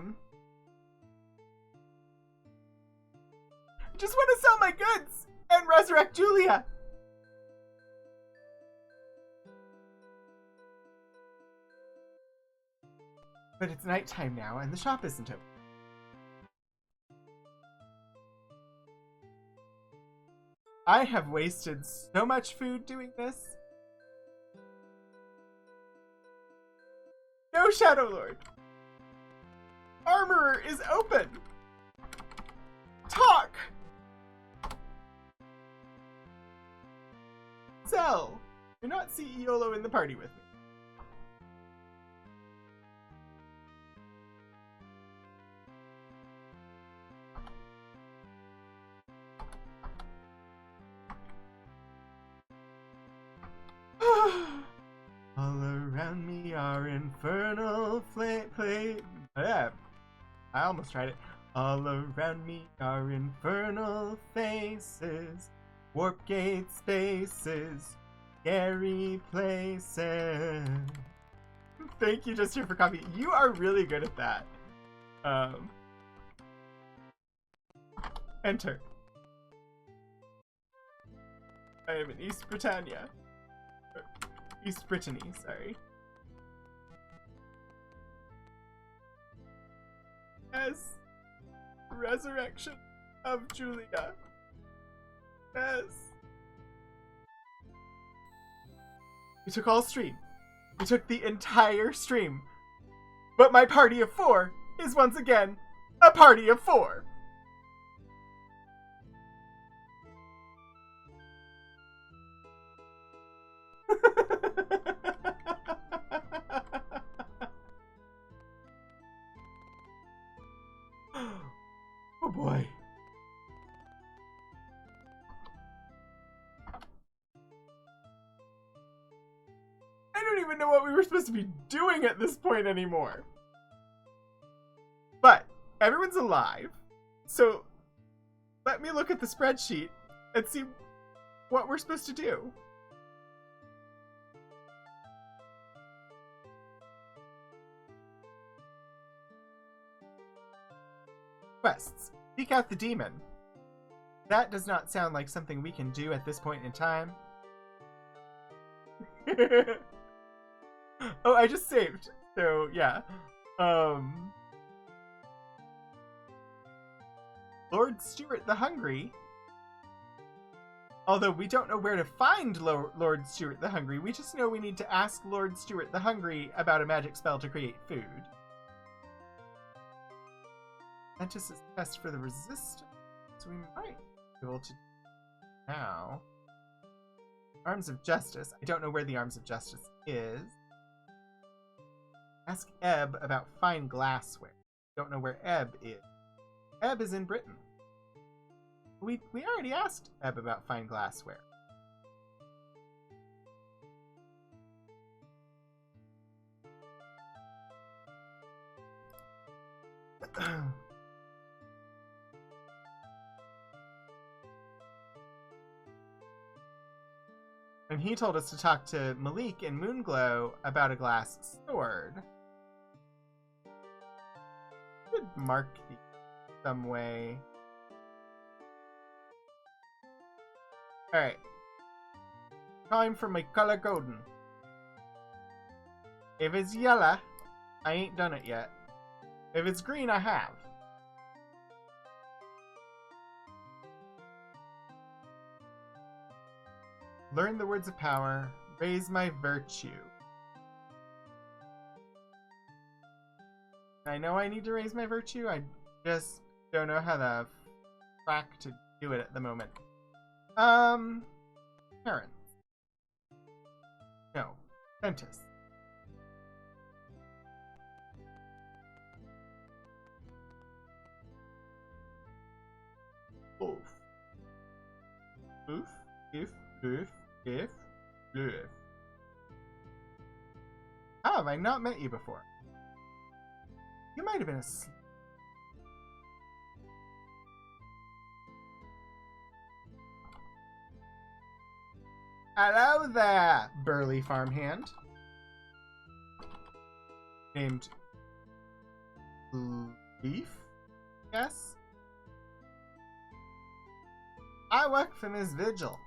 just want to sell my goods and resurrect Julia. But it's nighttime now, and the shop isn't open. I have wasted so much food doing this. No, Shadow Lord. Armorer is open. Talk. Sell. Do not see Iolo in the party with me. All around me are infernal I almost tried it. All around me are infernal faces, warp gate spaces, scary places. Thank you, Just Here for Coffee. You are really good at that. Enter. I am in East Britannia. East Brittany, sorry. Yes. Resurrection of Julia. Yes. We took all stream. We took the entire stream. But my party of 4 is once again a party of 4. Oh boy. I don't even know what we were supposed to be doing at this point anymore. But everyone's alive, so let me look at the spreadsheet and see what we're supposed to do. Quests. Seek out the demon. That does not sound like something we can do at this point in time. Oh, I just saved. So, yeah. Um, Lord Stuart the Hungry. Although we don't know where to find Lord Stuart the Hungry, we just know we need to ask Lord Stuart the Hungry about a magic spell to create food. Ventus's test for the resistance. So we might be able to do now. Arms of Justice. I don't know where the Arms of Justice is. Ask Ebb about fine glassware. Don't know where Ebb is. Ebb is in Britain. We already asked Ebb about fine glassware. And he told us to talk to Malik in Moonglow about a glass sword. Could mark these some way. Alright. Time for my color coding. If it's yellow, I ain't done it yet. If it's green, I have. Learn the words of power. Raise my virtue. I know I need to raise my virtue. I just don't know how the frack to do it at the moment. Parents. No. Ventus. Oof. Oof. If. How have I not met you before? You might have been asleep. Hello there, burly farmhand. Named Leaf, yes? I work for Miss Vigil.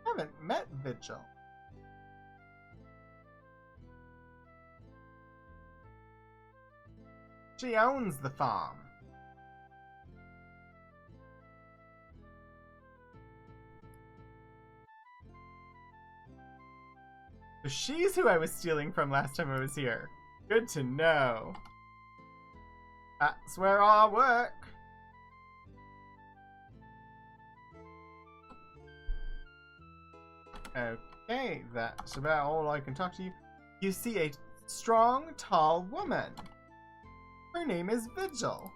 I haven't met Vigil. She owns the farm. So she's who I was stealing from last time I was here. Good to know. That's where I work. Okay, that's about all I can talk to you. You see a strong, tall woman. Her name is Vigil.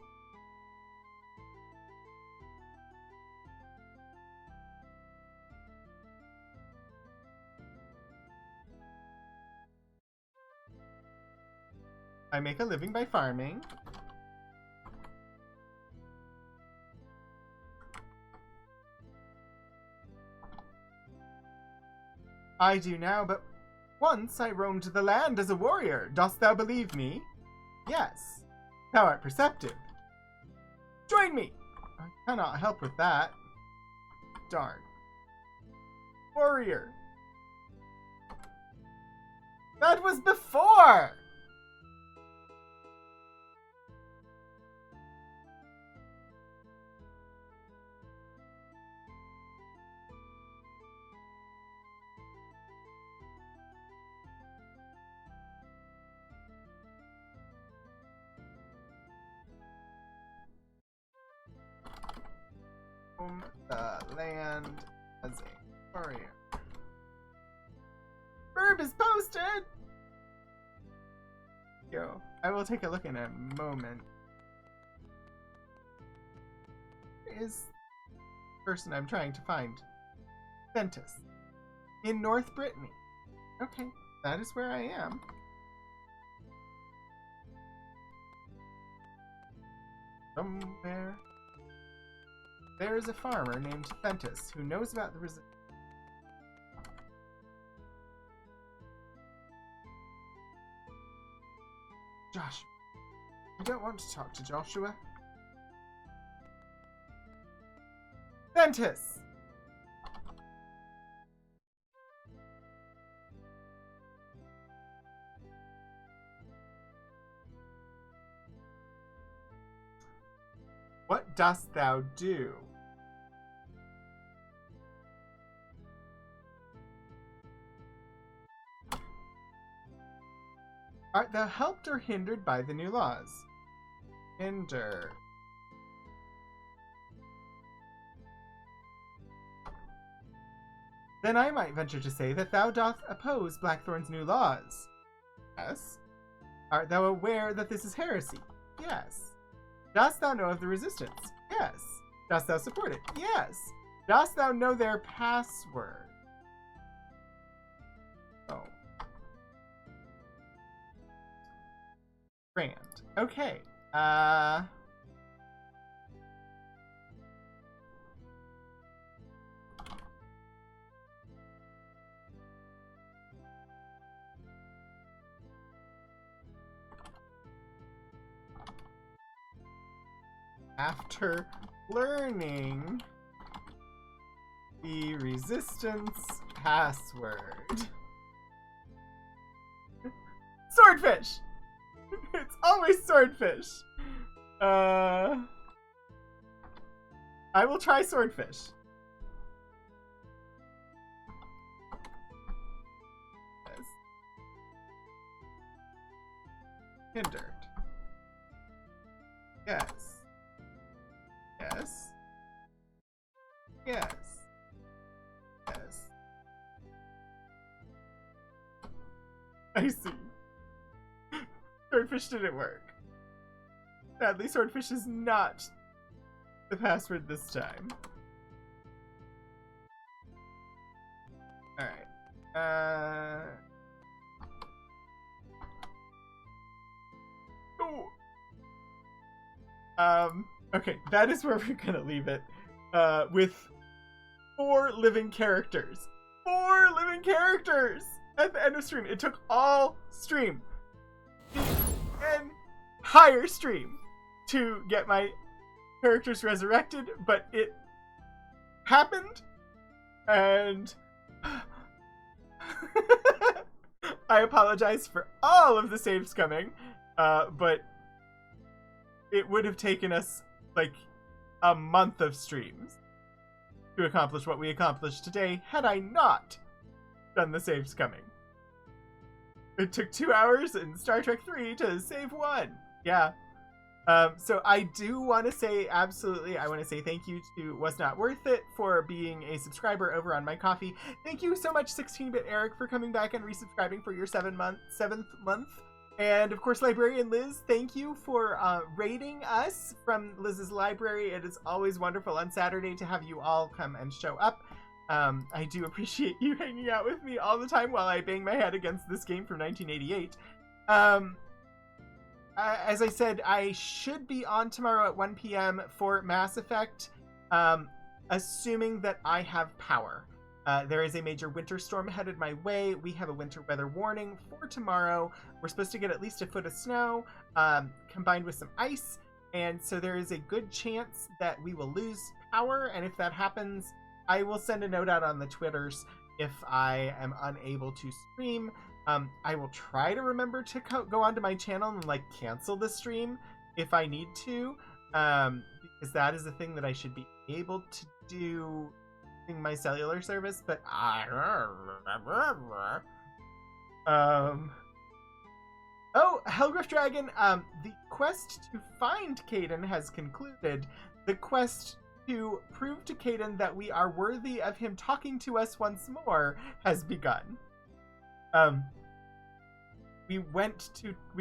I make a living by farming. I do now, but once I roamed the land as a warrior. Dost thou believe me? Yes. Thou art perceptive. Join me! I cannot help with that. Darn. Warrior. That was before! The land as a warrior. Verb is posted! Yo, I will take a look in a moment. Where is the person I'm trying to find? Ventus. In North Brittany. Okay, that is where I am. Somewhere. There is a farmer named Ventus who knows about the resistance. Joshua. I don't want to talk to Joshua. Ventus! What dost thou do? Art thou helped or hindered by the new laws? Hinder. Then I might venture to say that thou doth oppose Blackthorn's new laws. Yes. Art thou aware that this is heresy? Yes. Dost thou know of the resistance? Yes. Dost thou support it? Yes. Dost thou know their password? Oh. Grand. Okay. After learning the resistance password. Swordfish! It's always swordfish. I will try swordfish. Yes. Hindered. Yes. Yes. Yes. Yes. I see. Swordfish didn't work. Sadly, swordfish is not the password this time. Alright. Okay, that is where we're gonna leave it. With 4 living characters. 4 living characters! At the end of stream. It took all stream. The entire stream to get my characters resurrected, but it happened, and I apologize for all of the saves coming, but it would have taken us like a month of streams to accomplish what we accomplished today had I not done the saves coming. It took 2 hours in Star Trek 3 to save 1. Yeah. So I do want to say, absolutely, I want to say thank you to Was Not Worth It for being a subscriber over on my coffee. Thank you so much, 16-Bit Eric, for coming back and resubscribing for your 7th month. And of course, Librarian Liz, thank you for raiding us from Liz's library. It is always wonderful on Saturday to have you all come and show up. I do appreciate you hanging out with me all the time while I bang my head against this game from 1988. As I said, I should be on tomorrow at 1 p.m. for Mass Effect, assuming that I have power. There is a major winter storm headed my way. We have a winter weather warning for tomorrow. We're supposed to get at least a foot of snow, combined with some ice, and so there is a good chance that we will lose power, and if that happens, I will send a note out on the Twitters if I am unable to stream. I will try to remember to go onto my channel and cancel the stream if I need to, because that is a thing that I should be able to do using my cellular service, but oh, Hellgriff Dragon, the quest to find Caden has concluded. The quest to prove to Caden that we are worthy of him talking to us once more has begun. We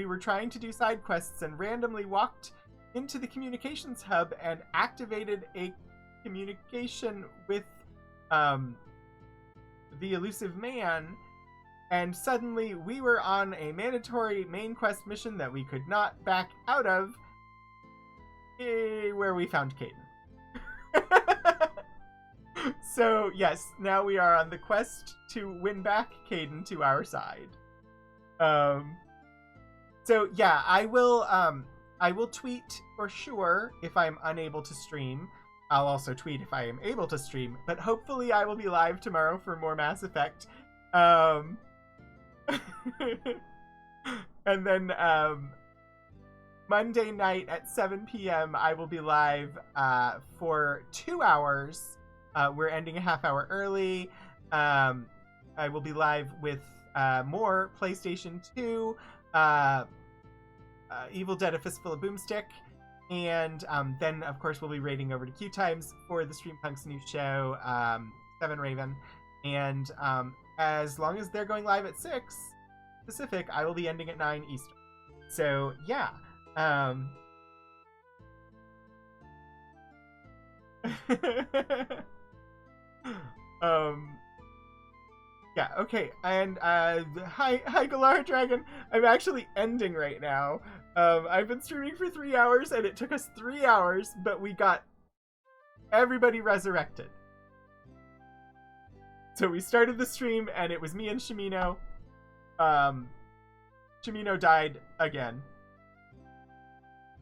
were trying to do side quests and randomly walked into the communications hub and activated a communication with the elusive man, and suddenly we were on a mandatory main quest mission that we could not back out of, where we found Caden. So yes, now we are on the quest to win back Caden to our side. So yeah, I will tweet for sure if I'm unable to stream. I'll also tweet if I am able to stream, but hopefully I will be live tomorrow for more Mass Effect. And then Monday night at 7 p.m. I will be live for 2 hours. We're ending a half hour early. I will be live with more PlayStation 2, Evil Dead: A Fistful of Boomstick, and then, of course, we'll be raiding over to Q Times for the Streampunk's new show, Seven Raven. And as long as they're going live at 6 Pacific, I will be ending at 9 Eastern. So, yeah. Yeah, okay, and hi Galar Dragon. I'm actually ending right now. I've been streaming for 3 hours, and it took us 3 hours, but we got everybody resurrected. So we started the stream, and it was me and Shimino. Shimino died again.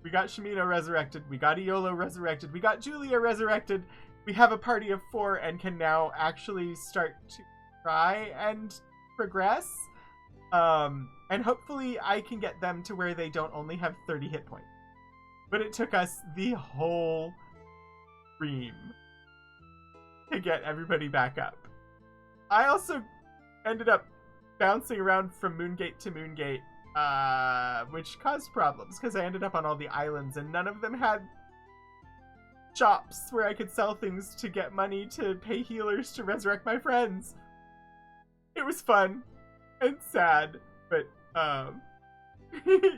We got Shimino resurrected. We got Iolo resurrected. We got Julia resurrected. We have a party of 4 and can now actually start to try and progress. And hopefully I can get them to where they don't only have 30 hit points. But it took us the whole stream to get everybody back up. I also ended up bouncing around from Moongate to Moongate, which caused problems because I ended up on all the islands and none of them had shops where I could sell things to get money to pay healers to resurrect my friends. It was fun and sad, but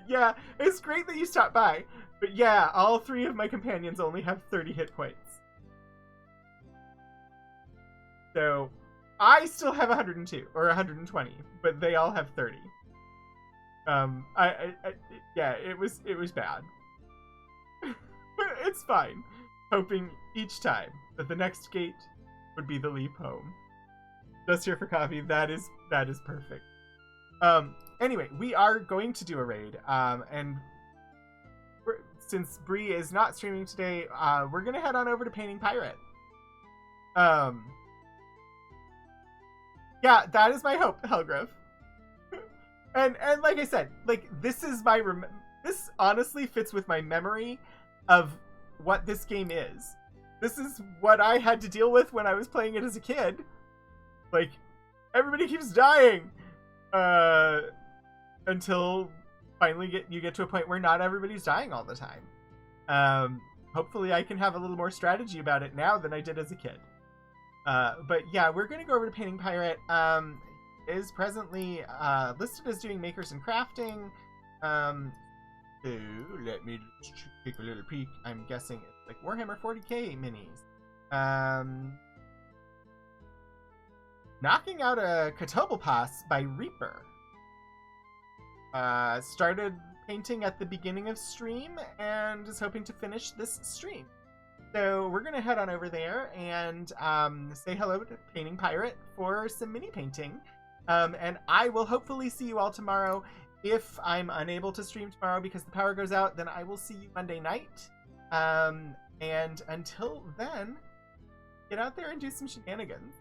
yeah, it's great that you stopped by. But yeah, all 3 of my companions only have 30 hit points. So I still have 102 or 120, but they all have 30. Yeah, it was bad. It's fine. Hoping each time that the next gate would be the leap home. Just here for coffee. That is perfect. Anyway, we are going to do a raid. And since Bree is not streaming today, we're gonna head on over to Painting Pirate. Yeah, that is my hope, Helgrove. and like I said, like this is my this honestly fits with my memory of what this game is. This is what I had to deal with when I was playing it as a kid. Like, everybody keeps dying until finally you get to a point where not everybody's dying all the time. Hopefully I can have a little more strategy about it now than I did as a kid. But yeah, we're going to go over to Painting Pirate. Is presently listed as doing makers and crafting. So let me just take a little peek. I'm guessing it's like Warhammer 40k minis. Knocking out a Katobalpas by Reaper. Started painting at the beginning of stream and is hoping to finish this stream. So we're going to head on over there and say hello to Painting Pirate for some mini painting. And I will hopefully see you all tomorrow. If I'm unable to stream tomorrow because the power goes out, then I will see you Monday night. And until then, get out there and do some shenanigans.